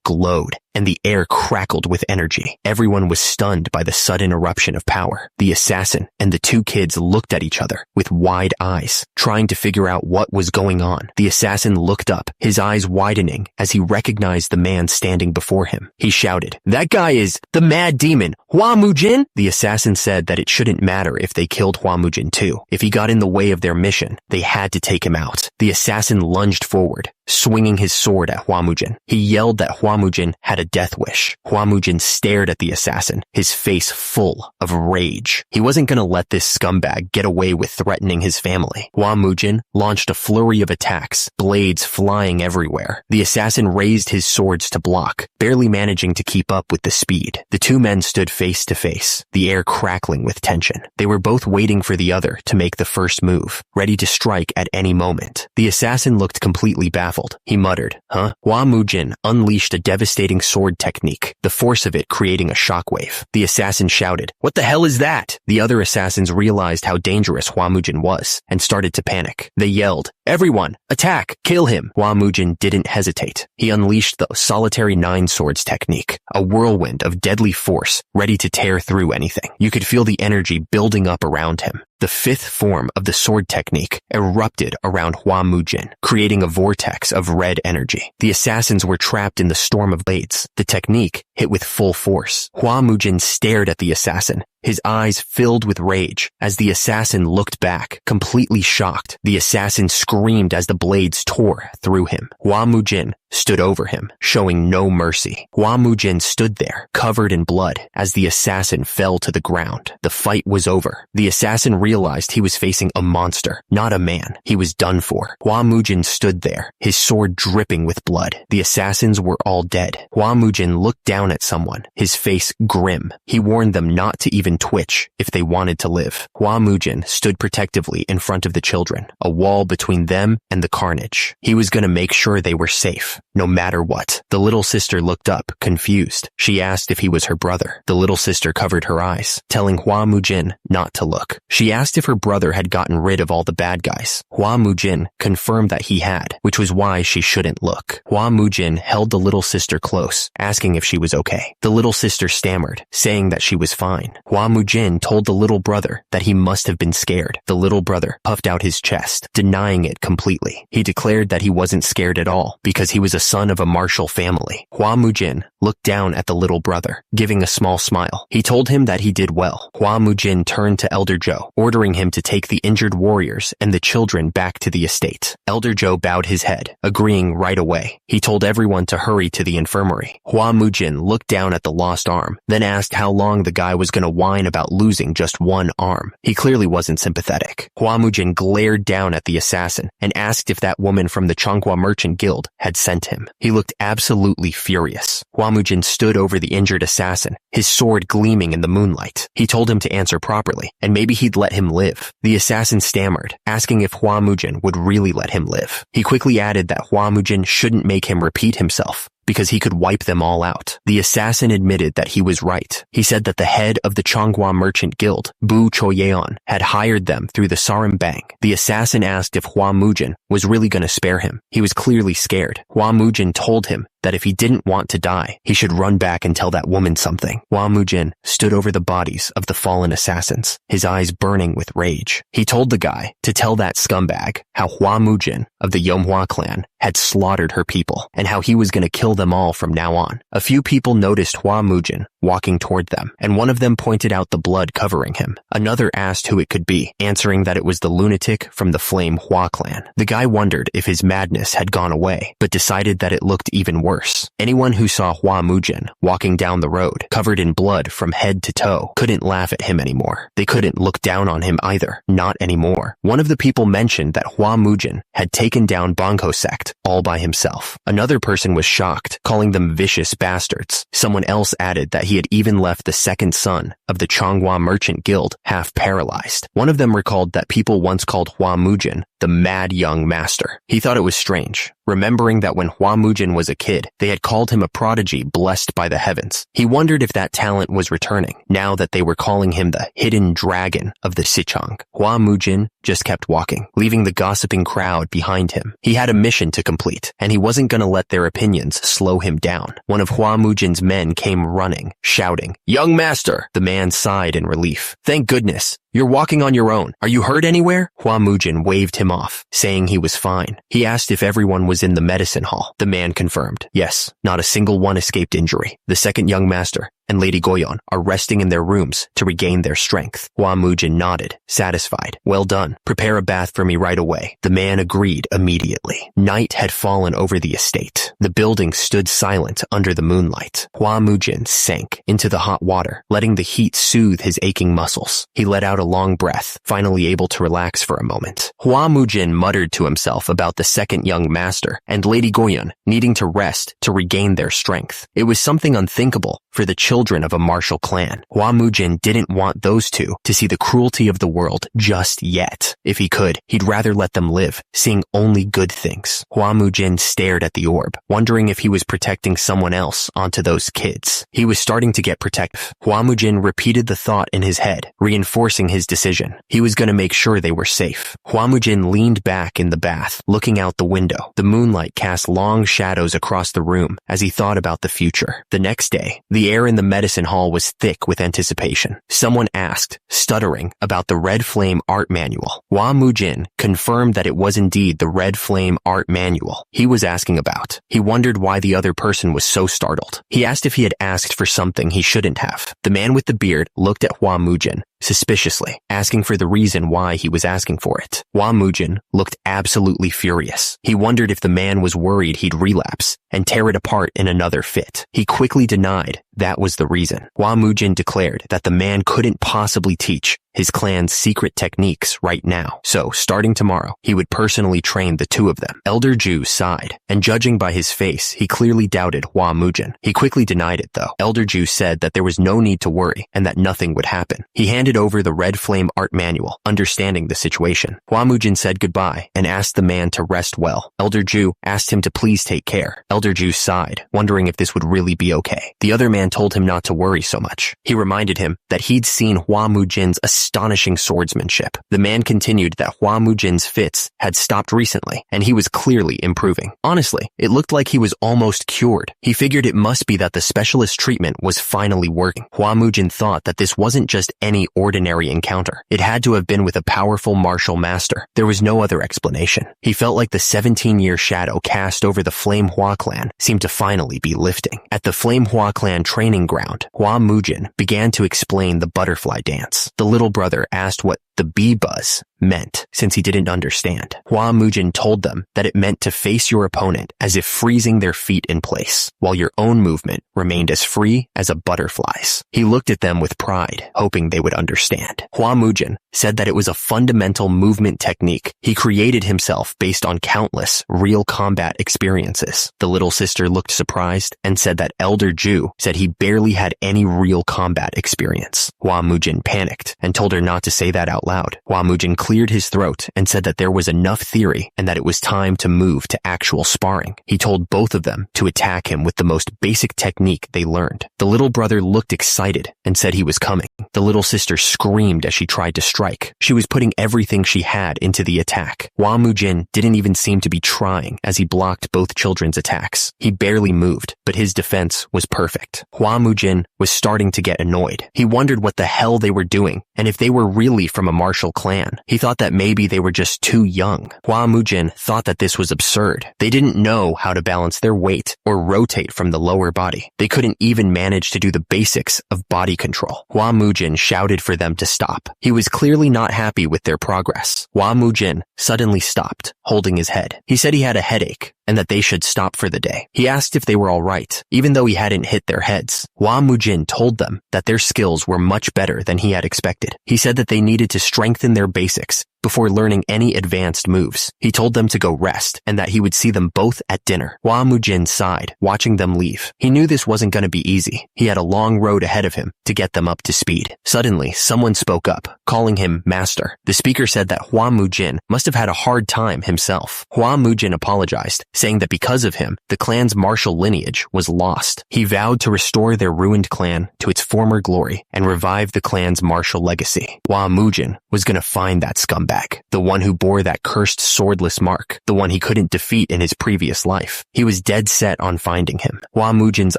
glowed, and the air crackled with energy. Everyone was stunned by the sudden eruption of power. The assassin and the two kids looked at each other with wide eyes, trying to figure out what was going on. The assassin looked up, his eyes widening as he recognized the man standing before him. He shouted, "That guy is the mad demon, Hua Mujin!" The assassin said that it shouldn't matter if they killed Hua Mujin too. If he got in the way of their mission, they had to take him out. The assassin lunged forward, swinging his sword at Hua Mujin. He yelled that Hua Mujin had a death wish. Hua Mujin stared at the assassin, his face full of rage. He wasn't going to let this scumbag get away with threatening his family. Hua Mujin launched a flurry of attacks, blades flying everywhere. The assassin raised his swords to block, barely managing to keep up with the speed. The two men stood face to face, the air crackling with tension. They were both waiting for the other to make the first move, ready to strike at any moment. The assassin looked completely baffled. He muttered, "Huh?" Hua Mujin unleashed a devastating sword technique, the force of it creating a shockwave. The assassin shouted, "What the hell is that?" The other assassins realized how dangerous Hua Mujin was and started to panic. They yelled, "Everyone, attack! Kill him!" Hua Mujin didn't hesitate. He unleashed the solitary nine swords technique, a whirlwind of deadly force ready to tear through anything. You could feel the energy building up around him. The fifth form of the sword technique erupted around Hua Mujin, creating a vortex of red energy. The assassins were trapped in the storm of blades. The technique hit with full force. Hua Mujin stared at the assassin, his eyes filled with rage. As the assassin looked back, completely shocked, the assassin screamed as the blades tore through him. Hua Mujin stood over him, showing no mercy. Hua Mujin stood there, covered in blood, as the assassin fell to the ground. The fight was over. The assassin realized he was facing a monster, not a man. He was done for. Hua Mujin stood there, his sword dripping with blood. The assassins were all dead. Hua Mujin looked down at someone, his face grim. He warned them not to even twitch if they wanted to live. Hua Mujin stood protectively in front of the children, a wall between them and the carnage. He was going to make sure they were safe, no matter what. The little sister looked up, confused. She asked if he was her brother. The little sister covered her eyes, telling Hua Mujin not to look. She asked if her brother had gotten rid of all the bad guys. Hua Mujin confirmed that he had, which was why she shouldn't look. Hua Mujin held the little sister close, asking if she was okay. The little sister stammered, saying that she was fine. Hua Mujin told the little brother that he must have been scared. The little brother puffed out his chest, denying it completely. He declared that he wasn't scared at all because he was a son of a martial family. Hua Mujin looked down at the little brother, giving a small smile. He told him that he did well. Hua Mujin turned to Elder Joe, ordering him to take the injured warriors and the children back to the estate. Elder Joe bowed his head, agreeing right away. He told everyone to hurry to the infirmary. Hua Mujin looked down at the lost arm, then asked how long the guy was going to want whine about losing just one arm. He clearly wasn't sympathetic. Hua Mujin glared down at the assassin and asked if that woman from the Changhua Merchant Guild had sent him. He looked absolutely furious. Hua Mujin stood over the injured assassin, his sword gleaming in the moonlight. He told him to answer properly, and maybe he'd let him live. The assassin stammered, asking if Hua Mujin would really let him live. He quickly added that Hua Mujin shouldn't make him repeat himself, because he could wipe them all out. The assassin admitted that he was right. He said that the head of the Changhua Merchant Guild, Bu Choyeon, had hired them through the Sarambang. The assassin asked if Hua Mujin was really going to spare him. He was clearly scared. Hua Mujin told him that if he didn't want to die, he should run back and tell that woman something. Hua Mujin stood over the bodies of the fallen assassins, his eyes burning with rage. He told the guy to tell that scumbag how Hua Mujin of the Yomhua clan had slaughtered her people and how he was going to kill them all from now on. A few people noticed Hua Mujin walking toward them, and one of them pointed out the blood covering him. Another asked who it could be, answering that it was the lunatic from the Flame Hua clan. The guy wondered if his madness had gone away, but decided that it looked even worse. Anyone who saw Hua Mujin walking down the road, covered in blood from head to toe, couldn't laugh at him anymore. They couldn't look down on him either. Not anymore. One of the people mentioned that Hua Mujin had taken down Bangho sect all by himself. Another person was shocked, calling them vicious bastards. Someone else added that he had even left the second son of the Changhua Merchant Guild half paralyzed. One of them recalled that people once called Hua Mujin the mad young master. He thought it was strange, remembering that when Hua Mujin was a kid, they had called him a prodigy blessed by the heavens. He wondered if that talent was returning, now that they were calling him the hidden dragon of the Sichang. Hua Mujin just kept walking, leaving the gossiping crowd behind him. He had a mission to complete, and he wasn't going to let their opinions slow him down. One of Hua Mujin's men came running, shouting, "Young master!" The man sighed in relief. "Thank goodness. You're walking on your own. Are you hurt anywhere?" Hua Mujin waved him off, saying he was fine. He asked if everyone was in the medicine hall. The man confirmed. Yes, not a single one escaped injury. The second young master and Lady Goyon are resting in their rooms to regain their strength. Hua Mujin nodded, satisfied. "Well done. Prepare a bath for me right away." The man agreed immediately. Night had fallen over the estate. The building stood silent under the moonlight. Hua Mujin sank into the hot water, letting the heat soothe his aching muscles. He let out a long breath, finally able to relax for a moment. Hua Mujin muttered to himself about the second young master and Lady Goyon needing to rest to regain their strength. It was something unthinkable for the children of a martial clan. Hua Mujin didn't want those two to see the cruelty of the world just yet. If he could, he'd rather let them live, seeing only good things. Hua Mujin stared at the orb, wondering if he was protecting someone else onto those kids. He was starting to get protective. Hua Mujin repeated the thought in his head, reinforcing his decision. He was going to make sure they were safe. Hua Mujin leaned back in the bath, looking out the window. The moonlight cast long shadows across the room as he thought about the future. The next day, the air in the medicine hall was thick with anticipation. Someone asked, stuttering, about the Red Flame art manual. Hua Mujin confirmed that it was indeed the Red Flame art manual he was asking about. He wondered why the other person was so startled. He asked if he had asked for something he shouldn't have. The man with the beard looked at Hua Mujin suspiciously, asking for the reason why he was asking for it. Hua Mujin looked absolutely furious. He wondered if the man was worried he'd relapse and tear it apart in another fit. He quickly denied that was the reason. Hua Mujin declared that the man couldn't possibly teach his clan's secret techniques right now. So, starting tomorrow, he would personally train the two of them. Elder Ju sighed, and judging by his face, he clearly doubted Hua Mujin. He quickly denied it, though. Elder Ju said that there was no need to worry and that nothing would happen. He handed over the Red Flame art manual, understanding the situation. Hua Mujin said goodbye and asked the man to rest well. Elder Ju asked him to please take care. Elder Ju sighed, wondering if this would really be okay. The other man told him not to worry so much. He reminded him that he'd seen Hua Mujin's astonishing swordsmanship. The man continued that Hua Mujin's fits had stopped recently, and he was clearly improving. Honestly, it looked like he was almost cured. He figured it must be that the specialist treatment was finally working. Hua Mujin thought that this wasn't just any ordinary encounter. It had to have been with a powerful martial master. There was no other explanation. He felt like the 17-year shadow cast over the Flame Hua clan seemed to finally be lifting. At the Flame Hua clan training ground, Hua Mujin began to explain the butterfly dance. The little brother asked what the bee buzz meant, since he didn't understand. Hua Mujin told them that it meant to face your opponent as if freezing their feet in place, while your own movement remained as free as a butterfly's. He looked at them with pride, hoping they would understand. Hua Mujin said that it was a fundamental movement technique he created himself based on countless real combat experiences. The little sister looked surprised and said that Elder Ju said he barely had any real combat experience. Hua Mujin panicked and told her not to say that out loud. Hua Mujin cleared his throat and said that there was enough theory and that it was time to move to actual sparring. He told both of them to attack him with the most basic technique they learned. The little brother looked excited and said he was coming. The little sister screamed as she tried to strike. She was putting everything she had into the attack. Hua Mujin didn't even seem to be trying as he blocked both children's attacks. He barely moved, but his defense was perfect. Hua Mujin was starting to get annoyed. He wondered what the hell they were doing and if they were really from a martial clan. He thought that maybe they were just too young. Hua Mujin thought that this was absurd. They didn't know how to balance their weight or rotate from the lower body. They couldn't even manage to do the basics of body control. Hua Mujin shouted for them to stop. He was clearly not happy with their progress. Hua Mujin suddenly stopped, holding his head. He said he had a headache and that they should stop for the day. He asked if they were all right, even though he hadn't hit their heads. Hua Mujin told them that their skills were much better than he had expected. He said that they needed to strengthen their basics before learning any advanced moves. He told them to go rest and that he would see them both at dinner. Hua Mujin sighed, watching them leave. He knew this wasn't going to be easy. He had a long road ahead of him to get them up to speed. Suddenly, someone spoke up, calling him master. The speaker said that Hua Mujin must have had a hard time himself. Hua Mujin apologized, saying that because of him, the clan's martial lineage was lost. He vowed to restore their ruined clan to its former glory and revive the clan's martial legacy. Hua Mujin was going to find that scumbag, the one who bore that cursed swordless mark, the one he couldn't defeat in his previous life. He was dead set on finding him. Hua Mujin's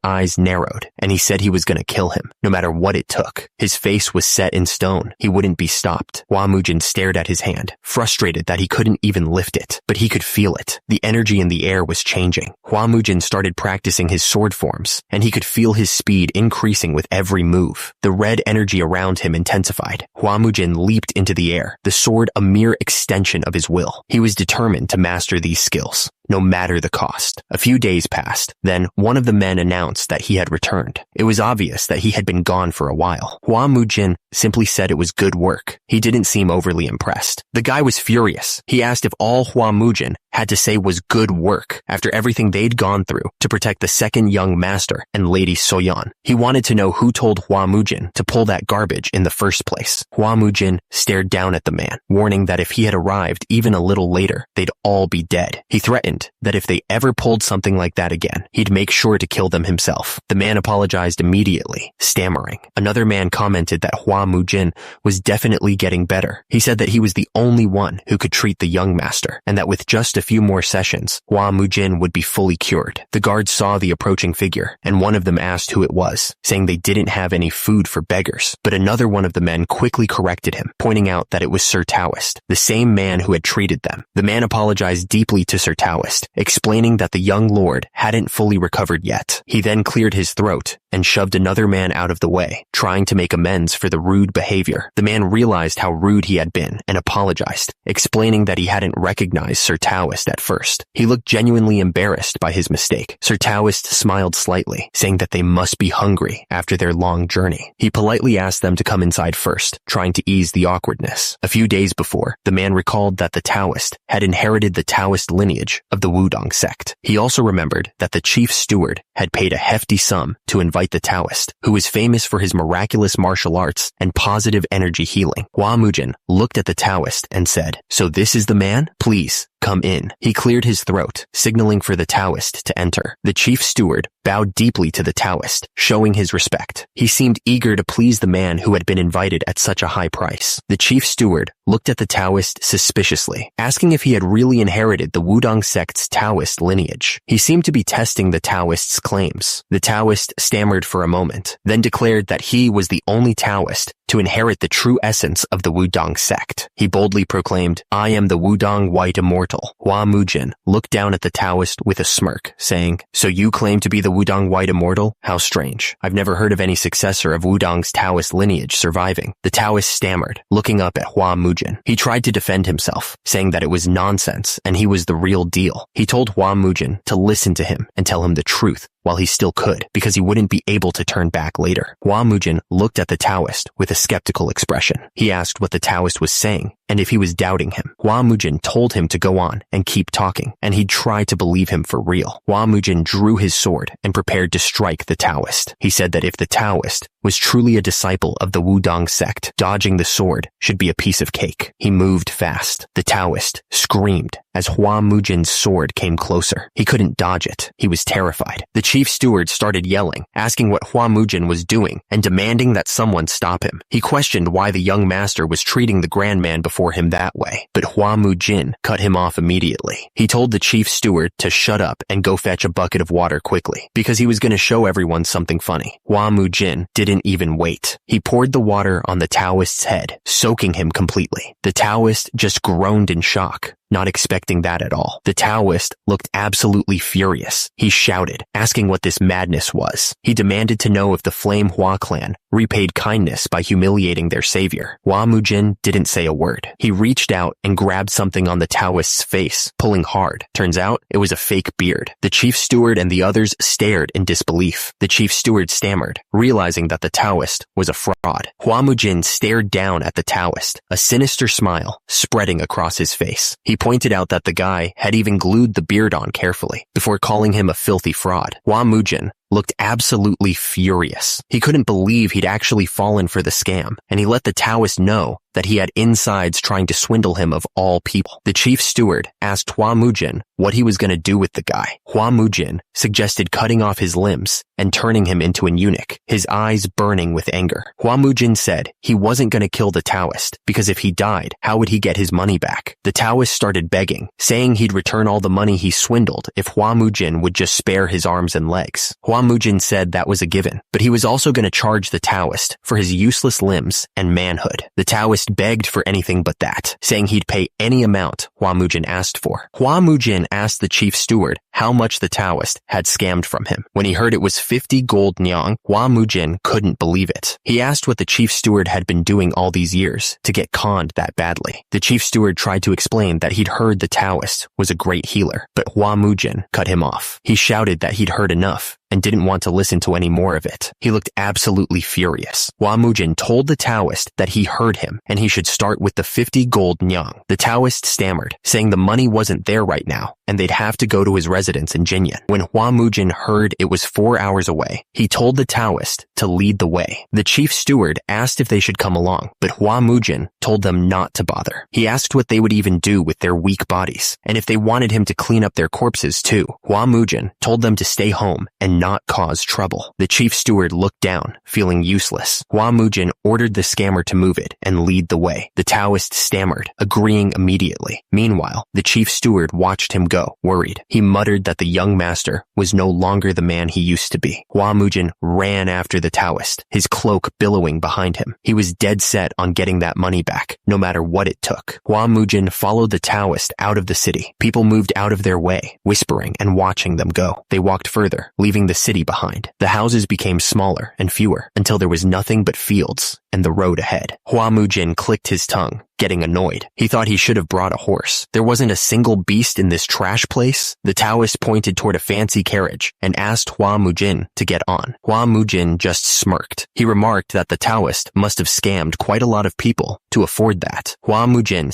eyes narrowed, and he said he was going to kill him, no matter what it took. His face was set in stone. He wouldn't be stopped. Hua Mujin stared at his hand, frustrated that he couldn't even lift it, but he could feel it. The energy in the air was changing. Hua Mujin started practicing his sword forms, and he could feel his speed increasing with every move. The red energy around him intensified. Hua Mujin leaped into the air, the sword a mere extension of his will. He was determined to master these skills, no matter the cost. A few days passed. Then one of the men announced that he had returned. It was obvious that he had been gone for a while. Hua Mujin simply said it was good work. He didn't seem overly impressed. The guy was furious. He asked if all Hua Mujin had to say was good work after everything they'd gone through to protect the second young master and Lady Soyeon. He wanted to know who told Hua Mujin to pull that garbage in the first place. Hua Mujin stared down at the man, warning that if he had arrived even a little later, they'd all be dead. He threatened that if they ever pulled something like that again, he'd make sure to kill them himself. The man apologized immediately, stammering. Another man commented that Hua Mujin was definitely getting better. He said that he was the only one who could treat the young master, and that with just a few more sessions, Hua Mujin would be fully cured. The guards saw the approaching figure, and one of them asked who it was, saying they didn't have any food for beggars. But another one of the men quickly corrected him, pointing out that it was Sir Taoist, the same man who had treated them. The man apologized deeply to Sir Taoist, explaining that the young lord hadn't fully recovered yet. He then cleared his throat and shoved another man out of the way, trying to make amends for the rude behavior. The man realized how rude he had been and apologized, explaining that he hadn't recognized Sir Taoist at first. He looked genuinely embarrassed by his mistake. Sir Taoist smiled slightly, saying that they must be hungry after their long journey. He politely asked them to come inside first, trying to ease the awkwardness. A few days before, the man recalled that the Taoist had inherited the Taoist lineage of the Wudong sect. He also remembered that the chief steward had paid a hefty sum to invite the Taoist, who was famous for his miraculous martial arts and positive energy healing. Hua Mujin looked at the Taoist and said, "So this is the man? Please, come in." He cleared his throat, signaling for the Taoist to enter. The chief steward bowed deeply to the Taoist, showing his respect. He seemed eager to please the man who had been invited at such a high price. The chief steward looked at the Taoist suspiciously, asking if he had really inherited the Wudong sect's Taoist lineage. He seemed to be testing the Taoist's claims. The Taoist stammered for a moment, then declared that he was the only Taoist to inherit the true essence of the Wudong sect. He boldly proclaimed, "I am the Wudong White Immortal." Hua Mujin looked down at the Taoist with a smirk, saying, "So you claim to be the Wudong White Immortal? How strange. I've never heard of any successor of Wudong's Taoist lineage surviving." The Taoist stammered, looking up at Hua Mujin. He tried to defend himself, saying that it was nonsense and he was the real deal. He told Hua Mujin to listen to him and tell him the truth while he still could, because he wouldn't be able to turn back later. Hua Mujin looked at the Taoist with a skeptical expression. He asked what the Taoist was saying and if he was doubting him. Hua Mujin told him to go on and keep talking, and he'd try to believe him for real. Hua Mujin drew his sword and prepared to strike the Taoist. He said that if the Taoist was truly a disciple of the Wudong sect, dodging the sword should be a piece of cake. He moved fast. The Taoist screamed as Hua Mujin's sword came closer. He couldn't dodge it. He was terrified. The chief steward started yelling, asking what Hua Mujin was doing and demanding that someone stop him. He questioned why the young master was treating the grand man before him that way, but Hua Mujin cut him off immediately. He told the chief steward to shut up and go fetch a bucket of water quickly, because he was going to show everyone something funny. Hua Mujin didn't even wait. He poured the water on the Taoist's head, soaking him completely. The Taoist just groaned in shock, not expecting that at all. The Taoist looked absolutely furious. He shouted, asking what this madness was. He demanded to know if the Flame Hua clan repaid kindness by humiliating their savior. Hua Mujin didn't say a word. He reached out and grabbed something on the Taoist's face, pulling hard. Turns out it was a fake beard. The chief steward and the others stared in disbelief. The chief steward stammered, realizing that the Taoist was a fraud. Hua Mujin stared down at the Taoist, a sinister smile spreading across his face. He pointed out that the guy had even glued the beard on carefully before calling him a filthy fraud. Hua Mujin looked absolutely furious. He couldn't believe he'd actually fallen for the scam, and he let the Taoist know that he had insides trying to swindle him of all people. The chief steward asked Hua Mujin what he was going to do with the guy. Hua Mujin suggested cutting off his limbs and turning him into an eunuch, his eyes burning with anger. Hua Mujin said he wasn't going to kill the Taoist, because if he died, how would he get his money back? The Taoist started begging, saying he'd return all the money he swindled if Hua Mujin would just spare his arms and legs. Hua Mujin said that was a given, but he was also going to charge the Taoist for his useless limbs and manhood. The Taoist begged for anything but that, saying he'd pay any amount Hua Mujin asked for. Hua Mujin asked the chief steward how much the Taoist had scammed from him. When he heard it was 50 gold nyang, Hua Mujin couldn't believe it. He asked what the chief steward had been doing all these years to get conned that badly. The chief steward tried to explain that he'd heard the Taoist was a great healer, but Hua Mujin cut him off. He shouted that he'd heard enough and didn't want to listen to any more of it. He looked absolutely furious. Hua Mujin told the Taoist that he heard him and he should start with the 50 gold nyang. The Taoist stammered, saying the money wasn't there right now and they'd have to go to his residence in Jinyan. When Hua Mujin heard it was 4 hours away, he told the Taoist to lead the way. The chief steward asked if they should come along, but Hua Mujin told them not to bother. He asked what they would even do with their weak bodies and if they wanted him to clean up their corpses too. Hua Mujin told them to stay home and not cause trouble. The chief steward looked down, feeling useless. Hua Mujin ordered the scammer to move it and lead the way. The Taoist stammered, agreeing immediately. Meanwhile, the chief steward watched him go, worried. He muttered that the young master was no longer the man he used to be. Hua Mujin ran after the Taoist, his cloak billowing behind him. He was dead set on getting that money back, no matter what it took. Hua Mujin followed the Taoist out of the city. People moved out of their way, whispering and watching them go. They walked further, leaving the city behind. The houses became smaller and fewer until there was nothing but fields and the road ahead. Hua Mujin clicked his tongue, getting annoyed. He thought he should have brought a horse. There wasn't a single beast in this trash place. The Taoist pointed toward a fancy carriage and asked Hua Mujin to get on. Hua Mujin just smirked. He remarked that the Taoist must have scammed quite a lot of people to afford that. Hua Mujin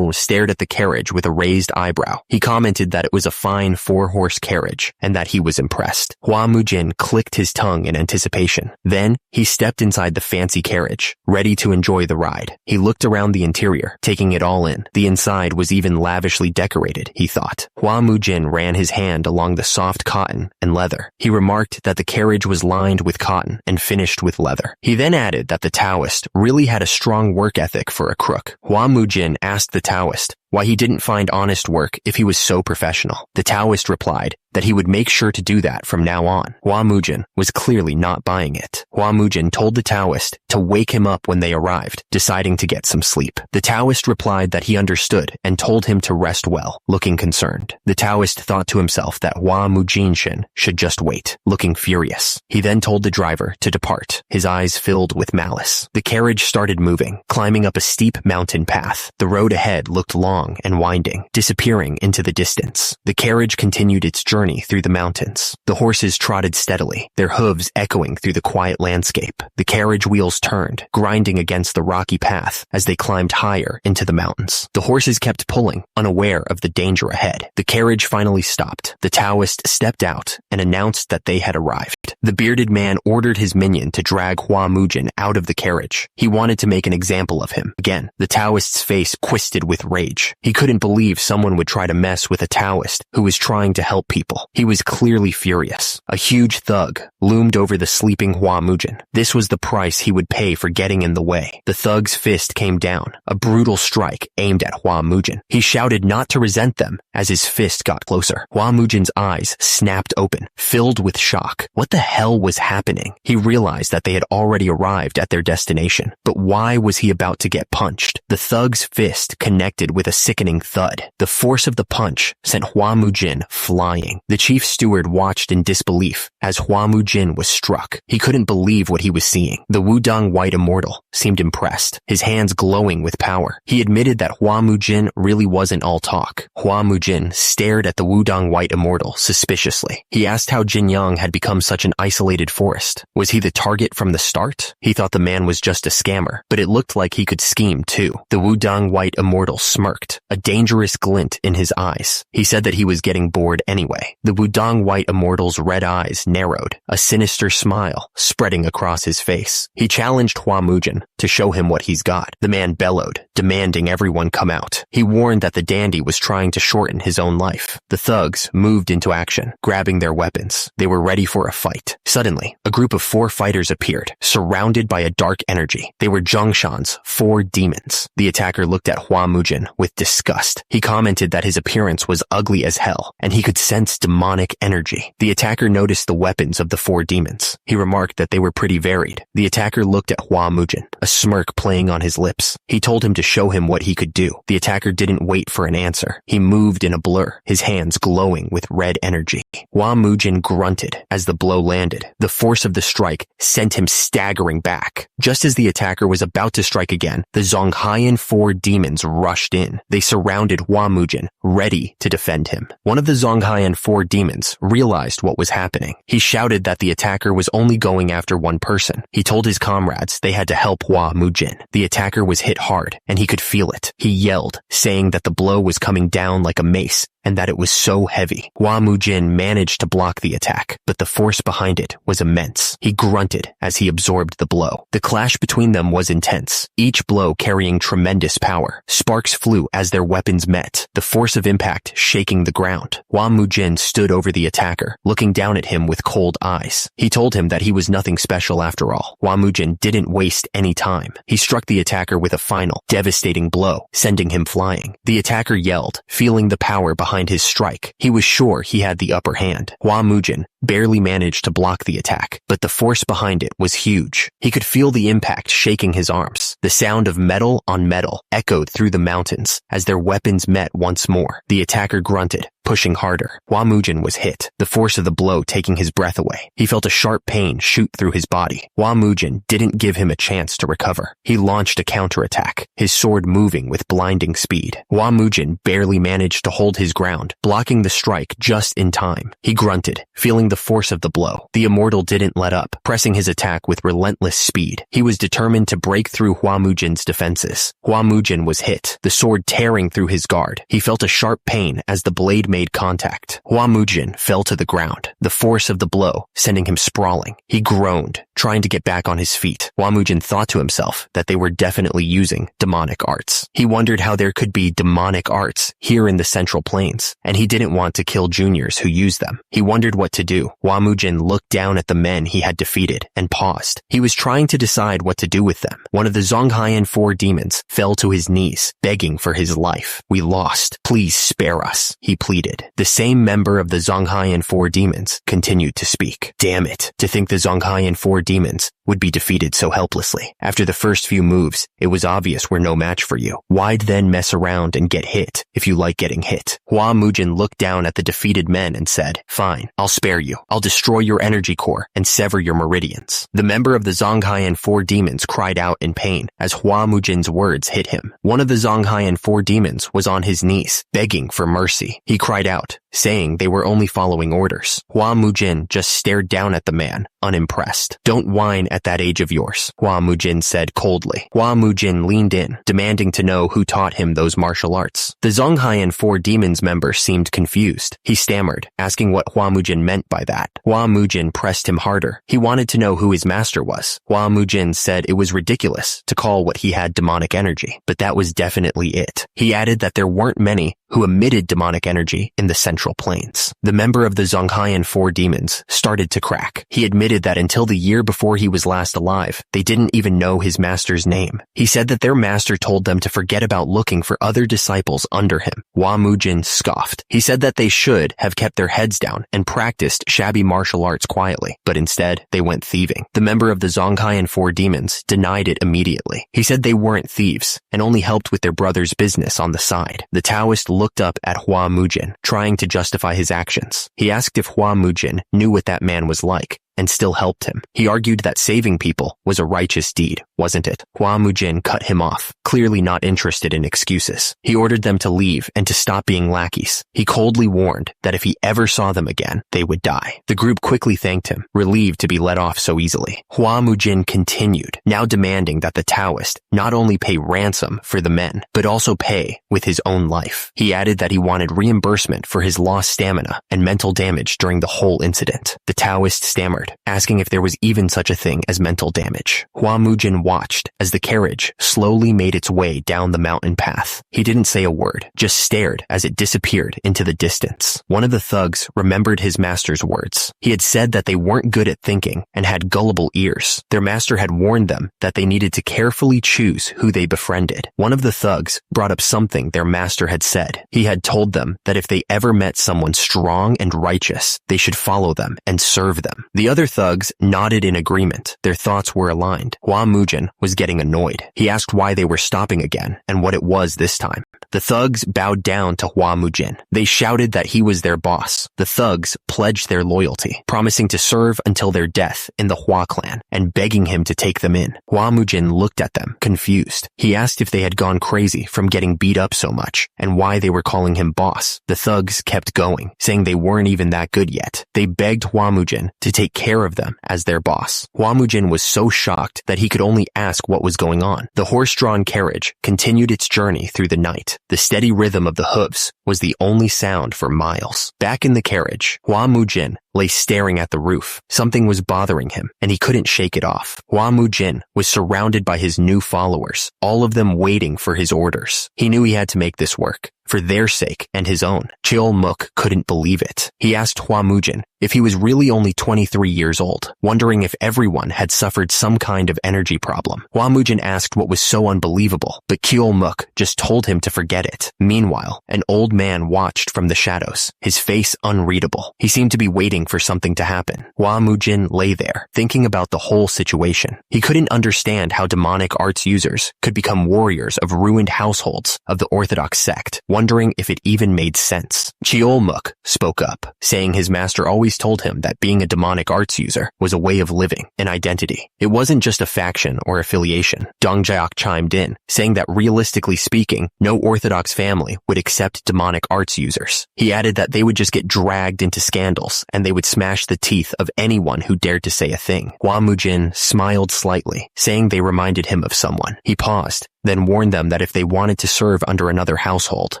stared at the carriage with a raised eyebrow. He commented that it was a fine 4-horse carriage and that he was impressed. Hua Mujin clicked his tongue in anticipation. Then he stepped inside the fancy carriage, ready to enjoy the ride. He looked around the interior, taking it all in. The inside was even lavishly decorated, he thought. Hua Mujin ran his hand along the soft cotton and leather. He remarked that the carriage was lined with cotton and finished with leather. He then added that the Taoist really had a strong work ethic for a crook. Hua Mujin asked the Taoist why he didn't find honest work if he was so professional. The Taoist replied that he would make sure to do that from now on. Hua Mujin was clearly not buying it. Hua Mujin told the Taoist to wake him up when they arrived, deciding to get some sleep. The Taoist replied that he understood and told him to rest well, looking concerned. The Taoist thought to himself that Hua Mujinshin should just wait, looking furious. He then told the driver to depart, his eyes filled with malice. The carriage started moving, climbing up a steep mountain path. The road ahead looked long and winding, disappearing into the distance. The carriage continued its journey through the mountains. The horses trotted steadily, their hooves echoing through the quiet landscape. The carriage wheels turned, grinding against the rocky path as they climbed higher into the mountains. The horses kept pulling, unaware of the danger ahead. The carriage finally stopped. The Taoist stepped out and announced that they had arrived. The bearded man ordered his minion to drag Hua Mujin out of the carriage. He wanted to make an example of him. Again, the Taoist's face twisted with rage. He couldn't believe someone would try to mess with a Taoist who was trying to help people. He was clearly furious. A huge thug loomed over the sleeping Hua Mujin. This was the price he would pay for getting in the way. The thug's fist came down, a brutal strike aimed at Hua Mujin. He shouted not to resent them as his fist got closer. Hua Mujin's eyes snapped open, filled with shock. What the hell was happening? He realized that they had already arrived at their destination. But why was he about to get punched? The thug's fist connected with a sickening thud. The force of the punch sent Hua Mujin flying. The chief steward watched in disbelief as Hua Mujin was struck. He couldn't believe what he was seeing. The Wudong White Immortal seemed impressed, his hands glowing with power. He admitted that Hua Mujin really wasn't all talk. Hua Mujin stared at the Wudong White Immortal suspiciously. He asked how Jinyang had become such an isolated forest. Was he the target from the start? He thought the man was just a scammer, but it looked like he could scheme too. The Wudong White Immortal smirked, a dangerous glint in his eyes. He said that he was getting bored anyway. The Wudong White Immortal's red eyes narrowed, a sinister smile spreading across his face. He challenged Hua Mujin to show him what he's got. The man bellowed, demanding everyone come out. He warned that the dandy was trying to shorten his own life. The thugs moved into action, grabbing their weapons. They were ready for a fight. Suddenly, a group of 4 fighters appeared, surrounded by a dark energy. They were Zhongshan's 4 demons. The attacker looked at Hua Mujin with disgust. He commented that his appearance was ugly as hell, and he could sense demonic energy. The attacker noticed the weapons of the 4 demons. He remarked that they were pretty varied. The attacker looked at Hua Mujin, a smirk playing on his lips. He told him to show him what he could do. The attacker didn't wait for an answer. He moved in a blur, his hands glowing with red energy. Hua Mujin grunted as the blow landed. The force of the strike sent him staggering back. Just as the attacker was about to strike again, the Zhonghayan 4 demons rushed in. They surrounded Hua Mujin, ready to defend him. One of the Zhonghayan 4 demons realized what was happening. He shouted that the attacker was only going after one person. He told his comrades they had to help Hua Mujin. The attacker was hit hard, and he could feel it. He yelled, saying that the blow was coming down like a mace, and that it was so heavy. Hua Mujin managed to block the attack, but the force behind it was immense. He grunted as he absorbed the blow. The clash between them was intense, each blow carrying tremendous power. Sparks flew as their weapons met, the force of impact shaking the ground. Hua Mujin stood over the attacker, looking down at him with cold eyes. He told him that he was nothing special after all. Hua Mujin didn't waste any time. He struck the attacker with a final, devastating blow, sending him flying. The attacker yelled, feeling the power behind his strike. He was sure he had the upper hand. Hua Mujin barely managed to block the attack, but the force behind it was huge. He could feel the impact shaking his arms. The sound of metal on metal echoed through the mountains as their weapons met once more. The attacker grunted, pushing harder. Hua Mujin was hit, the force of the blow taking his breath away. He felt a sharp pain shoot through his body. Hua Mujin didn't give him a chance to recover. He launched a counterattack, his sword moving with blinding speed. Hua Mujin barely managed to hold his ground, blocking the strike just in time. He grunted, feeling the force of the blow. The immortal didn't let up, pressing his attack with relentless speed. He was determined to break through Hua Mujin's defenses. Hua Mujin was hit, the sword tearing through his guard. He felt a sharp pain as the blade made contact. Hua Mujin fell to the ground, the force of the blow sending him sprawling. He groaned, trying to get back on his feet. Hua Mujin thought to himself that they were definitely using demonic arts. He wondered how there could be demonic arts here in the Central Plains, and he didn't want to kill juniors who used them. He wondered what to do. do. Hua Mujin looked down at the men he had defeated and paused. He was trying to decide what to do with them. One of the Zhonghaian 4 demons fell to his knees, begging for his life. "We lost. Please spare us," he pleaded. The same member of the Zhonghaian 4 demons continued to speak. Damn it, to think the Zhonghaian 4 demons would be defeated so helplessly. After the first few moves, it was obvious we're no match for you. Why'd then mess around and get hit, if you like getting hit? Hua Mujin looked down at the defeated men and said, "Fine, I'll spare you. I'll destroy your energy core and sever your meridians." The member of the Zhonghaian 4 demons cried out in pain as Hua Mujin's words hit him. One of the Zhonghaian 4 demons was on his knees, begging for mercy. He cried out, saying they were only following orders. Hua Mujin just stared down at the man, unimpressed. "Don't whine at that age of yours," Hua Mujin said coldly. Hua Mujin leaned in, demanding to know who taught him those martial arts. The Zhonghaian 4 demons member seemed confused. He stammered, asking what Hua Mujin meant by that. Hua Mujin pressed him harder. He wanted to know who his master was. Hua Mujin said it was ridiculous to call what he had demonic energy, but that was definitely it. He added that there weren't many who emitted demonic energy in the central plains. The member of the Zhonghaian 4 demons started to crack. He admitted that until the year before he was last alive, they didn't even know his master's name. He said that their master told them to forget about looking for other disciples under him. Hua Mujin scoffed. He said that they should have kept their heads down and practiced shabby martial arts quietly, but instead they went thieving. The member of the Zhonghaian 4 demons denied it immediately. He said they weren't thieves and only helped with their brother's business on the side. The Taoist looked up at Hua Mujin, trying to justify his actions. He asked if Hua Mujin knew what that man was like, and still helped him. He argued that saving people was a righteous deed, wasn't it? Hua Mujin cut him off, clearly not interested in excuses. He ordered them to leave and to stop being lackeys. He coldly warned that if he ever saw them again, they would die. The group quickly thanked him, relieved to be let off so easily. Hua Mujin continued, now demanding that the Taoist not only pay ransom for the men, but also pay with his own life. He added that he wanted reimbursement for his lost stamina and mental damage during the whole incident. The Taoist stammered, asking if there was even such a thing as mental damage. Hua Mujin watched as the carriage slowly made its way down the mountain path. He didn't say a word, just stared as it disappeared into the distance. One of the thugs remembered his master's words. He had said that they weren't good at thinking and had gullible ears. Their master had warned them that they needed to carefully choose who they befriended. One of the thugs brought up something their master had said. He had told them that if they ever met someone strong and righteous, they should follow them and serve them. The other thugs nodded in agreement. Their thoughts were aligned. Hua Mujin was getting annoyed. He asked why they were stopping again and what it was this time. The thugs bowed down to Hua Mujin. They shouted that he was their boss. The thugs pledged their loyalty, promising to serve until their death in the Hua clan and begging him to take them in. Hua Mujin looked at them, confused. He asked if they had gone crazy from getting beat up so much and why they were calling him boss. The thugs kept going, saying they weren't even that good yet. They begged Hua Mujin to take care of them as their boss. Hua Mujin was so shocked that he could only ask what was going on. The horse-drawn carriage continued its journey through the night. The steady rhythm of the hooves was the only sound for miles. Back in the carriage, Hua Mujin lay staring at the roof. Something was bothering him, and he couldn't shake it off. Hua Mujin was surrounded by his new followers, all of them waiting for his orders. He knew he had to make this work, for their sake and his own. Cheol Muk couldn't believe it. He asked Hua Mujin if he was really only 23 years old, wondering if everyone had suffered some kind of energy problem. Hua Mujin asked what was so unbelievable, but Cheol Muk just told him to forget it. Meanwhile, an old man watched from the shadows, his face unreadable. He seemed to be waiting for something to happen. Hua Mujin lay there, thinking about the whole situation. He couldn't understand how demonic arts users could become warriors of ruined households of the Orthodox sect, wondering if it even made sense. Cheol Muk spoke up, saying his master always told him that being a demonic arts user was a way of living, an identity. It wasn't just a faction or affiliation. Dong Jiak chimed in, saying that realistically speaking, no Orthodox family would accept demonic arts users. He added that they would just get dragged into scandals and they would smash the teeth of anyone who dared to say a thing. Hua Mujin smiled slightly, saying they reminded him of someone. He paused, then warned them that if they wanted to serve under another household,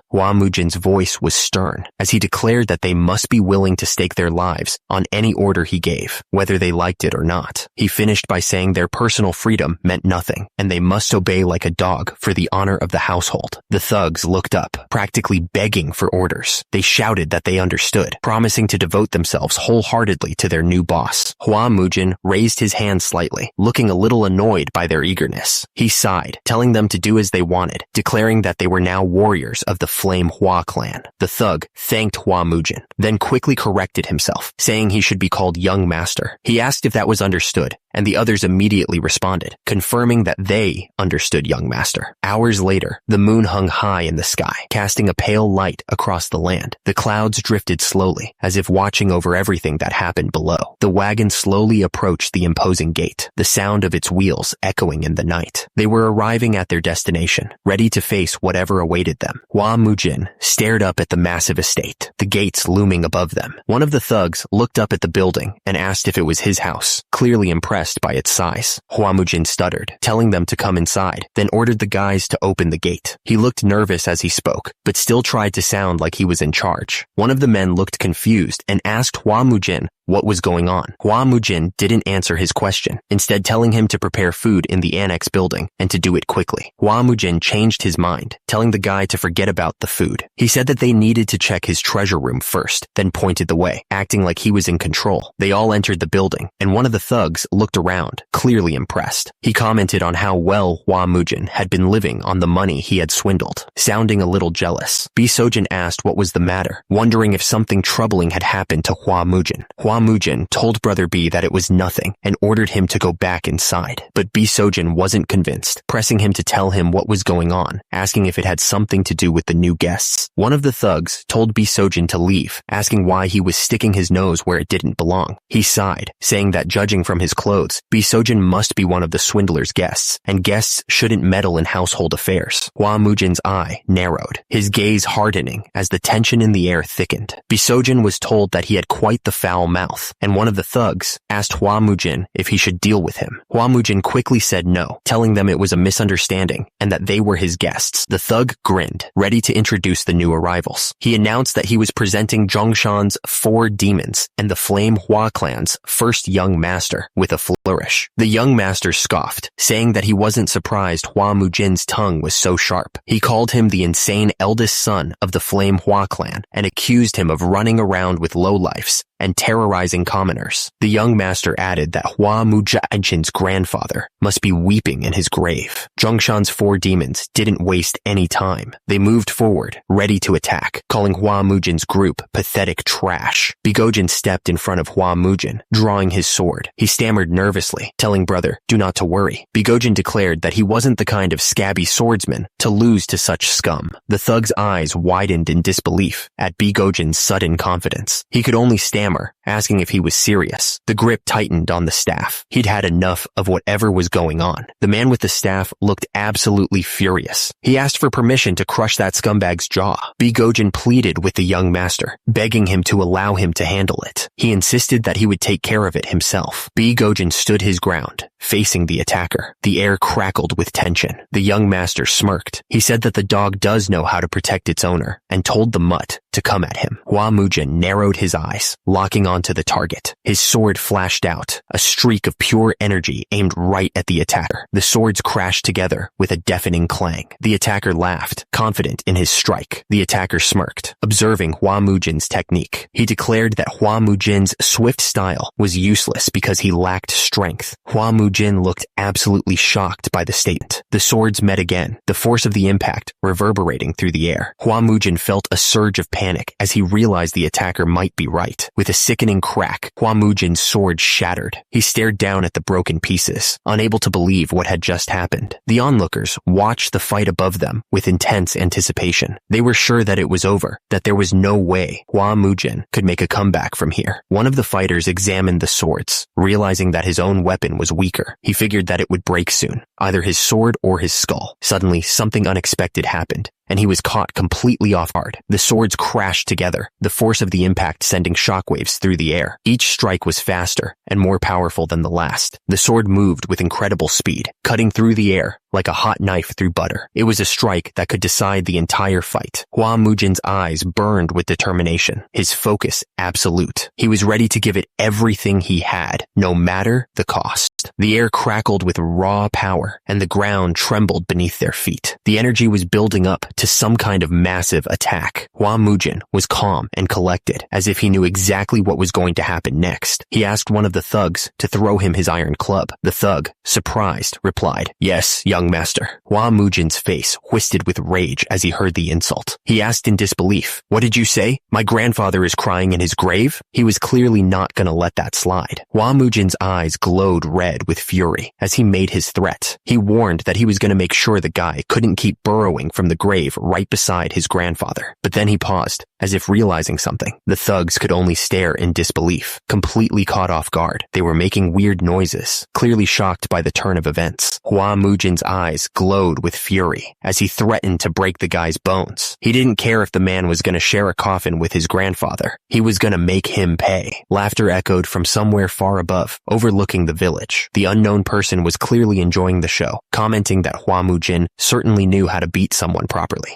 Hua Mujin's voice was stern, as he declared that they must be willing to stake their lives on any order he gave, whether they liked it or not. He finished by saying their personal freedom meant nothing, and they must obey like a dog for the honor of the household. The thugs looked up, practically begging for orders. They shouted that they understood, promising to devote themselves wholeheartedly to their new boss. Hua Mujin raised his hand slightly, looking a little annoyed by their eagerness. He sighed, telling them to do as they wanted, declaring that they were now warriors of the Flame Hua clan. The thug thanked Hua Mujin, then quickly corrected himself, saying he should be called Young Master. He asked if that was understood, and the others immediately responded, confirming that they understood Young Master. Hours later, the moon hung high in the sky, casting a pale light across the land. The clouds drifted slowly, as if watching over everything that happened below. The wagon slowly approached the imposing gate, the sound of its wheels echoing in the night. They were arriving at their destination, ready to face whatever awaited them. Hua Mujin stared up at the massive estate, the gates looming above them. One of the thugs looked up at the building and asked if it was his house, clearly impressed by its size. Hua Mujin stuttered, telling them to come inside, then ordered the guys to open the gate. He looked nervous as he spoke, but still tried to sound like he was in charge. One of the men looked confused and asked Hua Mujin what was going on. Hua Mujin didn't answer his question, instead telling him to prepare food in the annex building and to do it quickly. Hua Mujin changed his mind, telling the guy to forget about the food. He said that they needed to check his treasure room first, then pointed the way, acting like he was in control. They all entered the building, and one of the thugs looked around, clearly impressed. He commented on how well Hua Mujin had been living on the money he had swindled, sounding a little jealous. Sojin asked what was the matter, wondering if something troubling had happened to Hua Mujin. Hua Mujin told Brother B that it was nothing and ordered him to go back inside. But Sojin wasn't convinced, pressing him to tell him what was going on, asking if it had something to do with the new guests. One of the thugs told Sojin to leave, asking why he was sticking his nose where it didn't belong. He sighed, saying that judging from his clothes, Sojin must be one of the swindler's guests, and guests shouldn't meddle in household affairs. Hua Mujin's eye narrowed, his gaze hardening as the tension in the air thickened. Sojin was told that he had quite the foul mouth, and one of the thugs asked Hua Mujin if he should deal with him. Hua Mujin quickly said no, telling them it was a misunderstanding and that they were his guests. The thug grinned, ready to introduce the new arrivals. He announced that he was presenting Zhongshan's 4 demons and the Flame Hua clan's first young master with a flourish. The young master scoffed, saying that he wasn't surprised Hua Mujin's tongue was so sharp. He called him the insane eldest son of the Flame Hua clan and accused him of running around with lowlifes and terrorizing commoners. The young master added that Hua Mujin's grandfather must be weeping in his grave. Zhongshan's 4 demons didn't waste any time. They moved forward, ready to attack, calling Hua Mujin's group pathetic trash. Bigojin stepped in front of Hua Mujin, drawing his sword. He stammered nervously, telling Brother do not to worry. Bigojin declared that he wasn't the kind of scabby swordsman to lose to such scum. The thug's eyes widened in disbelief at Bigojin's sudden confidence. He could only stammer, asking if he was serious. The grip tightened on the staff. He'd had enough of whatever was going on. The man with the staff looked absolutely furious. He asked for permission to crush that scumbag's jaw. Bigojin pleaded with the young master, begging him to allow him to handle it. He insisted that he would take care of it himself. Bigojin stood his ground, facing the attacker. The air crackled with tension. The young master smirked. He said that the dog does know how to protect its owner, and told the mutt to come at him. Hua Mujin narrowed his eyes, locking onto the target. His sword flashed out, a streak of pure energy aimed right at the attacker. The swords crashed together with a deafening clang. The attacker laughed, confident in his strike. The attacker smirked, observing Hua Mujin's technique. He declared that Hua Mujin's swift style was useless because he lacked strength. Hua Mujin looked absolutely shocked by the statement. The swords met again, the force of the impact reverberating through the air. Hua Mujin felt a surge of panic as he realized the attacker might be right. With a sickening crack, Hua Mujin's sword shattered. He stared down at the broken pieces, unable to believe what had just happened. The onlookers watched the fight above them with intense anticipation. They were sure that it was over, that there was no way Hua Mujin could make a comeback from here. One of the fighters examined the swords, realizing that his own weapon was weaker. He figured that it would break soon, either his sword or his skull. Suddenly, something unexpected happened, and he was caught completely off guard. The swords crashed together, the force of the impact sending shockwaves through the air. Each strike was faster and more powerful than the last. The sword moved with incredible speed, cutting through the air like a hot knife through butter. It was a strike that could decide the entire fight. Hua Mujin's eyes burned with determination, his focus absolute. He was ready to give it everything he had, no matter the cost. The air crackled with raw power, and the ground trembled beneath their feet. The energy was building up to some kind of massive attack. Hua Mujin was calm and collected, as if he knew exactly what was going to happen next. He asked one of the thugs to throw him his iron club. The thug, surprised, replied, "Yes, young master." Hua Mujin's face twisted with rage as he heard the insult. He asked in disbelief, "What did you say? My grandfather is crying in his grave?" He was clearly not going to let that slide. Hua Mujin's eyes glowed red with fury as he made his threat. He warned that he was going to make sure the guy couldn't keep burrowing from the grave right beside his grandfather. But then he paused, as if realizing something. The thugs could only stare in disbelief, completely caught off guard. They were making weird noises, clearly shocked by the turn of events. Hua Mujin's eyes glowed with fury as he threatened to break the guy's bones. He didn't care if the man was going to share a coffin with his grandfather. He was going to make him pay. Laughter echoed from somewhere far above, overlooking the village. The unknown person was clearly enjoying the show, commenting that Hua Mujin certainly knew how to beat someone properly.